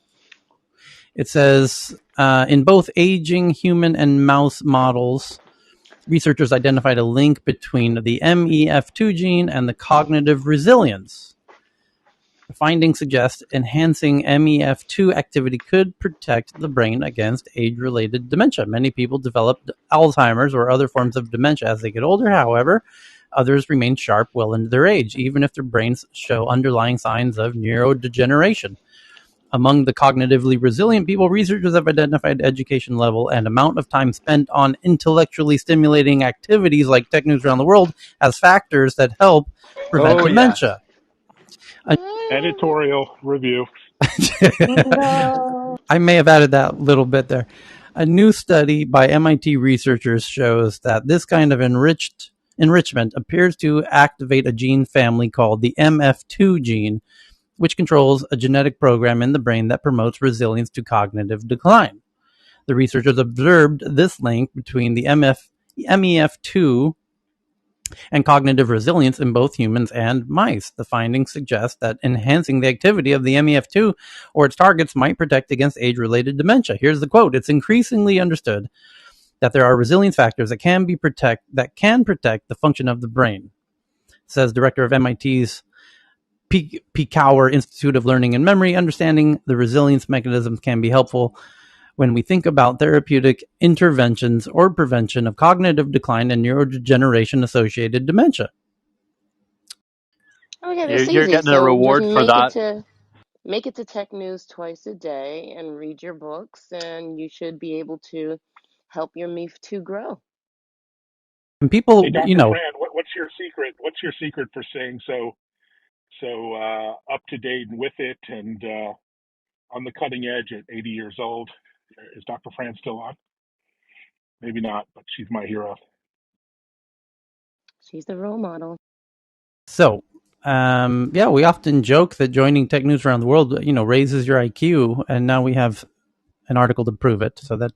It says, in both aging human and mouse models, researchers identified a link between the MEF2 gene and the cognitive resilience. The findings suggest enhancing MEF2 activity could protect the brain against age-related dementia. Many people develop Alzheimer's or other forms of dementia as they get older. However, others remain sharp well into their age, even if their brains show underlying signs of neurodegeneration. Among the cognitively resilient people, researchers have identified education level and amount of time spent on intellectually stimulating activities like Tech News Around the World as factors that help prevent dementia. Editorial review. No. I may have added that little bit there. A new study by MIT researchers shows that this kind of enrichment appears to activate a gene family called the MF2 gene, which controls a genetic program in the brain that promotes resilience to cognitive decline. The researchers observed this link between the MEF2 and cognitive resilience in both humans and mice. The findings suggest that enhancing the activity of the MEF2 or its targets might protect against age-related dementia. Here's the quote. It's increasingly understood that there are resilience factors that can protect the function of the brain, says director of MIT's P. Cower Institute of Learning and Memory. Understanding the resilience mechanisms can be helpful when we think about therapeutic interventions or prevention of cognitive decline and neurodegeneration-associated dementia. Okay, that's You're easy. getting a So just reward for that. make it to Tech News twice a day and read your books, and you should be able to help your MEF2 grow. And people, Hey, Dr. Fran, what's your secret? What's your secret for staying so up to date and with it and on the cutting edge at 80 years old? Is Dr. Fran still on? Maybe not, but she's my hero. She's the role model. So, we often joke that joining Tech News Around the World, raises your IQ, and now we have an article to prove it. So that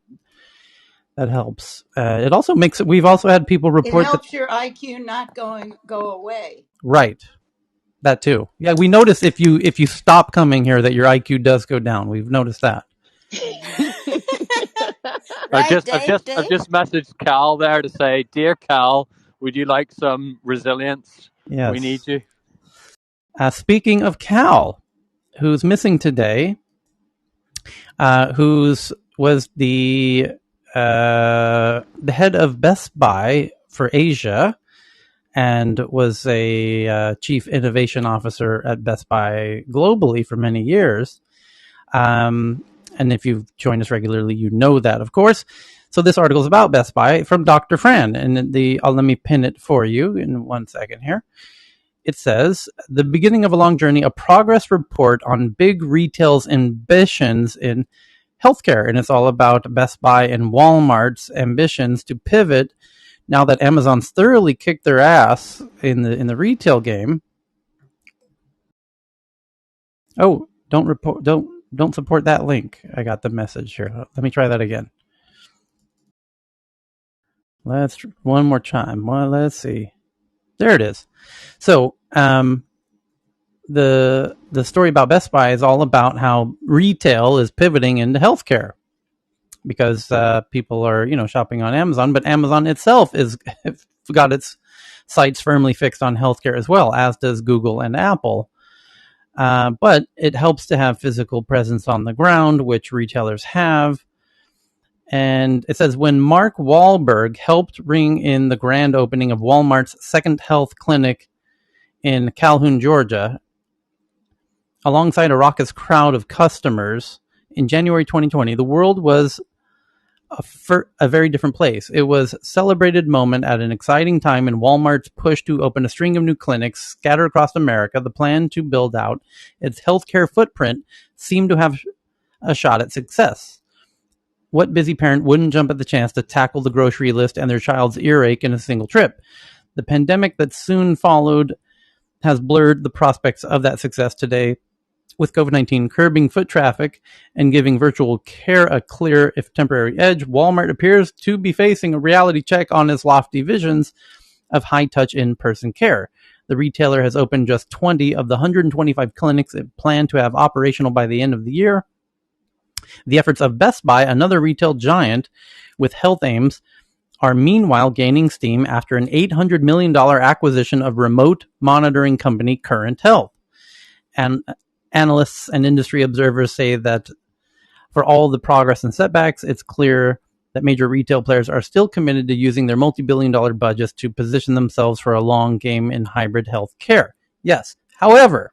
helps. It also we've also had people report it helps your IQ not go away. Right. That too. Yeah, we notice if you stop coming here that your IQ does go down. We've noticed that. Right, I've Dave? just messaged Cal there to say, dear Cal, would you like some resilience? Yes. We need you. Speaking of Cal, who's missing today, who's was the head of Best Buy for Asia and was a chief innovation officer at Best Buy globally for many years. And if you've joined us regularly, you know that, of course. So this article is about Best Buy from Dr. Fran, and let me pin it for you in 1 second here. It says, the beginning of a long journey, a progress report on big retail's ambitions in healthcare. And it's all about Best Buy and Walmart's ambitions to pivot now that Amazon's thoroughly kicked their ass in the retail game. Oh, don't support that link. I got the message here. Let me try that again. Let's one more time. Well, let's see. There it is. So, the story about Best Buy is all about how retail is pivoting into healthcare because people are shopping on Amazon, but Amazon itself is got its sights firmly fixed on healthcare as well, as does Google and Apple. But it helps to have physical presence on the ground, which retailers have. And it says, when Mark Wahlberg helped ring in the grand opening of Walmart's second health clinic in Calhoun, Georgia, alongside a raucous crowd of customers in January 2020, the world was a very different place. It was a celebrated moment at an exciting time in Walmart's push to open a string of new clinics scattered across America. The plan to build out its healthcare footprint seemed to have a shot at success. What busy parent wouldn't jump at the chance to tackle the grocery list and their child's earache in a single trip? The pandemic that soon followed has blurred the prospects of that success today. With COVID-19 curbing foot traffic and giving virtual care a clear, if temporary, edge, Walmart appears to be facing a reality check on its lofty visions of high-touch in-person care. The retailer has opened just 20 of the 125 clinics it planned to have operational by the end of the year. The efforts of Best Buy, another retail giant with health aims, are meanwhile gaining steam after an $800 million acquisition of remote monitoring company Current Health. And analysts and industry observers say that for all the progress and setbacks, it's clear that major retail players are still committed to using their multi-billion-dollar budgets to position themselves for a long game in hybrid health care. Yes. However,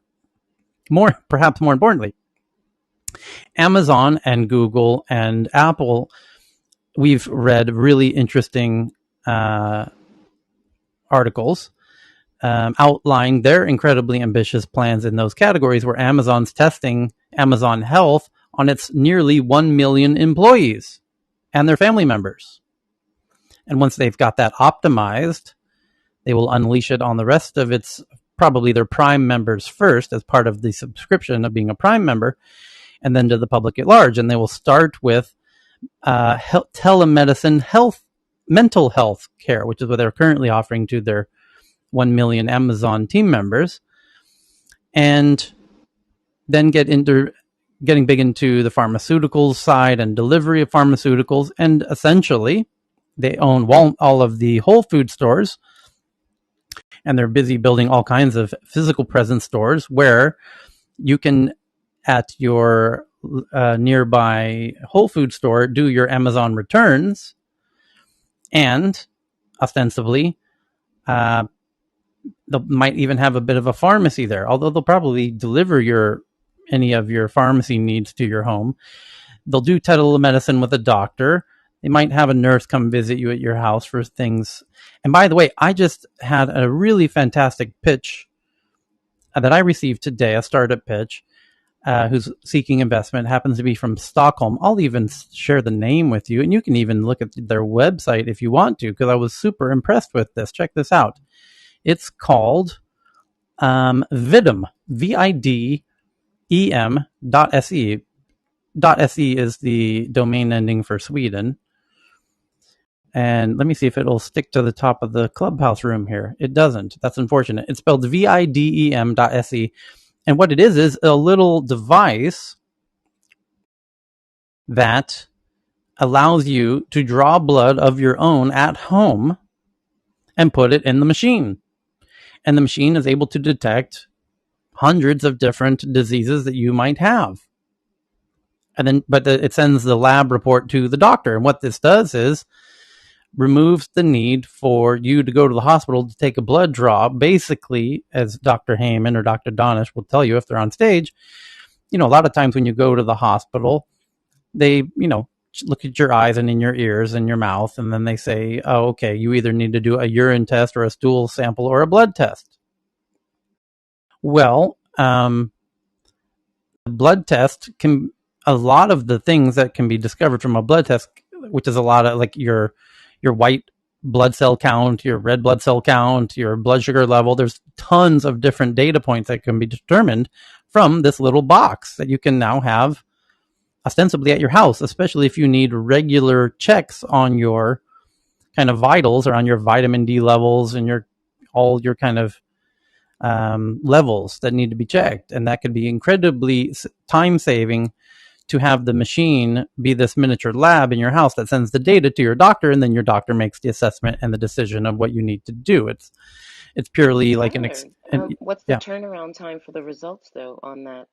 perhaps more importantly, Amazon and Google and Apple, we've read really interesting articles outlining their incredibly ambitious plans in those categories, where Amazon's testing Amazon Health on its nearly 1 million employees and their family members. And once they've got that optimized, they will unleash it on the rest of its, probably their Prime members first, as part of the subscription of being a Prime member, and then to the public at large. And they will start with telemedicine mental health care, which is what they're currently offering to their 1 million Amazon team members, and then getting big into the pharmaceuticals side and delivery of pharmaceuticals. And essentially, they own all of the Whole Food stores, and they're busy building all kinds of physical presence stores where you can, at your nearby Whole Food store, do your Amazon returns, and ostensibly they might even have a bit of a pharmacy there, although they'll probably deliver any of your pharmacy needs to your home. They'll do telemedicine with a doctor. They might have a nurse come visit you at your house for things. And by the way, I just had a really fantastic pitch that I received today, a startup pitch, who's seeking investment, happens to be from Stockholm. I'll even share the name with you, and you can even look at their website if you want to, because I was super impressed with this. Check this out. It's called Videm, VIDEM.se. .se is the domain ending for Sweden. And let me see if it'll stick to the top of the Clubhouse room here. It doesn't. That's unfortunate. It's spelled VIDEM.se. And what it is a little device that allows you to draw blood of your own at home and put it in the machine. And the machine is able to detect hundreds of different diseases that you might have. And then, but it sends the lab report to the doctor. And what this does is removes the need for you to go to the hospital to take a blood draw. Basically, as Dr. Heyman or Dr. Donish will tell you if they're on stage, a lot of times when you go to the hospital, they, look at your eyes and in your ears and your mouth, and then they say, oh, okay, you either need to do a urine test or a stool sample or a blood test. Well, the blood test can, a lot of the things that can be discovered from a blood test, which is a lot of like your white blood cell count, your red blood cell count, your blood sugar level. There's tons of different data points that can be determined from this little box that you can now have ostensibly at your house, especially if you need regular checks on your kind of vitals or on your vitamin D levels and all your kind of levels that need to be checked. And that could be incredibly time saving to have the machine be this miniature lab in your house that sends the data to your doctor, and then your doctor makes the assessment and the decision of what you need to do. It's purely like what's the turnaround time for the results though on the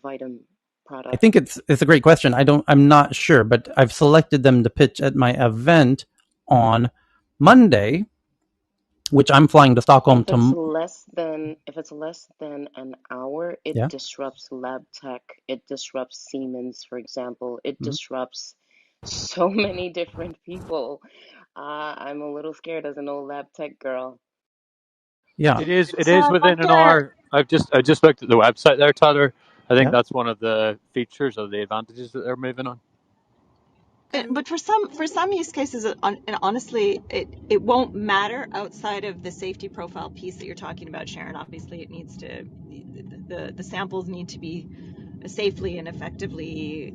Vitam product? I think it's a great question. I'm not sure, but I've selected them to pitch at my event on Monday, which I'm flying to Stockholm to. If it's less than an hour, it disrupts lab tech. It disrupts Siemens, for example. It disrupts So many different people. I'm a little scared as an old lab tech girl. Yeah, It is. It So is I'd like within an to. hour. I just looked at the website there, Tyler. I think yeah. that's one of the features or the advantages that they're moving on. But for some use cases, and honestly, it won't matter outside of the safety profile piece that you're talking about, Sharon. Obviously, it needs to the samples need to be safely and effectively,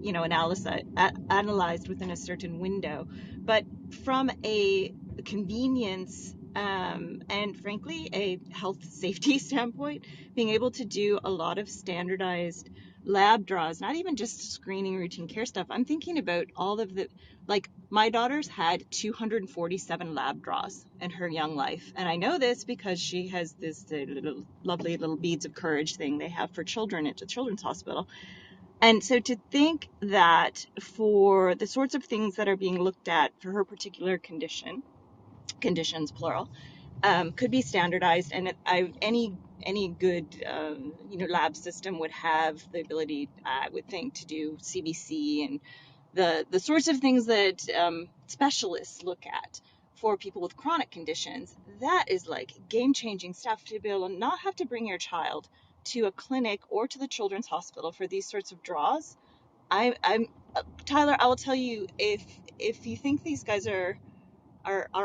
analyzed within a certain window. But from a convenience and frankly a health safety standpoint, being able to do a lot of standardized lab draws, not even just screening routine care stuff. I'm thinking about all of the, like, my daughter's had 247 lab draws in her young life. And I know this because she has this lovely little beads of courage thing they have for children at the children's hospital. And so to think that for the sorts of things that are being looked at for her particular conditions plural, could be standardized, and any good lab system would have the ability, I would think, to do CBC and the sorts of things that specialists look at for people with chronic conditions. That is like game-changing stuff, to be able to not have to bring your child to a clinic or to the children's hospital for these sorts of draws. I'm Tyler, I will tell you, if you think these guys are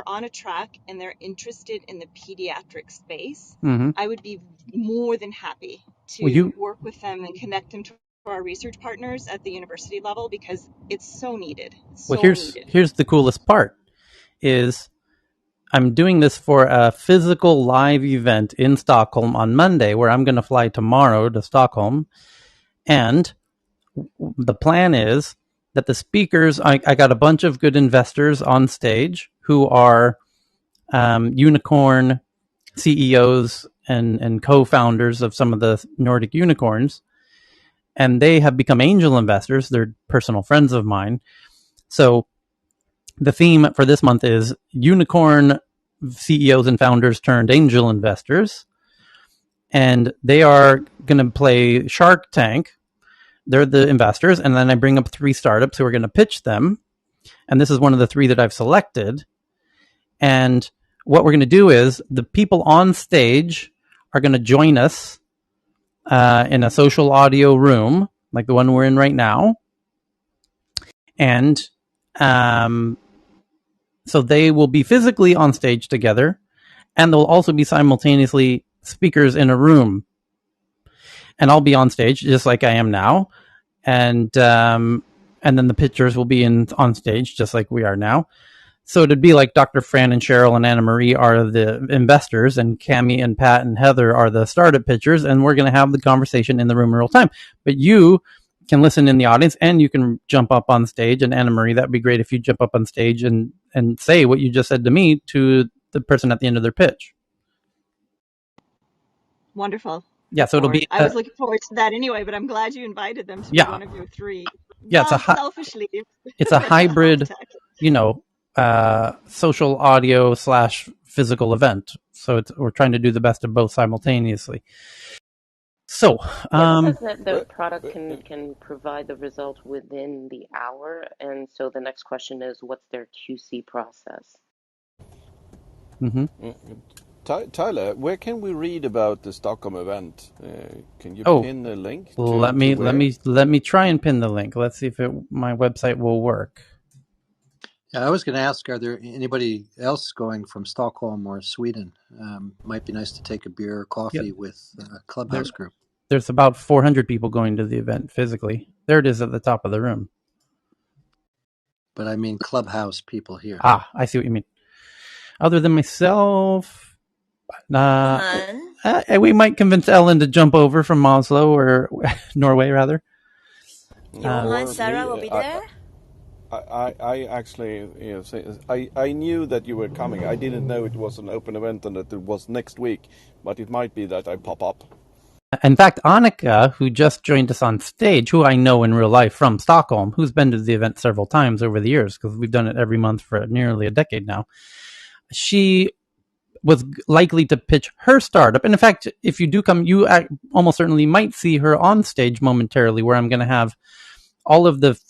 on a track and they're interested in the pediatric space, Mm-hmm. I would be more than happy Well, to work with them and connect them to our research partners at the university level, because it's so needed. It's so needed. here's the coolest part is I'm doing this for a physical live event in Stockholm on Monday, where I'm going to fly tomorrow to Stockholm. And the plan is that the speakers, I got a bunch of good investors on stage who are unicorn CEOs and co-founders of some of the Nordic unicorns. And they have become angel investors. They're personal friends of mine. So the theme for this month is unicorn CEOs and founders turned angel investors. And they are going to play Shark Tank. They're the investors. And then I bring up 3 startups who are going to pitch them. And this is one of the 3 that I've selected. And what we're going to do is the people on stage are going to join us in a social audio room, like the one we're in right now. And so they will be physically on stage together, and they'll also be simultaneously speakers in a room. And I'll be on stage just like I am now, and then the pitchers will be on stage just like we are now. So it'd be like Dr. Fran and Cheryl and Anna Marie are the investors, and Cami and Pat and Heather are the startup pitchers, and we're going to have the conversation in the room in real time. But you can listen in the audience, and you can jump up on stage. And Anna Marie, that'd be great if you jump up on stage and say what you just said to me to the person at the end of their pitch. Wonderful. Yeah, so it'll be. I was looking forward to that anyway, but I'm glad you invited them to be one of your 3. Yeah, Not selfishly. it's a hybrid, social audio / physical event. So we're trying to do the best of both simultaneously. So, it says that the product can provide the result within the hour, and so the next question is, what's their QC process? Mm-hmm. Tyler, where can we read about the Stockholm event? Can you pin the link? Let me try and pin the link. Let's see if my website will work. Yeah, I was going to ask, are there anybody else going from Stockholm or Sweden? Might be nice to take a beer or coffee with Clubhouse group. There's about 400 people going to the event physically. There it is at the top of the room. But I mean Clubhouse people here. I see what you mean. Other than myself, we might convince Ellen to jump over from Oslo or Norway, rather. Johan, Sarah will be there? I actually, I knew that you were coming. I didn't know it was an open event and that it was next week, but it might be that I pop up. In fact, Annika, who just joined us on stage, who I know in real life from Stockholm, who's been to the event several times over the years, because we've done it every month for nearly a decade now, she was likely to pitch her startup. And in fact, if you do come, you almost certainly might see her on stage momentarily, where I'm going to have all of the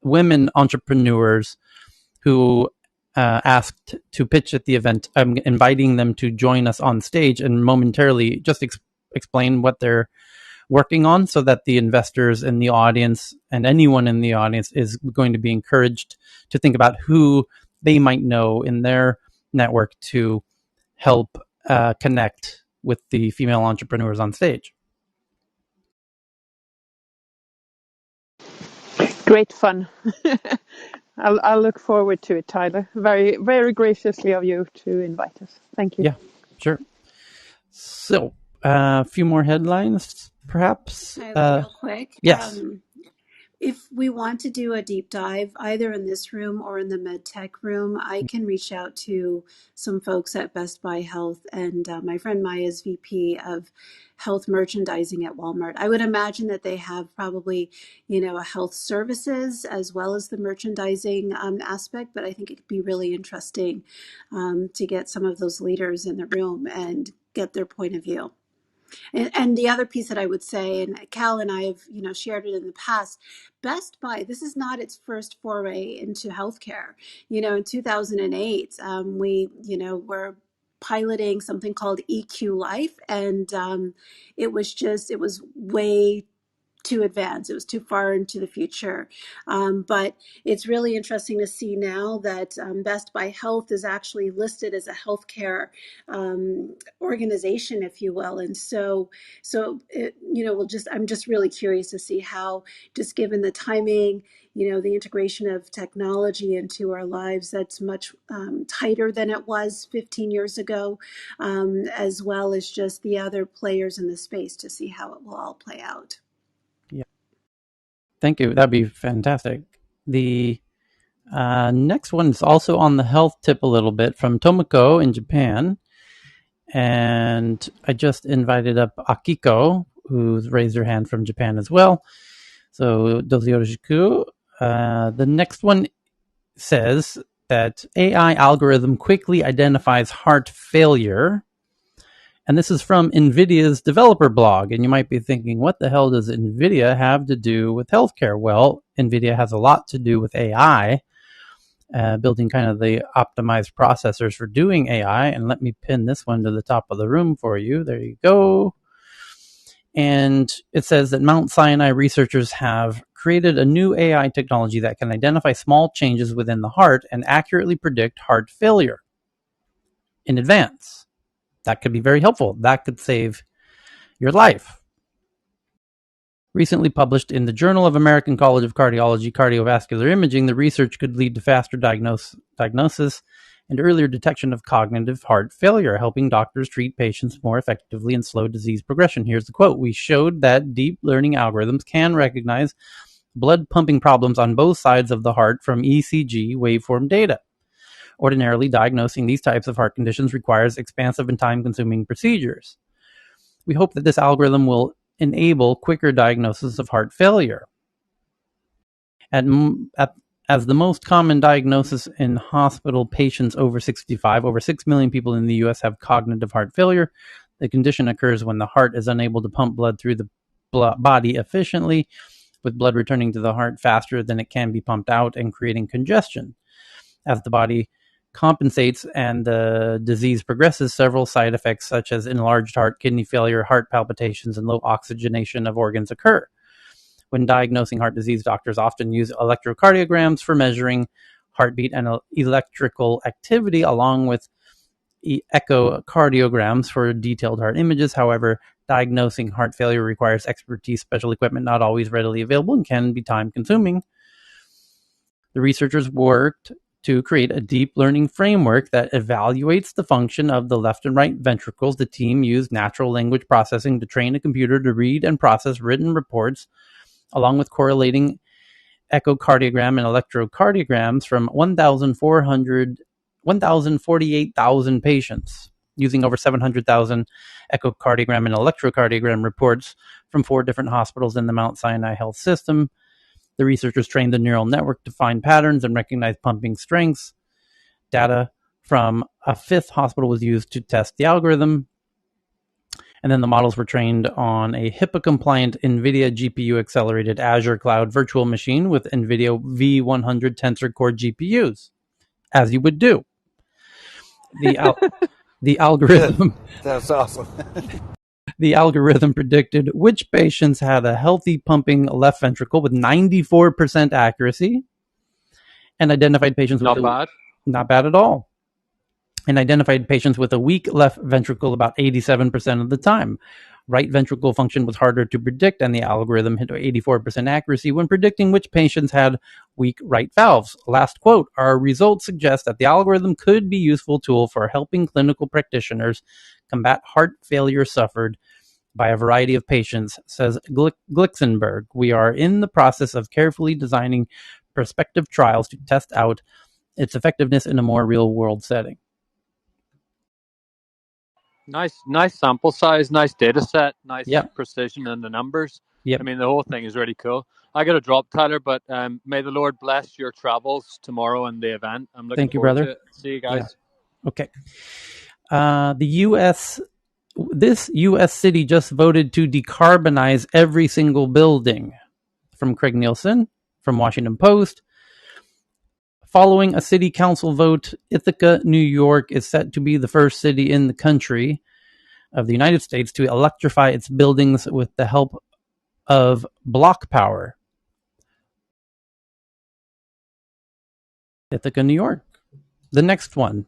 women entrepreneurs who asked to pitch at the event. I'm inviting them to join us on stage and momentarily just explain what they're working on, so that the investors in the audience and anyone in the audience is going to be encouraged to think about who they might know in their network to help connect with the female entrepreneurs on stage. Great fun. I'll look forward to it, Tyler. Very, very graciously of you to invite us. Thank you. Yeah, sure. So, a few more headlines, perhaps. Tyler, real quick. Yes. If we want to do a deep dive, either in this room or in the MedTech room, I can reach out to some folks at Best Buy Health, and my friend Maya is VP of Health Merchandising at Walmart. I would imagine that they have probably, a health services as well as the merchandising aspect, but I think it could be really interesting to get some of those leaders in the room and get their point of view. And the other piece that I would say, and Cal and I have, shared it in the past, Best Buy, this is not its first foray into healthcare. In 2008, we, were piloting something called EQ Life, and it was way too advanced. It was too far into the future. But it's really interesting to see now that Best Buy Health is actually listed as a healthcare organization, if you will. And so I'm just really curious to see how, just given the timing, the integration of technology into our lives, that's much tighter than it was 15 years ago, as well as just the other players in the space, to see how it will all play out. Yeah. Thank you. That'd be fantastic. The next one is also on the health tip a little bit, from Tomoko in Japan. And I just invited up Akiko, who's raised her hand from Japan as well. So, dozo yoroshiku. The next one says that AI algorithm quickly identifies heart failure. And this is from NVIDIA's developer blog. And you might be thinking, what the hell does NVIDIA have to do with healthcare? Well, NVIDIA has a lot to do with AI, building kind of the optimized processors for doing AI. And let me pin this one to the top of the room for you. There you go. And it says that Mount Sinai researchers have created a new AI technology that can identify small changes within the heart and accurately predict heart failure in advance. That could be very helpful. That could save your life. Recently published in the Journal of American College of Cardiology, Cardiovascular Imaging, the research could lead to faster diagnosis and earlier detection of cognitive heart failure, helping doctors treat patients more effectively and slow disease progression. Here's the quote. We showed that deep learning algorithms can recognize blood pumping problems on both sides of the heart from ECG waveform data. Ordinarily, diagnosing these types of heart conditions requires expansive and time-consuming procedures. We hope that this algorithm will enable quicker diagnosis of heart failure. As the most common diagnosis in hospital patients over 65, over 6 million people in the U.S. have cognitive heart failure. The condition occurs when the heart is unable to pump blood through the body efficiently, with blood returning to the heart faster than it can be pumped out and creating congestion. As the body compensates and the disease progresses, several side effects such as enlarged heart, kidney failure, heart palpitations, and low oxygenation of organs occur. When diagnosing heart disease, doctors often use electrocardiograms for measuring heartbeat and electrical activity, along with echocardiograms for detailed heart images. However, diagnosing heart failure requires expertise, special equipment not always readily available, and can be time-consuming. The researchers worked to create a deep learning framework that evaluates the function of the left and right ventricles. The team used natural language processing to train a computer to read and process written reports, along with correlating echocardiogram and electrocardiograms from 1,048,000 patients, using over 700,000 echocardiogram and electrocardiogram reports from 4 different hospitals in the Mount Sinai Health System. The researchers trained the neural network to find patterns and recognize pumping strengths. Data from a 5th hospital was used to test the algorithm. And then the models were trained on a HIPAA-compliant NVIDIA GPU-accelerated Azure Cloud virtual machine with NVIDIA V100 Tensor Core GPUs, as you would do. The algorithm That's awesome. the algorithm predicted which patients had a healthy pumping left ventricle with 94% accuracy, and identified patients with not bad at all, and identified patients with a weak left ventricle about 87% of the time. Right ventricle function was harder to predict, and the algorithm hit 84% accuracy when predicting which patients had weak right valves. Last quote, our results suggest that the algorithm could be a useful tool for helping clinical practitioners combat heart failure suffered by a variety of patients, says Glicksenberg. We are in the process of carefully designing prospective trials to test out its effectiveness in a more real-world setting. Nice sample size, nice data set, nice precision in the numbers. I mean, the whole thing is really cool. I got to drop, Tyler, but may the Lord bless your travels tomorrow and the event. I'm looking forward to it. See you guys. Yeah. Okay. This U.S. city just voted to decarbonize every single building. From Craig Nielsen, from Washington Post. Following a city council vote, Ithaca, New York is set to be the first city in the country of the United States to electrify its buildings with the help of block power. Ithaca, New York. The next one.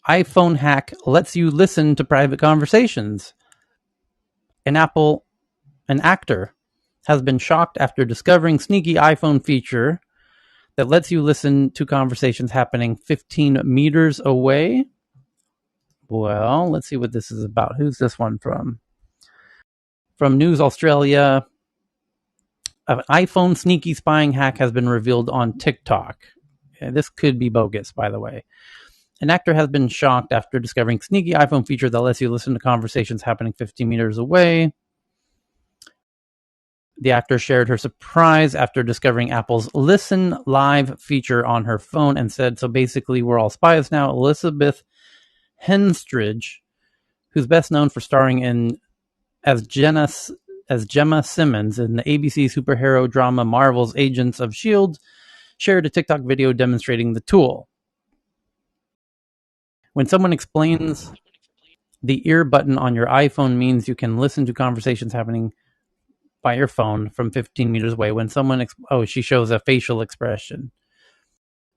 iPhone hack lets you listen to private conversations. An actor has been shocked after discovering sneaky iPhone feature that lets you listen to conversations happening 15 meters away. Well, let's see what this is about. Who's this one from? From News Australia. An iPhone sneaky spying hack has been revealed on TikTok. This could be bogus, by the way. An actor has been shocked after discovering sneaky iPhone feature that lets you listen to conversations happening 15 meters away. The actor shared her surprise after discovering Apple's Listen Live feature on her phone and said, so basically we're all spies now. Elizabeth Henstridge, who's best known for starring in as Gemma Simmons in the ABC superhero drama Marvel's Agents of S.H.I.E.L.D., shared a TikTok video demonstrating the tool. When someone explains the ear button on your iPhone means you can listen to conversations happening by your phone from 15 meters away. When someone, she shows a facial expression.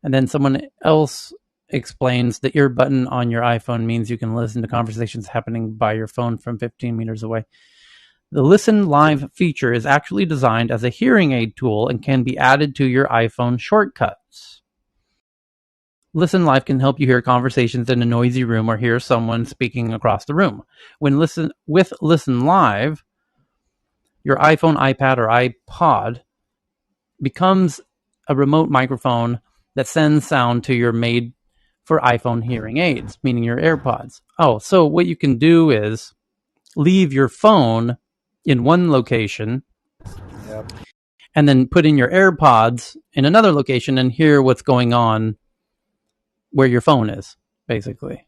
And then someone else explains the ear button on your iPhone means you can listen to conversations happening by your phone from 15 meters away. The Listen Live feature is actually designed as a hearing aid tool and can be added to your iPhone shortcuts. Listen Live can help you hear conversations in a noisy room or hear someone speaking across the room. With Listen Live, your iPhone, iPad, or iPod becomes a remote microphone that sends sound to your made for iPhone hearing aids, meaning your AirPods. So what you can do is leave your phone in one location and then put in your AirPods in another location and hear what's going on where your phone is, basically.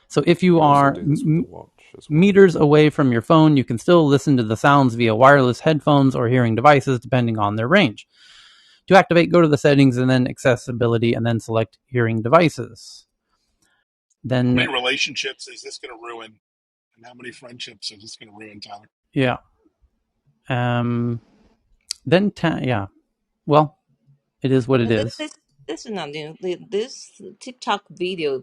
So if you are meters away from your phone, you can still listen to the sounds via wireless headphones or hearing devices, depending on their range. To activate, go to the settings and then accessibility and then select hearing devices. Then, how many relationships is this going to ruin? And how many friendships is this going to ruin, Tyler? Yeah. Well, it is what it is. This is not new. This TikTok video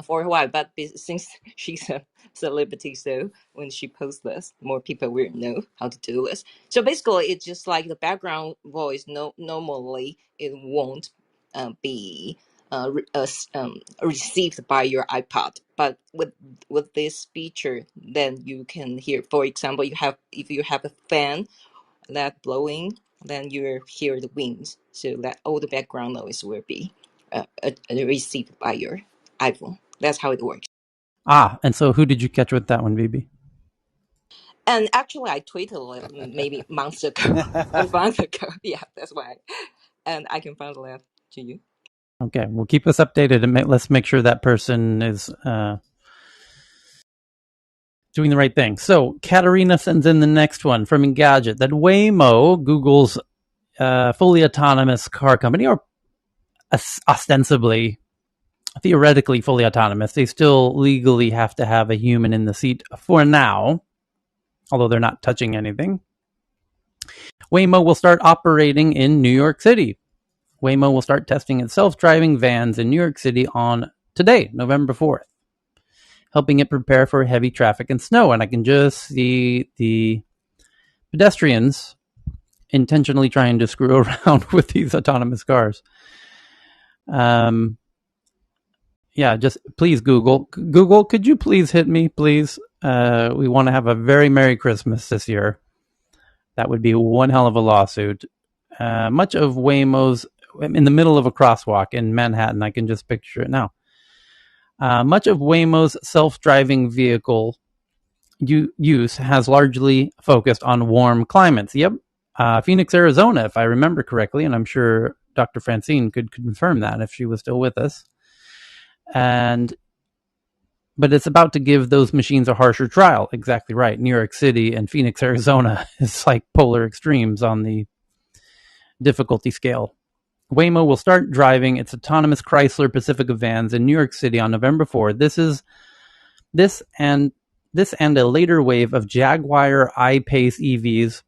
for a while, but since she's a celebrity, so when she posts this, more people will know how to do this. So basically, it's just like the background voice. Normally it won't be received by your iPod, but with this feature, then you can hear. For example, if you have a fan that blowing, then you hear the winds, so that all the background noise will be received by your iPhone. That's how it works. And so who did you catch with that one, BB? And actually, I tweeted maybe months ago, a month ago. Yeah, that's why. And I can find the link to you. Okay, well, keep us updated and let's make sure that person is doing the right thing. So Katarina sends in the next one from Engadget that Waymo, Google's fully autonomous car company, or ostensibly, theoretically fully autonomous, they still legally have to have a human in the seat for now, although they're not touching anything. Waymo will start operating in New York City. Waymo will start testing its self-driving vans in New York City on today, November 4th, helping it prepare for heavy traffic and snow. And I can just see the pedestrians intentionally trying to screw around with these autonomous cars. Just please, Google, could you please hit me, please? We want to have a very Merry Christmas this year. That would be one hell of a lawsuit. Much of Waymo's, in the middle of a crosswalk in Manhattan, I can just picture it now. Much of Waymo's self-driving vehicle use has largely focused on warm climates. Yep. Phoenix, Arizona, if I remember correctly, and I'm sure Dr. Francine could confirm that if she was still with us. But it's about to give those machines a harsher trial. Exactly right. New York City and Phoenix, Arizona is like polar extremes on the difficulty scale. Waymo will start driving its autonomous Chrysler Pacifica vans in New York City on November 4. This and a later wave of Jaguar I-Pace EVs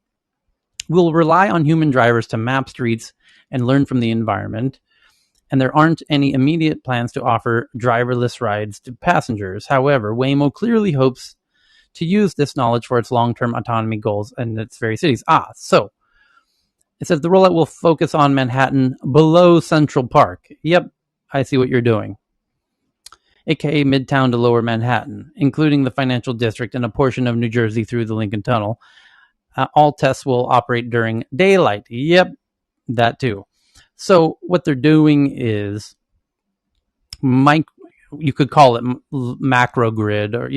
will rely on human drivers to map streets and learn from the environment. And there aren't any immediate plans to offer driverless rides to passengers. However, Waymo clearly hopes to use this knowledge for its long-term autonomy goals in its various cities. So it says the rollout will focus on Manhattan below Central Park. Yep, I see what you're doing. AKA Midtown to Lower Manhattan, including the financial district and a portion of New Jersey through the Lincoln Tunnel. All tests will operate during daylight. Yep, that too. So what they're doing is, you could call it macro grid, or,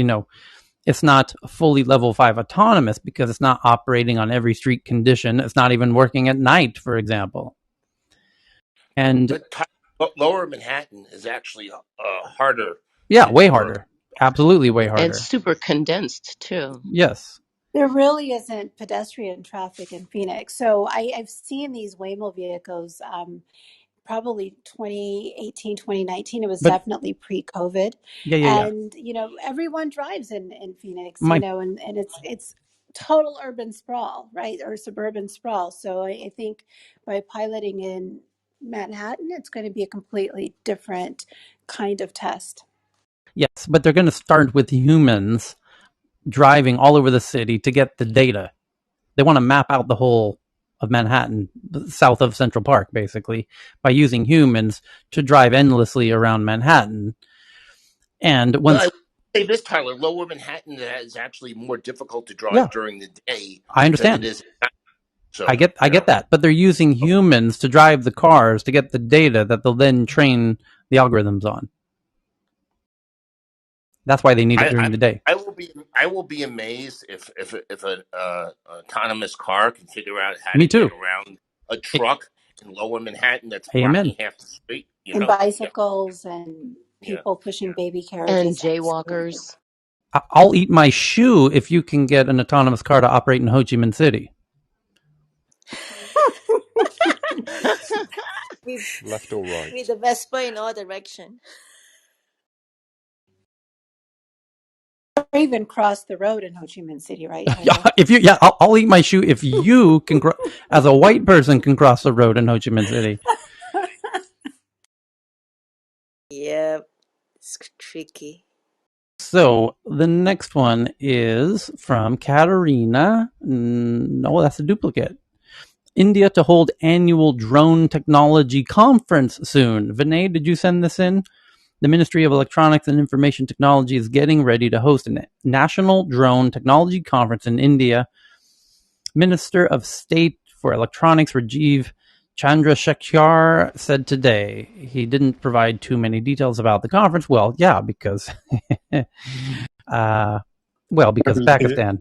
it's not fully level 5 autonomous because it's not operating on every street condition. It's not even working at night, for example. But Lower Manhattan is actually harder. Yeah, way harder. Absolutely way harder. And super condensed, too. Yes. There really isn't pedestrian traffic in Phoenix. So I've seen these Waymo vehicles probably 2018, 2019. It was definitely pre-COVID. Yeah. And, everyone drives in Phoenix, and it's total urban sprawl, right? Or suburban sprawl. So I think by piloting in Manhattan, it's going to be a completely different kind of test. Yes, but they're going to start with humans driving all over the city to get the data. They want to map out the whole of Manhattan, south of Central Park, basically, by using humans to drive endlessly around Manhattan. And once... I say this, Tyler, Lower Manhattan is actually more difficult to drive during the day. I understand. Than it is. So, I get that, but they're using humans to drive the cars to get the data that they'll then train the algorithms on. That's why they need it during the day. I will be amazed if an autonomous car can figure out how Me to too. get around a truck in Lower Manhattan that's Amen. blocking half the street. And bicycles and people pushing baby carriages. And jaywalkers. I'll eat my shoe if you can get an autonomous car to operate in Ho Chi Minh City. Left or right? With the Vespa in all direction. Or even cross the road in Ho Chi Minh City, right? I'll eat my shoe if you can, as a white person, can cross the road in Ho Chi Minh City. Yep, it's tricky. So the next one is from Katarina. No, that's a duplicate. India to hold annual drone technology conference soon. Vinay, did you send this in? The Ministry of Electronics and Information Technology is getting ready to host a national drone technology conference in India. Minister of State for Electronics Rajiv Chandrasekhar said today. He didn't provide too many details about the conference. Well, yeah, because Pakistan.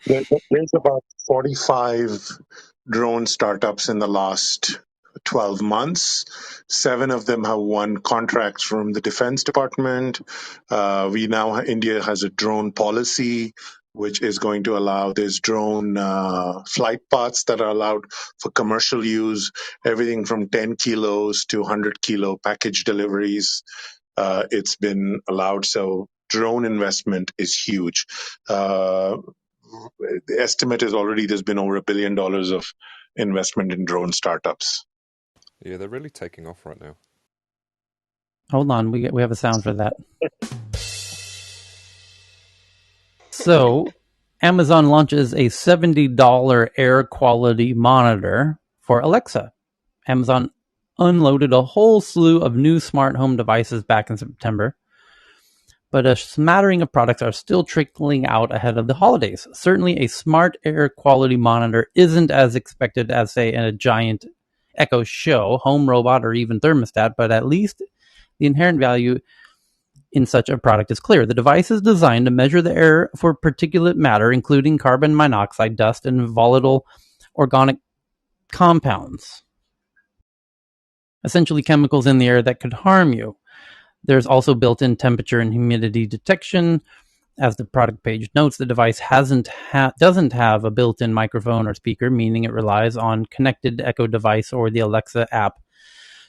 There's about 45 drone startups in the last 12 months. 7 of them have won contracts from the Defense Department. India has a drone policy, which is going to allow this drone flight paths that are allowed for commercial use, everything from 10 kilos to 100 kilo package deliveries. It's been allowed. So drone investment is huge. The estimate is already there's been over $1 billion of investment in drone startups. Yeah, they're really taking off right now. Hold on, we have a sound for that. So, Amazon launches a $70 air quality monitor for Alexa. Amazon unloaded a whole slew of new smart home devices back in September, but a smattering of products are still trickling out ahead of the holidays. Certainly, a smart air quality monitor isn't as expected as, say, a giant Echo Show, home robot, or even thermostat, but at least the inherent value in such a product is clear. The device is designed to measure the air for particulate matter, including carbon monoxide, dust, and volatile organic compounds, essentially chemicals in the air that could harm you. There's also built-in temperature and humidity detection. As the product page notes, the device doesn't have a built-in microphone or speaker, meaning it relies on connected Echo device or the Alexa app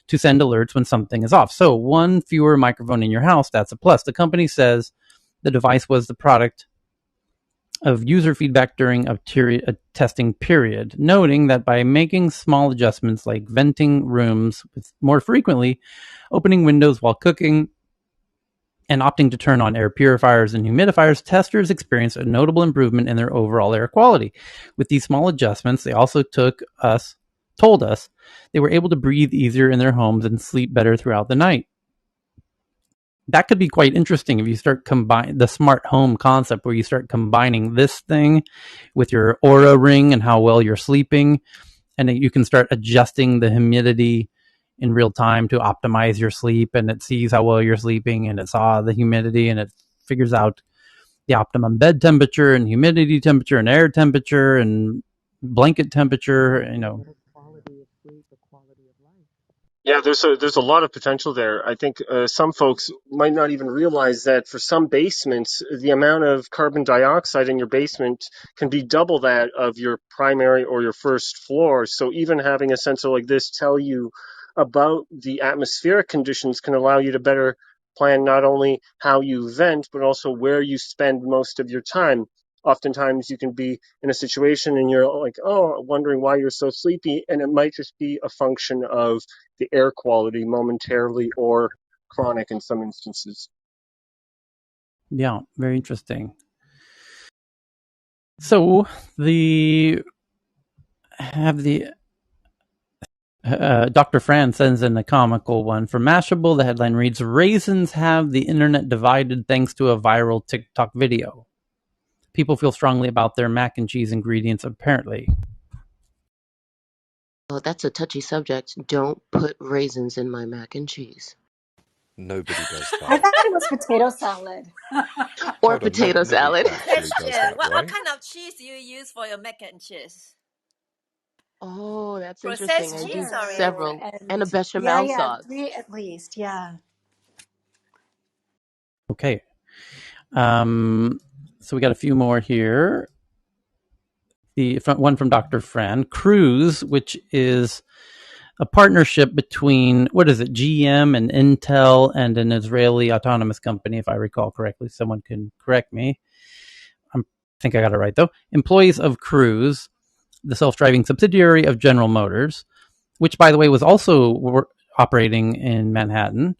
to send alerts when something is off. So one fewer microphone in your house, that's a plus. The company says the device was the product of user feedback during a testing period, noting that by making small adjustments like venting rooms more frequently, opening windows while cooking, and opting to turn on air purifiers and humidifiers, testers experienced a notable improvement in their overall air quality. With these small adjustments, they also told us they were able to breathe easier in their homes and sleep better throughout the night. That could be quite interesting if you start combining the smart home concept, where you start combining this thing with your Aura ring and how well you're sleeping, and you can start adjusting the humidity in real time to optimize your sleep, and it sees how well you're sleeping, and it saw the humidity, and it figures out the optimum bed temperature and humidity temperature and air temperature and blanket temperature, Yeah, there's a lot of potential there. I think some folks might not even realize that for some basements, the amount of carbon dioxide in your basement can be double that of your primary or your first floor. So even having a sensor like this tell you about the atmospheric conditions can allow you to better plan not only how you vent, but also where you spend most of your time. Oftentimes you can be in a situation and you're like, oh, wondering why you're so sleepy. And it might just be a function of the air quality momentarily or chronic in some instances. Yeah, very interesting. So Dr. Fran sends in a comical one. For Mashable, the headline reads, "Raisins have the internet divided thanks to a viral TikTok video. People feel strongly about their mac and cheese ingredients, apparently." Well, that's a touchy subject. Don't put raisins in my mac and cheese. Nobody does I that. thought it was potato salad. Or Hold on, potato nobody salad. Quick actually does question. that, What right? kind of cheese do you use for your mac and cheese? Oh, that's interesting. Processed I do cheese or Cheddar several. And a and bechamel yeah, sauce. 3 at least. Yeah. Okay. So we got a few more here. The one from Dr. Fran. Cruise, which is a partnership between, what is it, GM and Intel and an Israeli autonomous company, if I recall correctly. Someone can correct me. I think I got it right, though. Employees of Cruise, the self-driving subsidiary of General Motors, which, by the way, was also operating in Manhattan,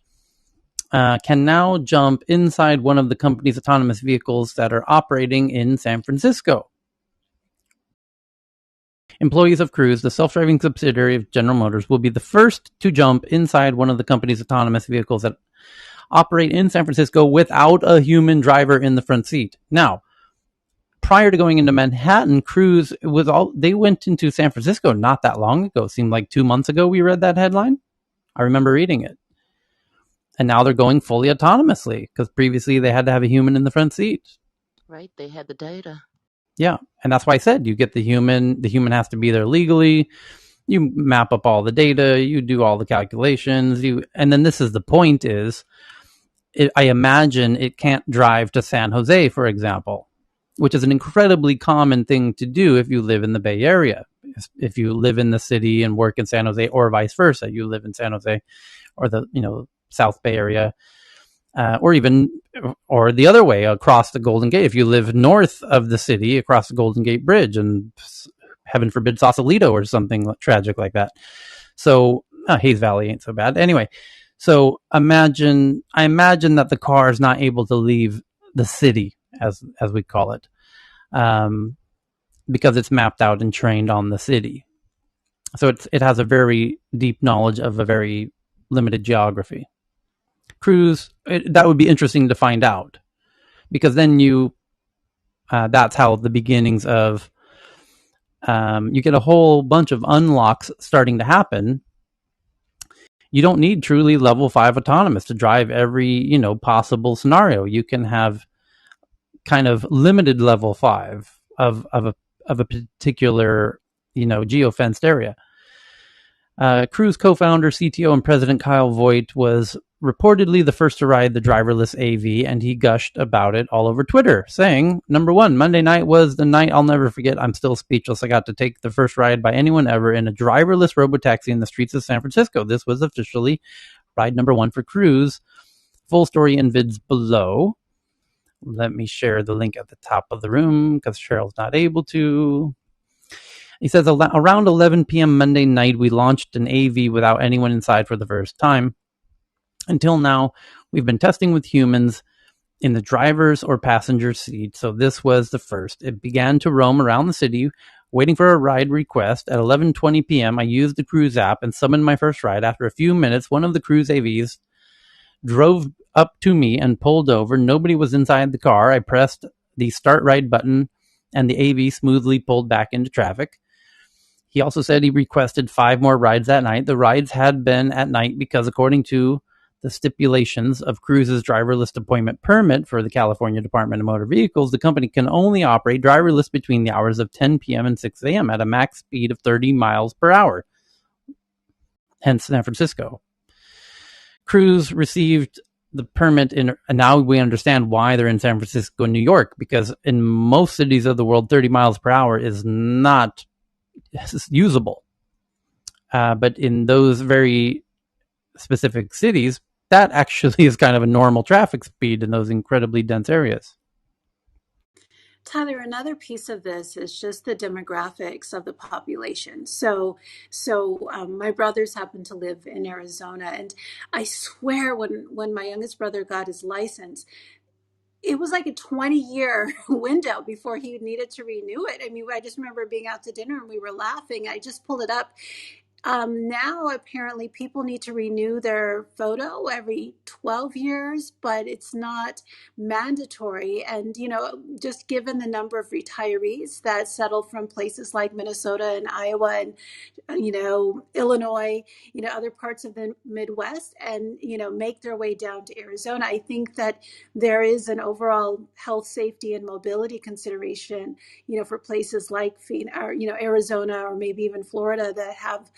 can now jump inside one of the company's autonomous vehicles that are operating in San Francisco. Employees of Cruise, the self-driving subsidiary of General Motors, will be the first to jump inside one of the company's autonomous vehicles that operate in San Francisco without a human driver in the front seat. Now, prior to going into Manhattan, Cruise they went into San Francisco not that long ago. It seemed like 2 months ago we read that headline. I remember reading it. And now they're going fully autonomously because previously they had to have a human in the front seat. Right, they had the data. Yeah, and that's why I said you get the human. The human has to be there legally. You map up all the data, you do all the calculations, and then this is the point is, I imagine it can't drive to San Jose, for example, which is an incredibly common thing to do if you live in the Bay Area. If you live in the city and work in San Jose, or vice versa, you live in San Jose or the South Bay Area, or the other way across the Golden Gate. If you live north of the city across the Golden Gate Bridge, and heaven forbid Sausalito or something tragic like that. So Hayes Valley ain't so bad. Anyway, so I imagine that the car is not able to leave the city, as we call it, because it's mapped out and trained on the city. So it has a very deep knowledge of a very limited geography. Cruise, that would be interesting to find out, because then that's how the beginnings of you get a whole bunch of unlocks starting to happen. You don't need truly level 5 autonomous to drive every possible scenario. You can have kind of limited level 5 of a particular geofenced area. Cruise co-founder, CTO, and president Kyle Voigt was reportedly the first to ride the driverless AV, and he gushed about it all over Twitter, saying, "Number one, Monday night was the night I'll never forget. I'm still speechless. I got to take the first ride by anyone ever in a driverless robotaxi in the streets of San Francisco. This was officially ride number one for Cruise." Full story and vids below. Let me share the link at the top of the room because Cheryl's not able to. He says, around 11 p.m. Monday night, we launched an AV without anyone inside for the first time. Until now, we've been testing with humans in the driver's or passenger seat, so this was the first. It began to roam around the city, waiting for a ride request. At 11:20 p.m., I used the Cruise app and summoned my first ride. After a few minutes, one of the Cruise AVs drove up to me and pulled over. Nobody was inside the car. I pressed the start ride button, and the AV smoothly pulled back into traffic. He also said he requested 5 more rides that night. The rides had been at night because, according to the stipulations of Cruise's driverless deployment permit for the California Department of Motor Vehicles, the company can only operate driverless between the hours of 10 p.m. and 6 a.m. at a max speed of 30 miles per hour. Hence San Francisco. Cruise received the permit and now we understand why they're in San Francisco and New York, because in most cities of the world, 30 miles per hour is not usable. But in those very specific cities, that actually is kind of a normal traffic speed in those incredibly dense areas. Tyler, another piece of this is just the demographics of the population. So my brothers happen to live in Arizona, and I swear when my youngest brother got his license, it was like a 20-year window before he needed to renew it. I mean, I just remember being out to dinner and we were laughing. I just pulled it up. Now, apparently, people need to renew their photo every 12 years, but it's not mandatory. And, just given the number of retirees that settle from places like Minnesota and Iowa and, Illinois, other parts of the Midwest and, make their way down to Arizona, I think that there is an overall health, safety, and mobility consideration, for places like, Arizona or maybe even Florida that have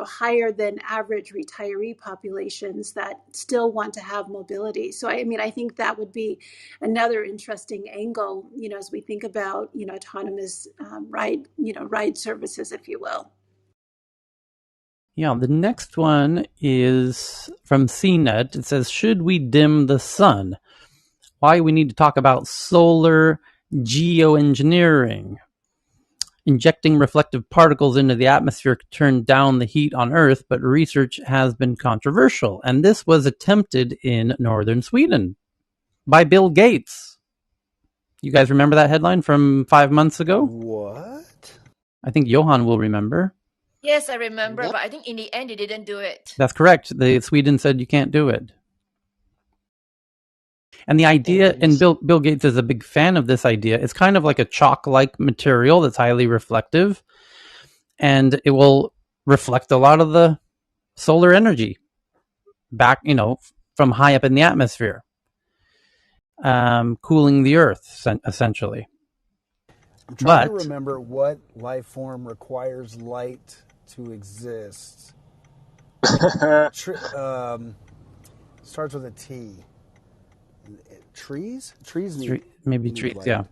higher than average retiree populations that still want to have mobility. So, I think that would be another interesting angle, as we think about, autonomous ride services, if you will. Yeah, the next one is from CNET. It says, should we dim the sun? Why we need to talk about solar geoengineering. Injecting reflective particles into the atmosphere could turn down the heat on Earth, but research has been controversial, and this was attempted in northern Sweden by Bill Gates. You guys remember that headline from 5 months ago? What? I think Johan will remember. Yes, I remember, but I think in the end, they didn't do it. That's correct. Sweden said you can't do it. And the idea, and Bill Gates is a big fan of this idea, it's kind of like a chalk-like material that's highly reflective, and it will reflect a lot of the solar energy back, from high up in the atmosphere, cooling the Earth, essentially. I'm trying to remember what life form requires light to exist. it Starts with a T. Trees? Trees need Maybe trees, light. yeah.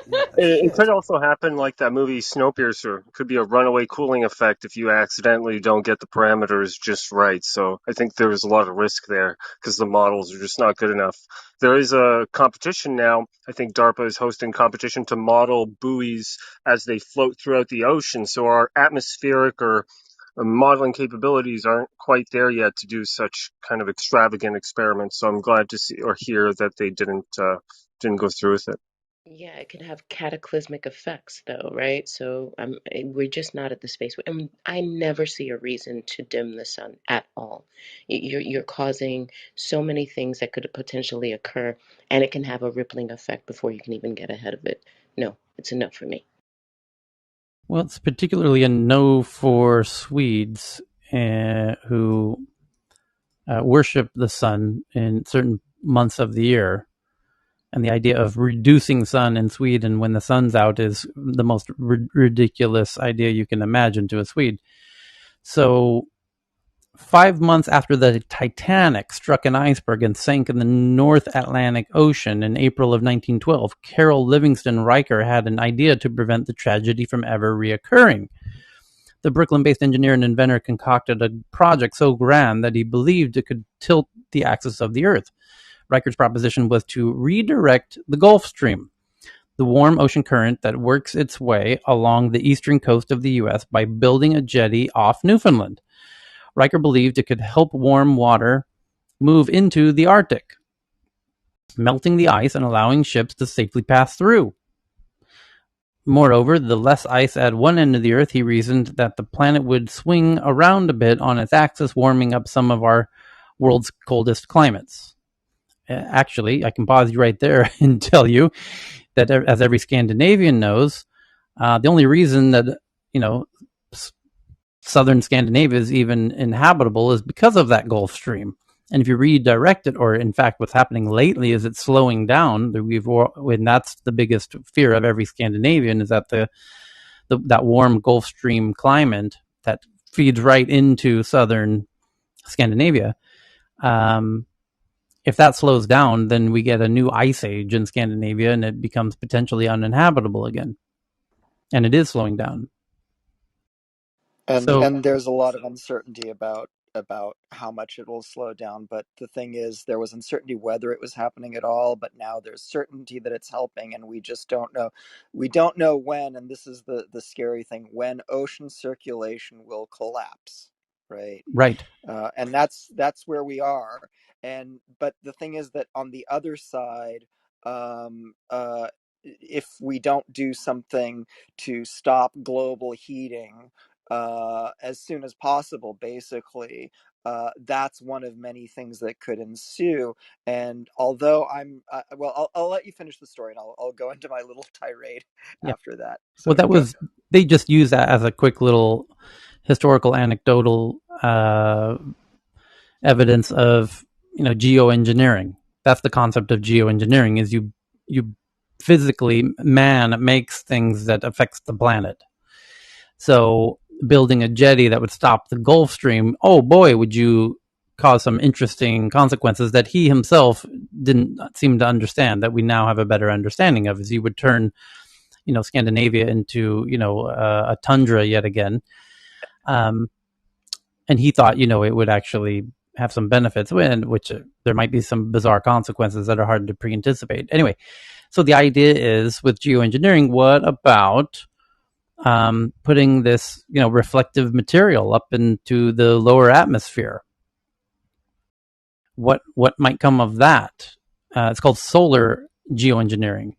Yeah, it shit. could also happen like that movie Snowpiercer. It could be a runaway cooling effect if you accidentally don't get the parameters just right. So I think there's a lot of risk there because the models are just not good enough. There is a competition now. I think DARPA is hosting competition to model buoys as they float throughout the ocean. So our atmospheric or modeling capabilities aren't quite there yet to do such kind of extravagant experiments. So I'm glad to see or hear that they didn't go through with it. Yeah, it can have cataclysmic effects, though, right? So we're just not at the space. I mean, I never see a reason to dim the sun at all. You're causing so many things that could potentially occur, and it can have a rippling effect before you can even get ahead of it. No, it's a no for me. Well, it's particularly a no for Swedes who worship the sun in certain months of the year. And the idea of reducing sun in Sweden when the sun's out is the most ridiculous idea you can imagine to a Swede. So 5 months after the Titanic struck an iceberg and sank in the North Atlantic Ocean in April of 1912, Carol Livingston Riker had an idea to prevent the tragedy from ever reoccurring. The Brooklyn-based engineer and inventor concocted a project so grand that he believed it could tilt the axis of the Earth. Riker's proposition was to redirect the Gulf Stream, the warm ocean current that works its way along the eastern coast of the U.S., by building a jetty off Newfoundland. Riker believed it could help warm water move into the Arctic, melting the ice and allowing ships to safely pass through. Moreover, the less ice at one end of the Earth, he reasoned that the planet would swing around a bit on its axis, warming up some of our world's coldest climates. Actually, I can pause you right there and tell you that, as every Scandinavian knows, the only reason that, southern Scandinavia is even inhabitable is because of that Gulf Stream. And if you redirect it, or in fact, what's happening lately is it's slowing down. And that's the biggest fear of every Scandinavian, is that that warm Gulf Stream climate that feeds right into southern Scandinavia. If that slows down, then we get a new ice age in Scandinavia, and it becomes potentially uninhabitable again. And it is slowing down. And there's a lot of uncertainty about how much it will slow down. But the thing is, there was uncertainty whether it was happening at all. But now there's certainty that it's helping, and we just don't know. We don't know when, and this is the scary thing: when ocean circulation will collapse. Right. Right. And that's where we are. But the thing is that on the other side, if we don't do something to stop global heating as soon as possible, basically, that's one of many things that could ensue. And although I'll let you finish the story, and I'll go into my little tirade after that. So, they just use that as a quick little historical anecdotal evidence of geoengineering. That's the concept of geoengineering: is you physically, man makes things that affects the planet. So building a jetty that would stop the Gulf Stream, oh boy, would you cause some interesting consequences that he himself didn't seem to understand, that we now have a better understanding of, is he would turn Scandinavia into a tundra yet again. And he thought it would actually have some benefits, which there might be some bizarre consequences that are hard to pre-anticipate. Anyway, so the idea is, with geoengineering, what about putting this reflective material up into the lower atmosphere? What might come of that? It's called solar geoengineering.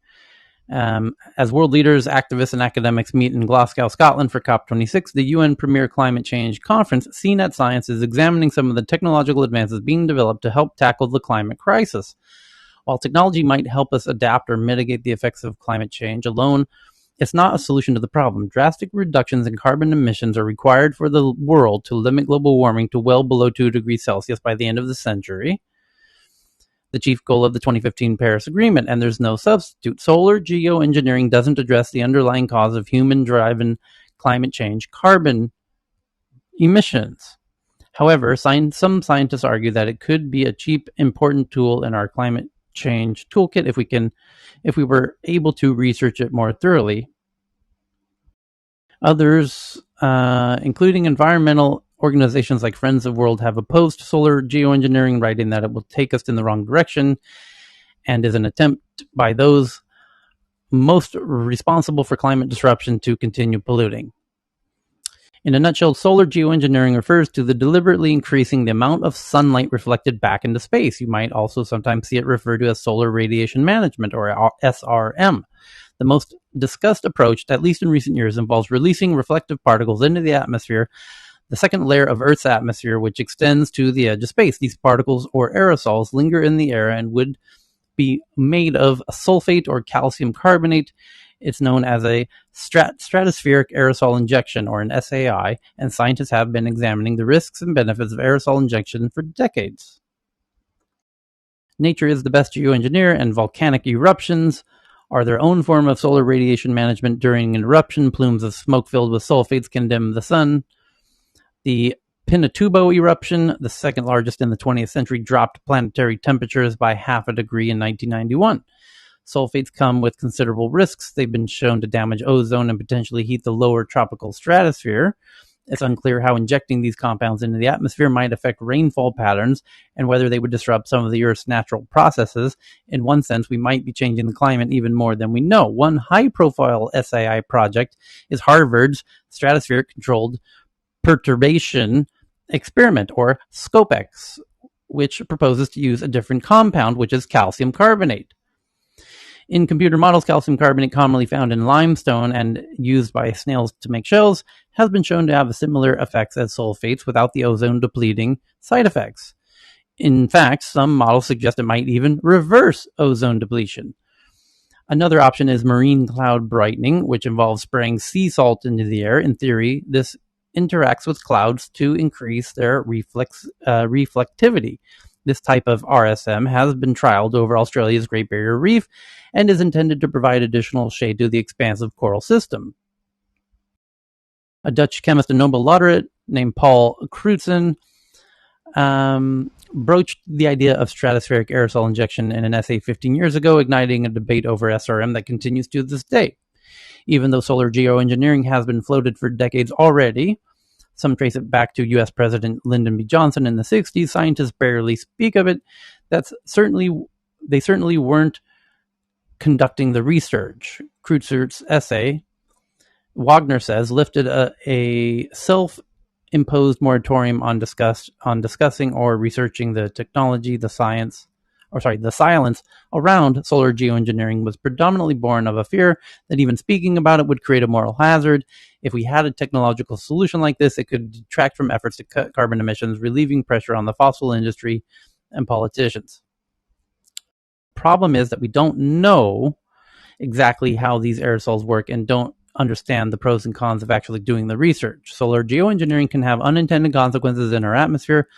As world leaders, activists, and academics meet in Glasgow, Scotland for COP26, the UN Premier Climate Change Conference, CNET Science, is examining some of the technological advances being developed to help tackle the climate crisis. While technology might help us adapt or mitigate the effects of climate change alone, it's not a solution to the problem. Drastic reductions in carbon emissions are required for the world to limit global warming to well below 2 degrees Celsius by the end of the century, the chief goal of the 2015 Paris Agreement, and there's no substitute. Solar geoengineering doesn't address the underlying cause of human-driven climate change, carbon emissions. However, some scientists argue that it could be a cheap, important tool in our climate change toolkit if we were able to research it more thoroughly. Others, including environmental organizations like Friends of the World, have opposed solar geoengineering, writing that it will take us in the wrong direction and is an attempt by those most responsible for climate disruption to continue polluting. In a nutshell, solar geoengineering refers to the deliberately increasing the amount of sunlight reflected back into space. You might also sometimes see it referred to as solar radiation management, or SRM. The most discussed approach, at least in recent years, involves releasing reflective particles into the atmosphere, the second layer of Earth's atmosphere, which extends to the edge of space. These particles, or aerosols, linger in the air and would be made of sulfate or calcium carbonate. It's known as a stratospheric aerosol injection, or an SAI, and scientists have been examining the risks and benefits of aerosol injection for decades. Nature is the best geoengineer, and volcanic eruptions are their own form of solar radiation management. During an eruption, plumes of smoke filled with sulfates can dim the sun. The Pinatubo eruption, the second largest in the 20th century, dropped planetary temperatures by half a degree in 1991. Sulfates come with considerable risks. They've been shown to damage ozone and potentially heat the lower tropical stratosphere. It's unclear how injecting these compounds into the atmosphere might affect rainfall patterns and whether they would disrupt some of the Earth's natural processes. In one sense, we might be changing the climate even more than we know. One high-profile SAI project is Harvard's Stratospheric Controlled Perturbation Experiment, or SCOPEX, which proposes to use a different compound, which is calcium carbonate. In computer models, calcium carbonate, commonly found in limestone and used by snails to make shells, has been shown to have similar effects as sulfates without the ozone-depleting side effects. In fact, some models suggest it might even reverse ozone depletion. Another option is marine cloud brightening, which involves spraying sea salt into the air. In theory, this interacts with clouds to increase their reflectivity. This type of RSM has been trialed over Australia's Great Barrier Reef and is intended to provide additional shade to the expansive coral system. A Dutch chemist and Nobel laureate named Paul Crutzen broached the idea of stratospheric aerosol injection in an essay 15 years ago, igniting a debate over SRM that continues to this day. Even though solar geoengineering has been floated for decades already, some trace it back to U.S. President Lyndon B. Johnson in the 60s, scientists barely speak of it. They certainly weren't conducting the research. Kreutzer's essay, Wagner says, lifted a self-imposed moratorium on discussing or researching the technology. The silence around solar geoengineering was predominantly born of a fear that even speaking about it would create a moral hazard. If we had a technological solution like this, it could detract from efforts to cut carbon emissions, relieving pressure on the fossil industry and politicians. Problem is that we don't know exactly how these aerosols work and don't understand the pros and cons of actually doing the research. Solar geoengineering can have unintended consequences in our atmosphere.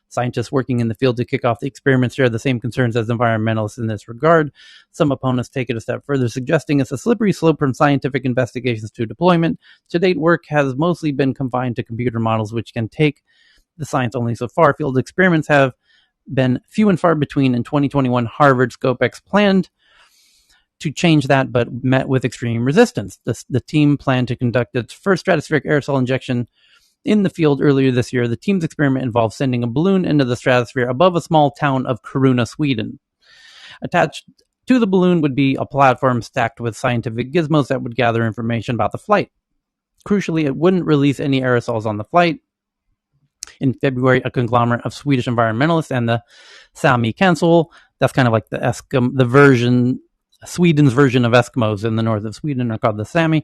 Scientists working in the field to kick off the experiments share the same concerns as environmentalists in this regard. Some opponents take it a step further, suggesting it's a slippery slope from scientific investigations to deployment. To date, work has mostly been confined to computer models, which can take the science only so far. Field experiments have been few and far between. In 2021, Harvard SCOPEX planned to change that, but met with extreme resistance. The team planned to conduct its first stratospheric aerosol injection in the field earlier this year. The team's experiment involved sending a balloon into the stratosphere above a small town of Kiruna, Sweden. Attached to the balloon would be a platform stacked with scientific gizmos that would gather information about the flight. Crucially, it wouldn't release any aerosols on the flight. In February, a conglomerate of Swedish environmentalists and the Sami Council, that's kind of like Sweden's version of Eskimos in the north of Sweden, are called the Sami.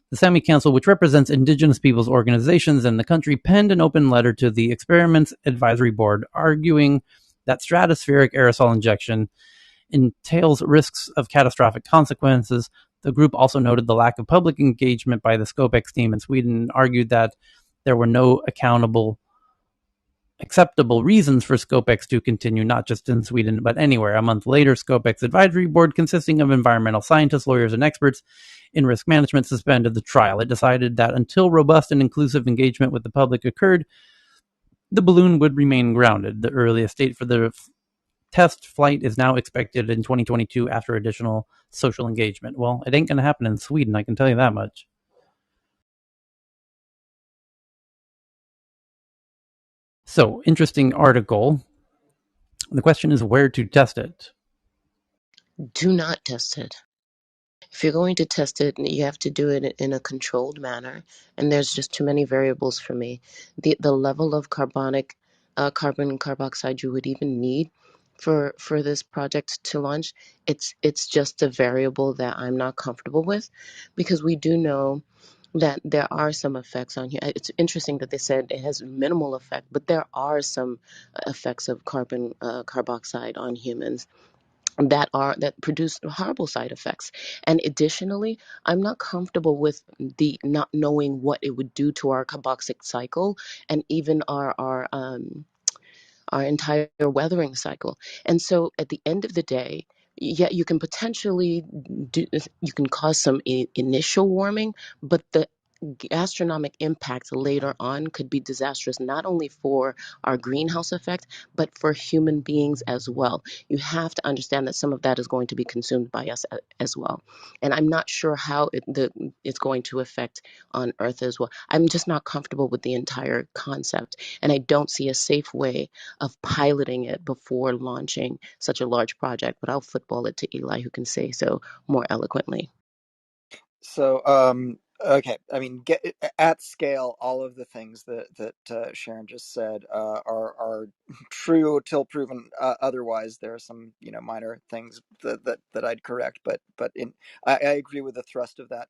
The Sami Council, which represents indigenous peoples' organizations in the country, penned an open letter to the Experiment's Advisory Board, arguing that stratospheric aerosol injection entails risks of catastrophic consequences. The group also noted the lack of public engagement by the SCOPEX team in Sweden and argued that there were no acceptable reasons for SCOPEX to continue, not just in Sweden, but anywhere. A month later, SCOPEX Advisory Board, consisting of environmental scientists, lawyers, and experts, in risk management suspended the trial. It decided that until robust and inclusive engagement with the public occurred, the balloon would remain grounded. The earliest date for the test flight is now expected in 2022 after additional social engagement. Well, it ain't going to happen in Sweden, I can tell you that much. So, interesting article. The question is where to test it. Do not test it. If you're going to test it, you have to do it in a controlled manner, and there's just too many variables for me. The level of carbon carboxide you would even need for this project to launch, it's just a variable that I'm not comfortable with, because we do know that there are some effects on here. It's interesting that they said it has minimal effect, but there are some effects of carbon carboxide on humans that produce horrible side effects. And additionally, I'm not comfortable with the not knowing what it would do to our carboxylic cycle and even our entire weathering cycle. And so at the end of the day, yeah, you can potentially you can cause some initial warming, but the gastronomic impact later on could be disastrous, not only for our greenhouse effect, but for human beings as well. You have to understand that some of that is going to be consumed by us as well. And I'm not sure how it's going to affect on Earth as well. I'm just not comfortable with the entire concept. And I don't see a safe way of piloting it before launching such a large project. But I'll football it to Eli, who can say so more eloquently. So, okay, I mean, at scale, all of the things that Sharon just said are true till proven otherwise. There are some minor things that I'd correct, but I agree with the thrust of that.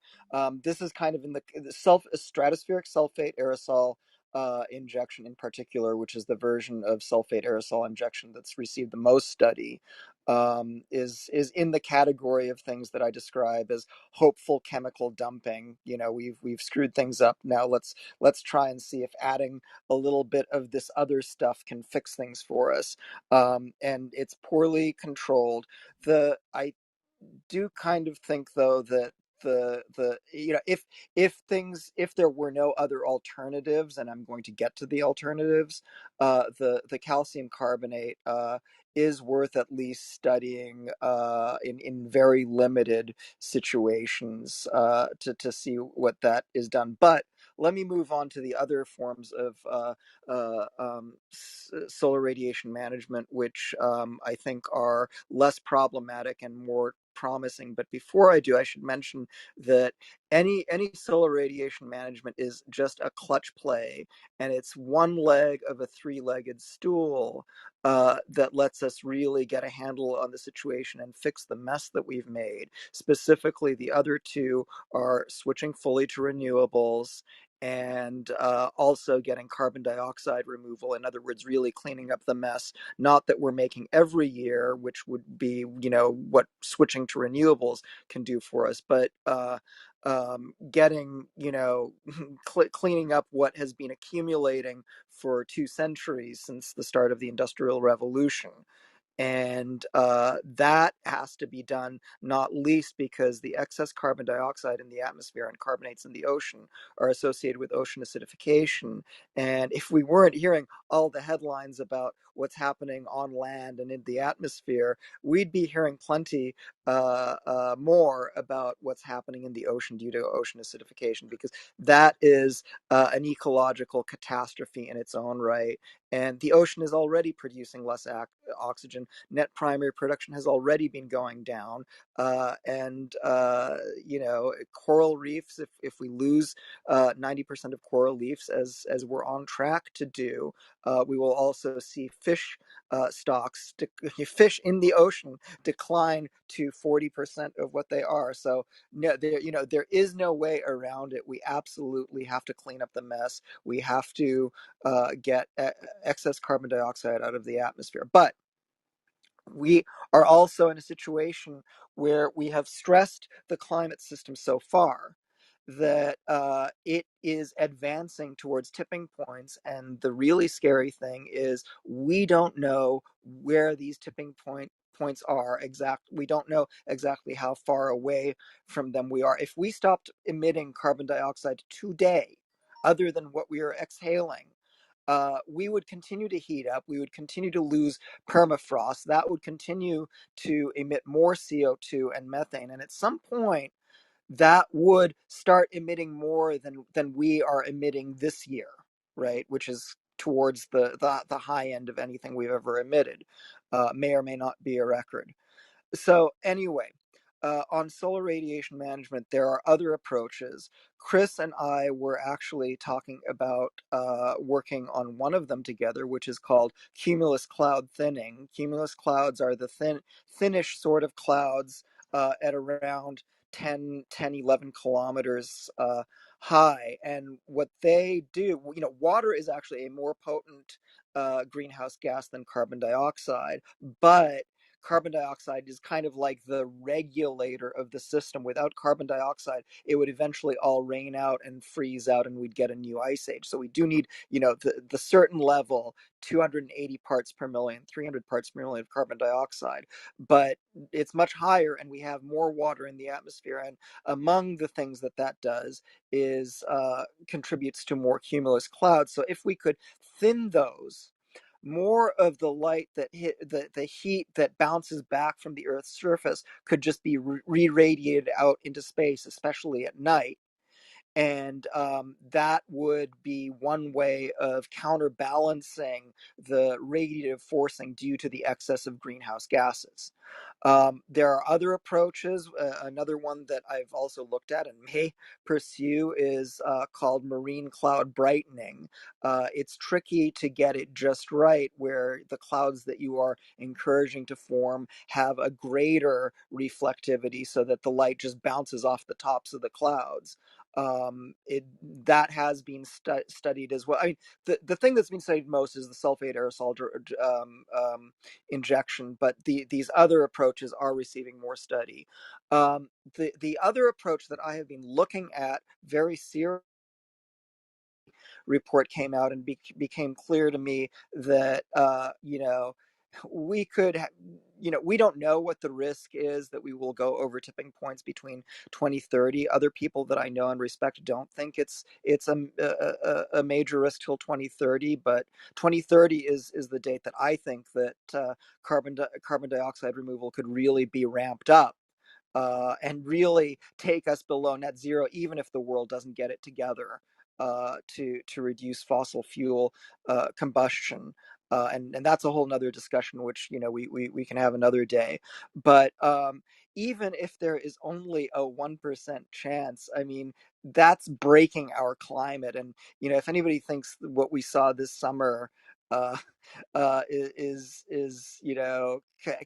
This is kind of in the stratospheric sulfate aerosol injection in particular, which is the version of sulfate aerosol injection that's received the most study. Is in the category of things that I describe as hopeful chemical dumping. We've screwed things up. Now let's try and see if adding a little bit of this other stuff can fix things for us. And it's poorly controlled. I do kind of think though that the if there were no other alternatives, and I'm going to get to the alternatives, the calcium carbonate is worth at least studying in very limited situations to see what that is done. But let me move on to the other forms of solar radiation management, which I think are less problematic and more promising. But before I do, I should mention that any solar radiation management is just a clutch play, and it's one leg of a three-legged stool that lets us really get a handle on the situation and fix the mess that we've made. Specifically, the other two are switching fully to renewables and also getting carbon dioxide removal. In other words, really cleaning up the mess. Not that we're making every year, which would be, what switching to renewables can do for us, but getting, cleaning up what has been accumulating for 2 centuries since the start of the Industrial Revolution. And that has to be done, not least because the excess carbon dioxide in the atmosphere and carbonates in the ocean are associated with ocean acidification. And if we weren't hearing all the headlines about what's happening on land and in the atmosphere, we'd be hearing plenty more about what's happening in the ocean due to ocean acidification, because that is an ecological catastrophe in its own right. And the ocean is already producing less oxygen. Net primary production has already been going down. And coral reefs, if we lose 90% of coral reefs, as we're on track to do, we will also see fish stocks, fish in the ocean decline to 40% of what they are. So no, there is no way around it. We absolutely have to clean up the mess. We have to get excess carbon dioxide out of the atmosphere. But we are also in a situation where we have stressed the climate system so far that it is advancing towards tipping points. And the really scary thing is we don't know where these points are we don't know exactly how far away from them we are. If we stopped emitting carbon dioxide today, other than what we are exhaling, we would continue to heat up. We would continue to lose permafrost. That would continue to emit more CO2 and methane. And at some point, that would start emitting more than we are emitting this year, right? Which is towards the high end of anything we've ever emitted. May or may not be a record. So anyway, on solar radiation management, there are other approaches. Chris and I were actually talking about working on one of them together, which is called cumulus cloud thinning. Cumulus clouds are the thinnish sort of clouds at around 11 kilometers high. And what they do, water is actually a more potent greenhouse gas than carbon dioxide, but carbon dioxide is kind of like the regulator of the system. Without carbon dioxide, it would eventually all rain out and freeze out, and we'd get a new ice age. So we do need, the certain level, 280 parts per million, 300 parts per million of carbon dioxide. But it's much higher, and we have more water in the atmosphere. And among the things that does is contributes to more cumulus clouds. So if we could thin those, more of the light that hit the heat that bounces back from the Earth's surface could just be re-radiated out into space, especially at night. And that would be one way of counterbalancing the radiative forcing due to the excess of greenhouse gases. There are other approaches. Another one that I've also looked at and may pursue is called marine cloud brightening. It's tricky to get it just right, where the clouds that you are encouraging to form have a greater reflectivity so that the light just bounces off the tops of the clouds. That has been studied as well. I mean, the thing that's been studied most is the sulfate aerosol injection, but these other approaches are receiving more study. The other approach that I have been looking at very seriously, report came out and became clear to me that we could we don't know what the risk is that we will go over tipping points between 2030. Other people that I know and respect don't think it's a major risk till 2030, but 2030 is the date that I think that carbon dioxide removal could really be ramped up and really take us below net zero, even if the world doesn't get it together to reduce fossil fuel combustion. And that's a whole nother discussion, which we can have another day. But even if there is only a 1% chance, I mean, that's breaking our climate. And if anybody thinks what we saw this summer uh, is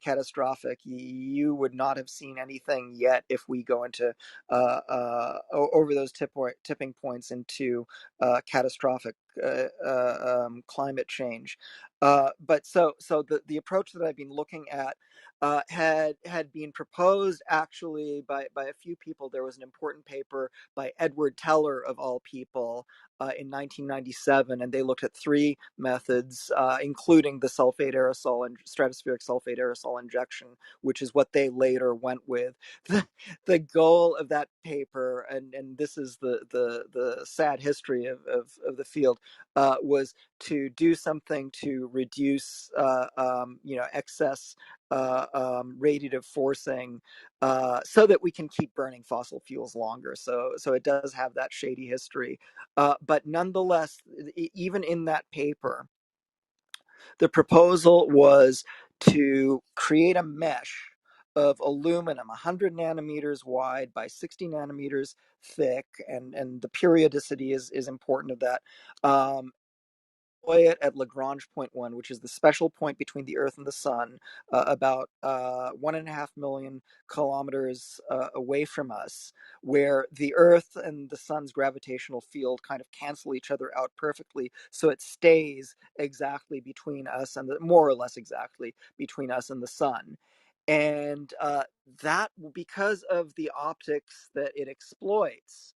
catastrophic, you would not have seen anything yet if we go into over those tipping points into catastrophic climate change. But so the approach that I've been looking at had been proposed actually by a few people. There was an important paper by Edward Teller, of all people, in 1997, and they looked at three methods, including the sulfate aerosol and stratospheric sulfate aerosol injection, which is what they later went with. The goal of that paper, and this is the sad history of the field, was to do something to reduce excess radiative forcing so that we can keep burning fossil fuels longer. So it does have that shady history. But nonetheless, even in that paper, the proposal was to create a mesh of aluminum 100 nanometers wide by 60 nanometers thick, and the periodicity is important of that. It at Lagrange point 1, which is the special point between the Earth and the Sun, about 1.5 million kilometers away from us, where the Earth and the Sun's gravitational field kind of cancel each other out perfectly, so it stays exactly between us and more or less exactly between us and the Sun. And that, because of the optics that it exploits,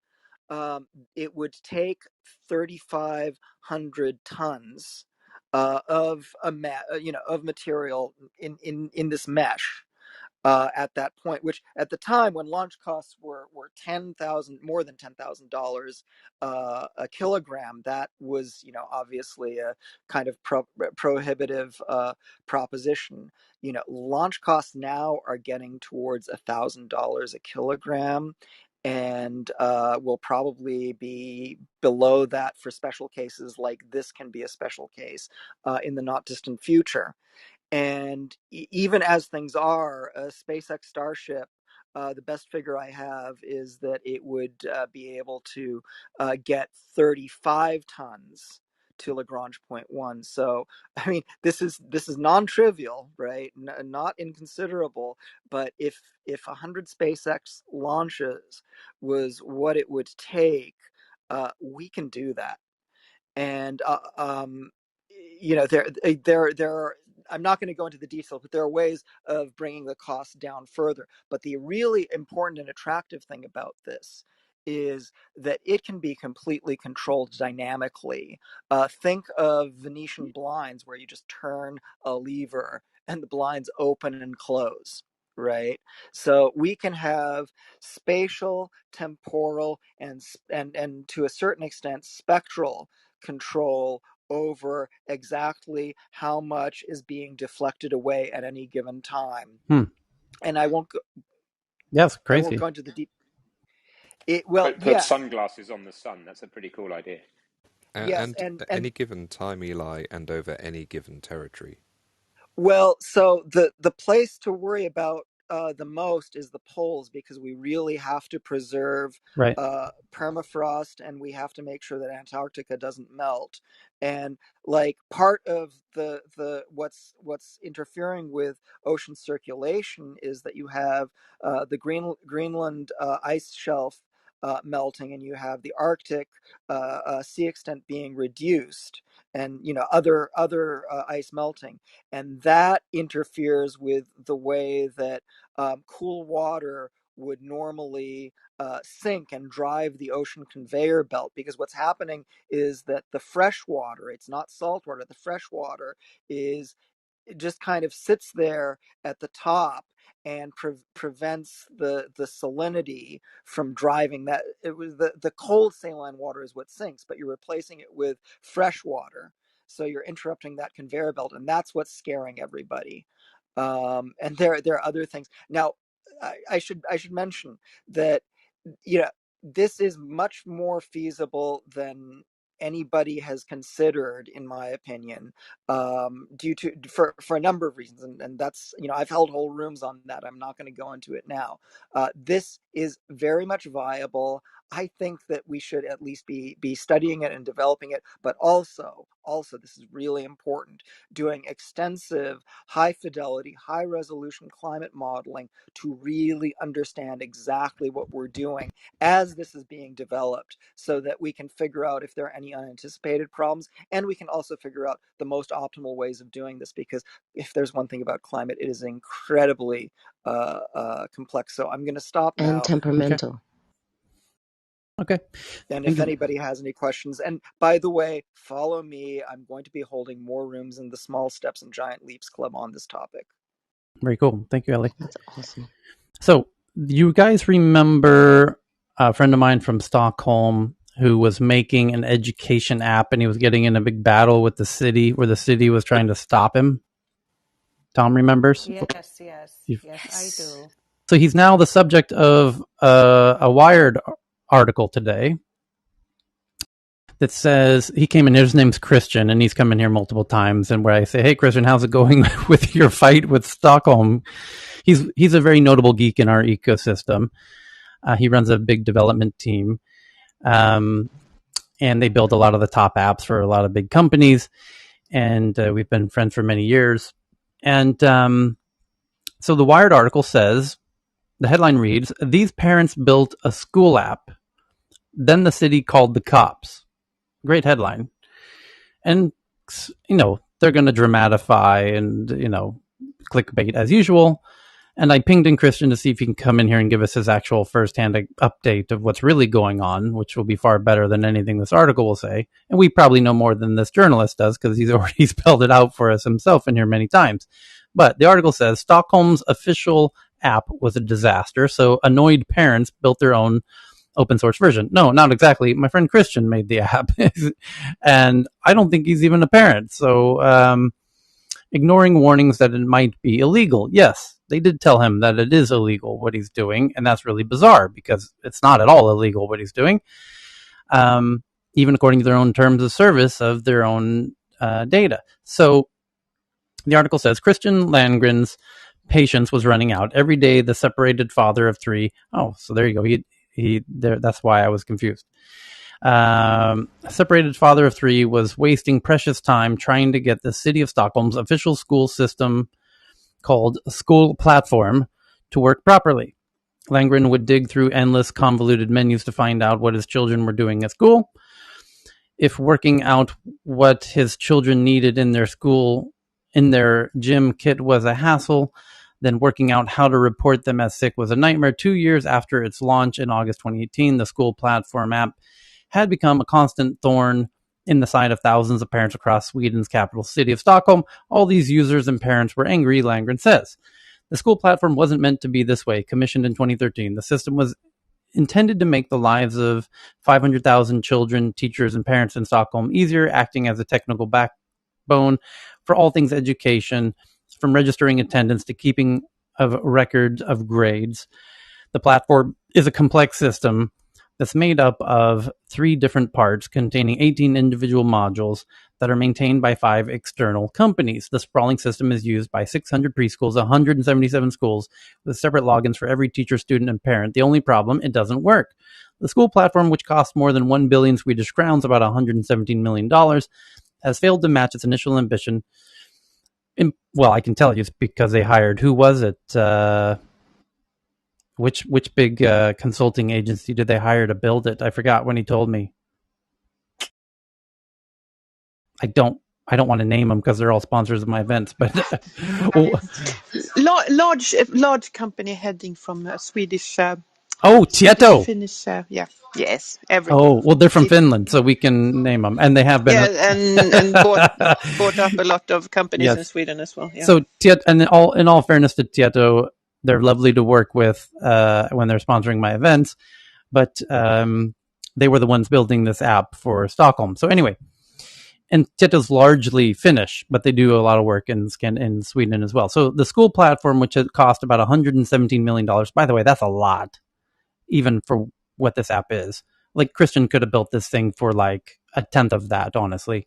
it would take 3,500 tons of of material in this mesh at that point, which at the time when launch costs were more than $10,000 a kilogram, that was obviously a kind of prohibitive proposition. Launch costs now are getting towards $1,000 a kilogram, and will probably be below that for special cases like this can be a special case in the not distant future. And even as things are, a SpaceX Starship, the best figure I have is that it would be able to get 35 tons to Lagrange point one. So, I mean, this is non-trivial, right? Not inconsiderable. But if 100 SpaceX launches was what it would take, we can do that. And there are, I'm not going to go into the details, but there are ways of bringing the cost down further. But the really important and attractive thing about this is that it can be completely controlled dynamically. Think of Venetian blinds, where you just turn a lever and the blinds open and close, right? So we can have spatial, temporal, and to a certain extent spectral control over exactly how much is being deflected away at any given time. And I won't go. Yes, I won't crazy. go into the deep. Put sunglasses on the sun. That's a pretty cool idea. Yes, and any given time, Eli, and over any given territory. Well, so the place to worry about the most is the poles, because we really have to preserve right. Permafrost, and we have to make sure that Antarctica doesn't melt. And like part of the what's interfering with ocean circulation is that you have the Greenland ice shelf melting, and you have the Arctic sea extent being reduced, and other ice melting, and that interferes with the way that cool water would normally sink and drive the ocean conveyor belt. Because what's happening is that the fresh water, it's not salt water, the fresh water is, it just kind of sits there at the top and prevents the salinity from driving that. It was the cold saline water is what sinks, but you're replacing it with fresh water, so you're interrupting that conveyor belt, and that's what's scaring everybody. And there are other things. Now, I should mention that this is much more feasible than anybody has considered, in my opinion, due to for a number of reasons, and that's I've held whole rooms on that. I'm not going to go into it now. This is very much viable. I think that we should at least be studying it and developing it, but also this is really important, doing extensive, high fidelity, high resolution climate modeling to really understand exactly what we're doing as this is being developed, so that we can figure out if there are any unanticipated problems, and we can also figure out the most optimal ways of doing this, because if there's one thing about climate, it is incredibly complex. So I'm going to stop And now. temperamental. Okay. And Thank if you. anybody has any questions, and by the way, follow me. I'm going to be holding more rooms in the Small Steps and Giant Leaps Club on this topic. Very cool. Thank you, Ellie. That's awesome. So you guys remember a friend of mine from Stockholm who was making an education app, and he was getting in a big battle with the city, where the city was trying to stop him? Tom remembers? Yes, I do. So he's now the subject of a Wired article today that says he came in. His name's Christian, and he's come in here multiple times. And where I say, "Hey, Christian, how's it going with your fight with Stockholm?" He's a very notable geek in our ecosystem. He runs a big development team, and they build a lot of the top apps for a lot of big companies. And we've been friends for many years. And so the Wired article says, the headline reads, "These parents built a school app. Then the city called the cops." Great headline. And, they're going to dramatify and, clickbait as usual. And I pinged in Christian to see if he can come in here and give us his actual firsthand update of what's really going on, which will be far better than anything this article will say. And we probably know more than this journalist does because he's already spelled it out for us himself in here many times. But the article says Stockholm's official app was a disaster, so annoyed parents built their own open source version. No, not exactly. My friend Christian made the app, and I don't think he's even a parent. So, ignoring warnings that it might be illegal. Yes, they did tell him that it is illegal what he's doing, and that's really bizarre because it's not at all illegal what he's doing, even according to their own terms of service of their own data. So the article says Christian Landgren's patience was running out. Every day, the separated father of three. Oh, so there you go. He there. That's why I was confused. Separated father of three was wasting precious time trying to get the city of Stockholm's official school system called School Platform to work properly. Landgren would dig through endless convoluted menus to find out what his children were doing at school. If working out what his children needed in their school, in their gym kit was a hassle, then working out how to report them as sick was a nightmare. 2 years after its launch in August 2018, the School Platform app had become a constant thorn in the side of thousands of parents across Sweden's capital city of Stockholm. All these users and parents were angry, Landgren says. The School Platform wasn't meant to be this way. Commissioned in 2013, the system was intended to make the lives of 500,000 children, teachers, and parents in Stockholm easier, acting as a technical backbone for all things education, from registering attendance to keeping of records of grades. The platform is a complex system that's made up of 3 different parts containing 18 individual modules that are maintained by 5 external companies. The sprawling system is used by 600 preschools, 177 schools, with separate logins for every teacher, student, and parent. The only problem, it doesn't work. The School Platform, which costs more than 1 billion Swedish crowns, about $117 million, has failed to match its initial ambition. Well, I can tell you it's because they hired, who was it? Which big consulting agency did they hire to build it? I forgot when he told me. I don't want to name them because they're all sponsors of my events. But large company heading from Swedish. Tieto. Finnish. Yeah. Yes. Everything. Oh well, they're from Finland, so we can name them, and they have been. Yeah, and bought up a lot of companies in Sweden as well. Yeah. So in all fairness to Tieto, they're lovely to work with when they're sponsoring my events, but they were the ones building this app for Stockholm. So anyway, and Tieto's largely Finnish, but they do a lot of work in Sweden as well. So the School Platform, which had cost about $117 million, by the way, that's a lot, even for what this app is. Like Christian could have built this thing for like a tenth of that, honestly.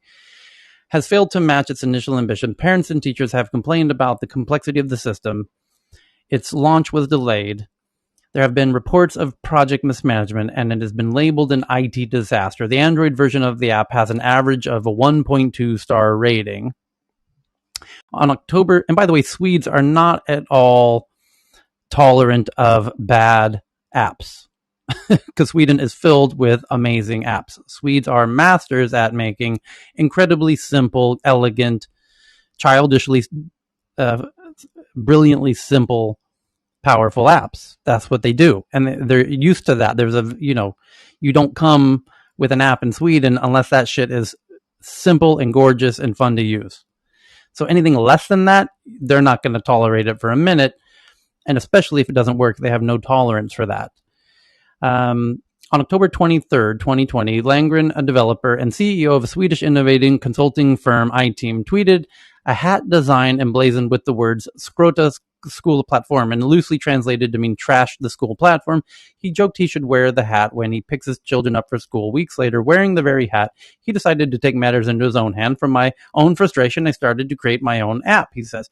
Has failed to match its initial ambition. Parents and teachers have complained about the complexity of the system. Its launch was delayed. There have been reports of project mismanagement, and it has been labeled an IT disaster. The Android version of the app has an average of a 1.2 star rating. On October, and by the way, Swedes are not at all tolerant of bad apps because Sweden is filled with amazing apps. Swedes are masters at making incredibly simple, elegant, childishly, brilliantly simple, powerful apps. That's what they do, and they're used to that. There's you don't come with an app in Sweden unless that shit is simple and gorgeous and fun to use. So anything less than that, they're not going to tolerate it for a minute, and especially if it doesn't work, they have no tolerance for that. On October 23rd, 2020, Landgren, a developer and CEO of a Swedish innovating consulting firm iTeam, tweeted a hat design emblazoned with the words Scrota School Platform and loosely translated to mean trash the school platform. He joked he should wear the hat when he picks his children up for school. Weeks later, wearing the very hat, he decided to take matters into his own hand. From my own frustration, I started to create my own app, he says.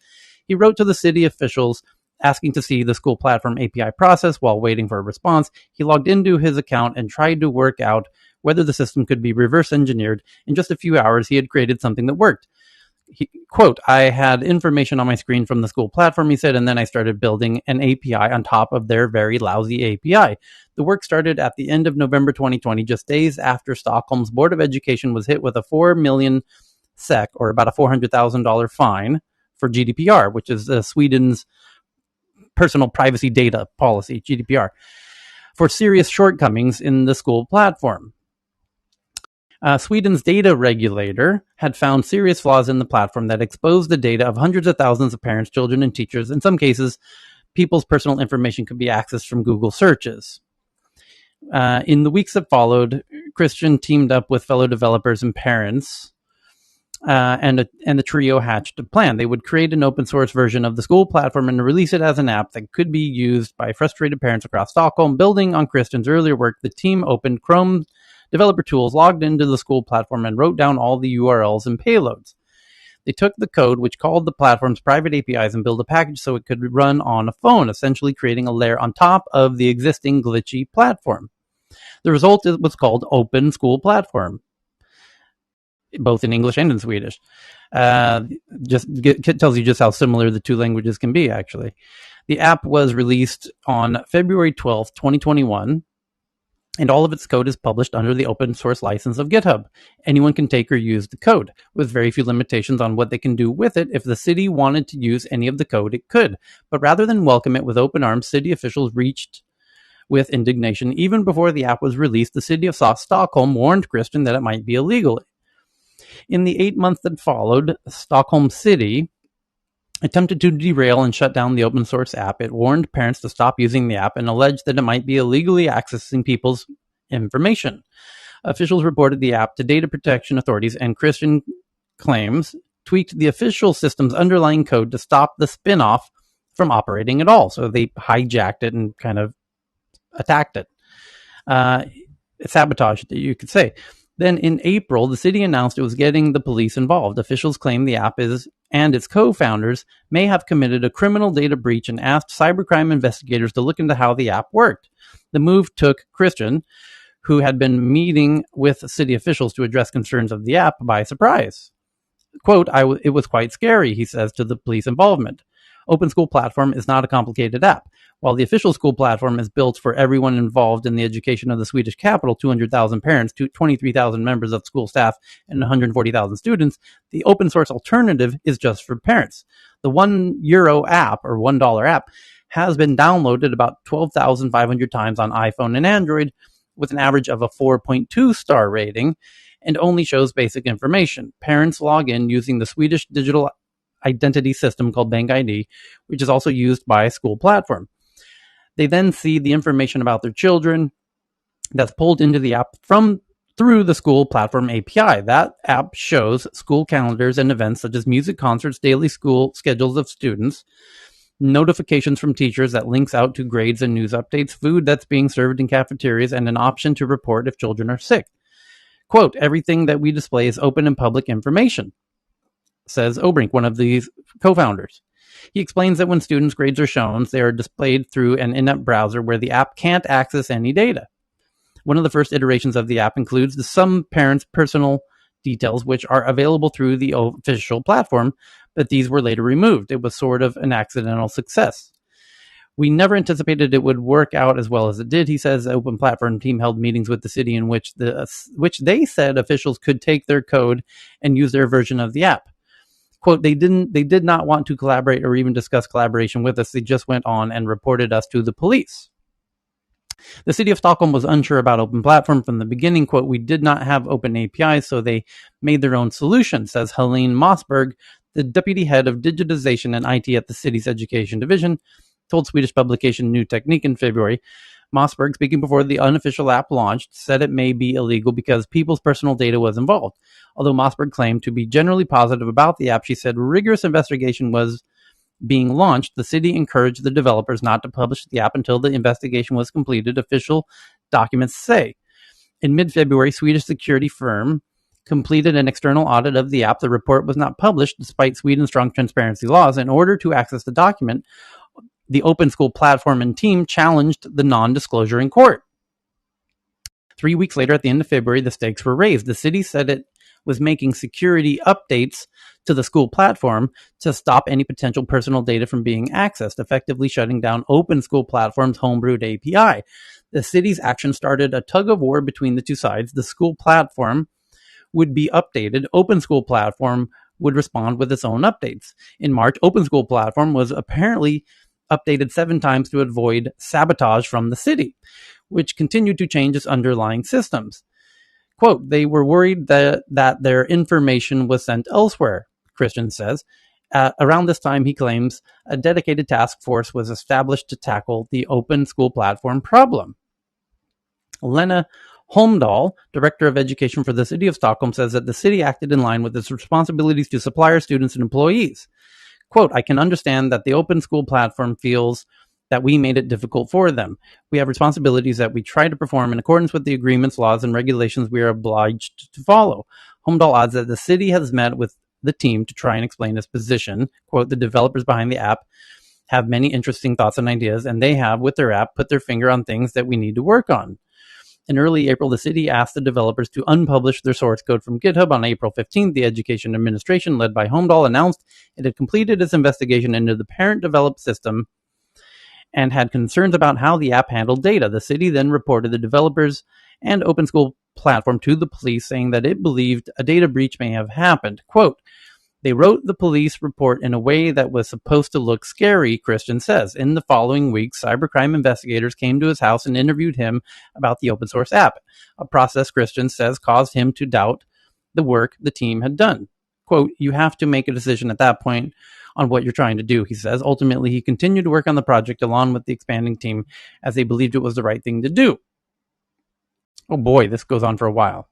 He wrote to the city officials asking to see the School Platform API process. While waiting for a response, he logged into his account and tried to work out whether the system could be reverse engineered. In just a few hours, he had created something that worked. Quote, I had information on my screen from the School Platform, he said, and then I started building an API on top of their very lousy API. The work started at the end of November 2020, just days after Stockholm's Board of Education was hit with a 4 million SEK, or about a $400,000 fine for GDPR, which is Sweden's personal privacy data policy, GDPR, for serious shortcomings in the school platform. Sweden's data regulator had found serious flaws in the platform that exposed the data of hundreds of thousands of parents, children, and teachers. In some cases, people's personal information could be accessed from Google searches. In the weeks that followed, Christian teamed up with fellow developers and parents, and the trio hatched a plan. They would create an open source version of the school platform and release it as an app that could be used by frustrated parents across Stockholm. Building on Christian's earlier work, the team opened Chrome developer tools, logged into the school platform, and wrote down all the URLs and payloads. They took the code, which called the platform's private APIs, and built a package so it could run on a phone, essentially creating a layer on top of the existing glitchy platform. The result was called Open School Platform, both in English and in Swedish. Tells you just how similar the two languages can be, actually. The app was released on February 12th, 2021, and all of its code is published under the open source license of GitHub. Anyone can take or use the code, with very few limitations on what they can do with it. If the city wanted to use any of the code, it could. But rather than welcome it with open arms, city officials reached with indignation. Even before the app was released, the city of Stockholm warned Christian that it might be illegal. In the 8 months that followed, Stockholm City attempted to derail and shut down the open source app. It warned parents to stop using the app and alleged that it might be illegally accessing people's information. Officials reported the app to data protection authorities, and Christian claims tweaked the official system's underlying code to stop the spin-off from operating at all. So they hijacked it and kind of attacked it. Sabotaged it, you could say. Then in April, the city announced it was getting the police involved. Officials claim the app and its co-founders may have committed a criminal data breach and asked cybercrime investigators to look into how the app worked. The move took Christian, who had been meeting with city officials to address concerns of the app, by surprise. Quote, it was quite scary, he says, to the police involvement. Open School Platform is not a complicated app. While the official school platform is built for everyone involved in the education of the Swedish capital, 200,000 parents, 23,000 members of school staff, and 140,000 students, the open source alternative is just for parents. The €1 app, or $1 app, has been downloaded about 12,500 times on iPhone and Android, with an average of a 4.2 star rating, and only shows basic information. Parents log in using the Swedish digital identity system called Bank ID, which is also used by a school platform. They then see the information about their children that's pulled into the app through the school platform API. That app shows school calendars and events such as music concerts, daily school schedules of students, notifications from teachers that links out to grades and news updates, food that's being served in cafeterias, and an option to report if children are sick. Quote, everything that we display is open and public information, says Obrink, one of the co-founders. He explains that when students' grades are shown, they are displayed through an in-app browser where the app can't access any data. One of the first iterations of the app includes some parents' personal details, which are available through the official platform, but these were later removed. It was sort of an accidental success. We never anticipated it would work out as well as it did, he says. The open platform team held meetings with the city in which they said officials could take their code and use their version of the app. Quote, they did not want to collaborate or even discuss collaboration with us. They just went on and reported us to the police. The city of Stockholm was unsure about open platform from the beginning. Quote, we did not have open APIs, so they made their own solution, says Helene Mossberg, the deputy head of digitization and IT at the city's education division, told Swedish publication New Technique in February. Mossberg, speaking before the unofficial app launched, said it may be illegal because people's personal data was involved. Although Mossberg claimed to be generally positive about the app, she said rigorous investigation was being launched. The city encouraged the developers not to publish the app until the investigation was completed, official documents say. In mid-February, Swedish security firm completed an external audit of the app. The report was not published despite Sweden's strong transparency laws. In order to access the document, the Open School platform and team challenged the non-disclosure in court. 3 weeks later, at the end of February, the stakes were raised. The city said it was making security updates to the school platform to stop any potential personal data from being accessed, effectively shutting down Open School platform's homebrewed API. The city's action started a tug of war between the two sides. The school platform would be updated. Open School platform would respond with its own updates. In March, Open School platform was apparently updated 7 times to avoid sabotage from the city, which continued to change its underlying systems. Quote, they were worried that their information was sent elsewhere, Christian says. Around this time, he claims, a dedicated task force was established to tackle the open school platform problem. Lena Holmdahl, Director of Education for the City of Stockholm, says that the city acted in line with its responsibilities to suppliers, students, and employees. Quote, I can understand that the open school platform feels that we made it difficult for them. We have responsibilities that we try to perform in accordance with the agreements, laws, and regulations we are obliged to follow. Holmdahl adds that the city has met with the team to try and explain its position. Quote, the developers behind the app have many interesting thoughts and ideas, and they have, with their app, put their finger on things that we need to work on. In early April, the city asked the developers to unpublish their source code from GitHub. On April 15th, the Education Administration, led by Holmdahl, announced it had completed its investigation into the parent-developed system and had concerns about how the app handled data. The city then reported the developers and open school platform to the police, saying that it believed a data breach may have happened. Quote, they wrote the police report in a way that was supposed to look scary, Christian says. In the following weeks, cybercrime investigators came to his house and interviewed him about the open source app, a process Christian says caused him to doubt the work the team had done. Quote, you have to make a decision at that point on what you're trying to do, he says. Ultimately, he continued to work on the project along with the expanding team as they believed it was the right thing to do. Oh boy, this goes on for a while.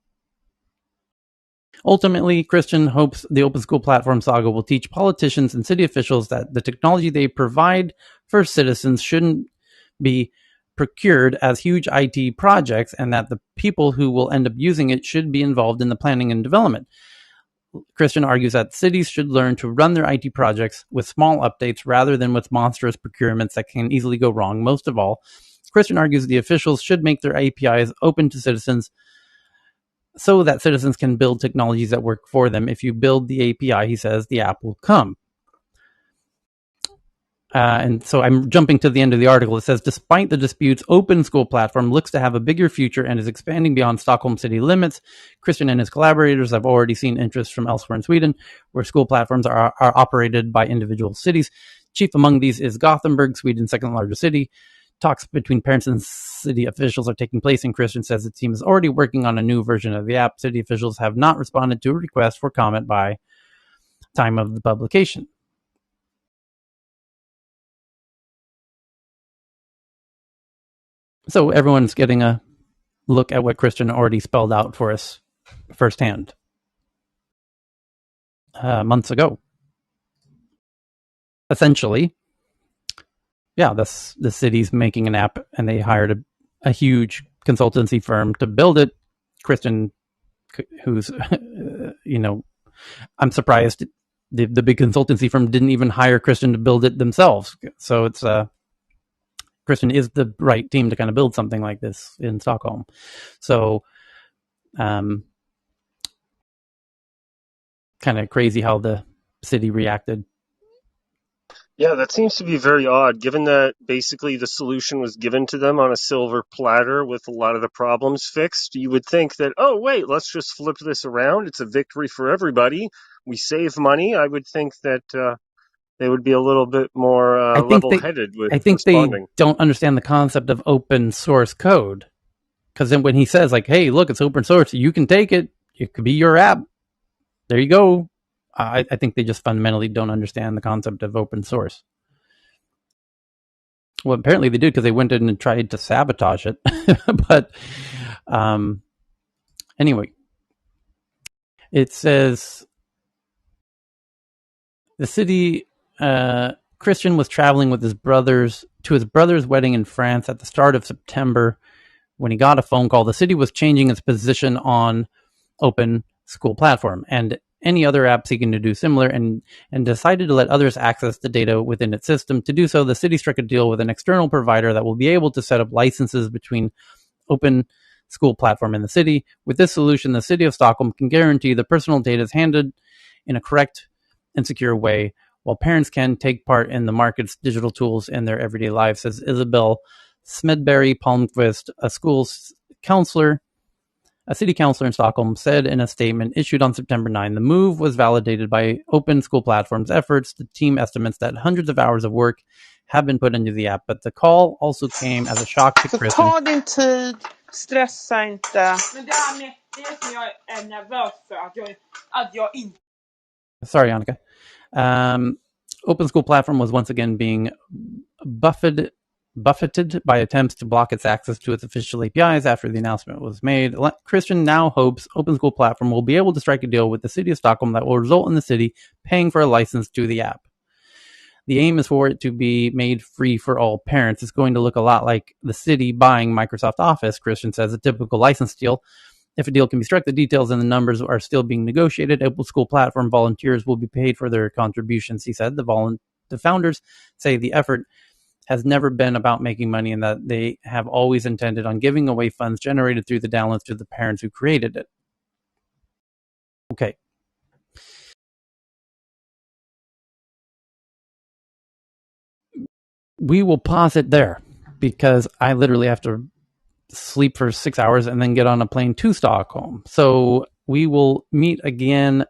Ultimately, Christian hopes the open school platform saga will teach politicians and city officials that the technology they provide for citizens shouldn't be procured as huge IT projects, and that the people who will end up using it should be involved in the planning and development. Christian argues that cities should learn to run their IT projects with small updates rather than with monstrous procurements that can easily go wrong. Most of all, Christian argues the officials should make their APIs open to citizens so that citizens can build technologies that work for them. If you build the API, he says, the app will come. And so I'm jumping to the end of the article. It says, despite the disputes, open school platform looks to have a bigger future and is expanding beyond Stockholm city limits. Christian and his collaborators have already seen interest from elsewhere in Sweden, where school platforms are operated by individual cities. Chief among these is Gothenburg, Sweden's second largest city. Talks between parents and city officials are taking place, and Christian says the team is already working on a new version of the app. City officials have not responded to a request for comment by time of the publication. So everyone's getting a look at what Christian already spelled out for us firsthand months ago. Essentially, yeah, the city's making an app, and they hired a huge consultancy firm to build it. Christian, who's, I'm surprised the big consultancy firm didn't even hire Christian to build it themselves. So it's Christian is the right team to kind of build something like this in Stockholm. So, kind of crazy how the city reacted. Yeah, that seems to be very odd, given that basically the solution was given to them on a silver platter with a lot of the problems fixed. You would think that, oh, wait, let's just flip this around. It's a victory for everybody. We save money. I would think that they would be a little bit more level-headed with responding. They don't understand the concept of open source code. Because then when he says, like, hey, look, it's open source, you can take it. It could be your app. There you go. I think they just fundamentally don't understand the concept of open source. Well, apparently they did, because they went in and tried to sabotage it. But anyway, it says the city, Christian was traveling with his brothers to his brother's wedding in France at the start of September when he got a phone call. The city was changing its position on open school platform and any other app seeking to do similar, and decided to let others access the data within its system. To do so, the city struck a deal with an external provider that will be able to set up licenses between open school platform and the city. With this solution, the city of Stockholm can guarantee the personal data is handled in a correct and secure way, while parents can take part in the market's digital tools in their everyday lives, says Isabel Smedberry Palmqvist, a city councillor in Stockholm, said in a statement issued on September 9. The move was validated by Open School Platform's efforts. The team estimates that hundreds of hours of work have been put into the app, but the call also came as a shock to Christian. Ta din tid, stressa inte. Men det är det som jag är nervös för, att jag inte... Sorry, Annika. Open School Platform was once again being buffeted by attempts to block its access to its official APIs after the announcement was made. Christian now hopes Open School Platform will be able to strike a deal with the city of Stockholm that will result in the city paying for a license to the app. The aim is for it to be made free for all parents. It's going to look a lot like the city buying Microsoft Office, Christian says, a typical license deal. If a deal can be struck, the details and the numbers are still being negotiated. Open School Platform volunteers will be paid for their contributions, he said. The founders say the effort has never been about making money and that they have always intended on giving away funds generated through the downloads to the parents who created it. Okay. We will pause it there because I literally have to sleep for 6 hours and then get on a plane to Stockholm. So we will meet again.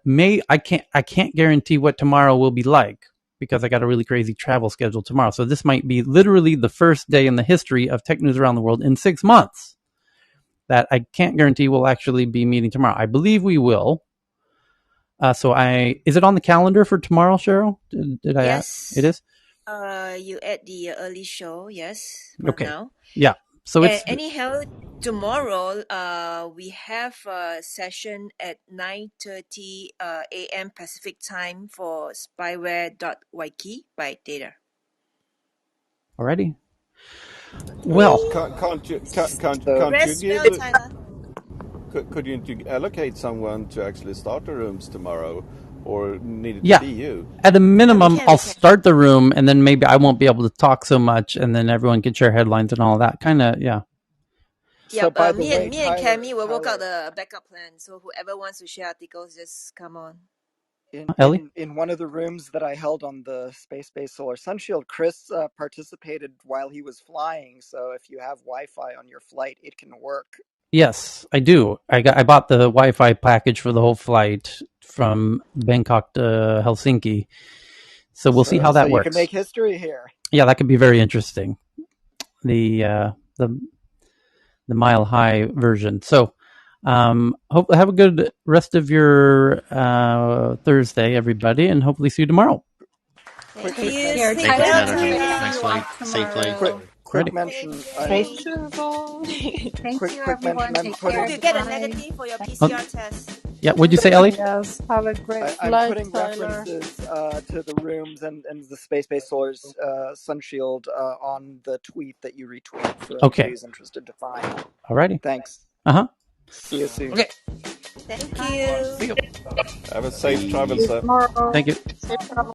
I can't guarantee what tomorrow will be like because I got a really crazy travel schedule tomorrow. So this might be literally the first day in the history of tech news around the world in 6 months that I can't guarantee we'll actually be meeting tomorrow. I believe we will. Is it on the calendar for tomorrow, Cheryl? Did I Yes. ask? It is? You add the early show, yes, for okay. now. Yeah. So it's anyhow, tomorrow we have a session at 9:30 a.m. Pacific time for spyware.wiki by Data. Alrighty. Well, can't you could you allocate someone to actually start the rooms tomorrow, or need it to be you? At a minimum, I'll start the room, and then maybe I won't be able to talk so much, and then everyone can share headlines and all that. Kind of, yeah. So by me and Cammy will work out the backup plan. So whoever wants to share articles, just come on. In one of the rooms that I held on the Space-Based Solar Sunshield, Chris participated while he was flying. So if you have Wi-Fi on your flight, it can work. Yes, I do. I bought the Wi-Fi package for the whole flight from Bangkok to Helsinki. So we'll see how that works. You can make history here. Yeah, that could be very interesting. The Mile High version. So hope have a good rest of your Thursday, everybody, and hopefully see you tomorrow. Thank you. Safe flight. Quick mention. Thank you, everyone. Take care. Hope you get a negative for your PCR test. Yeah, what'd you say, Ellie? Yes, have a great flight, I'm putting Tyler. references to the rooms and the Space-Based Solar's Sunshield on the tweet that you retweeted for anybody who's interested to find. Alrighty. Thanks. See you soon. Okay. Thank you. Have a safe travel, sir. Tomorrow. Thank you. Safe travel.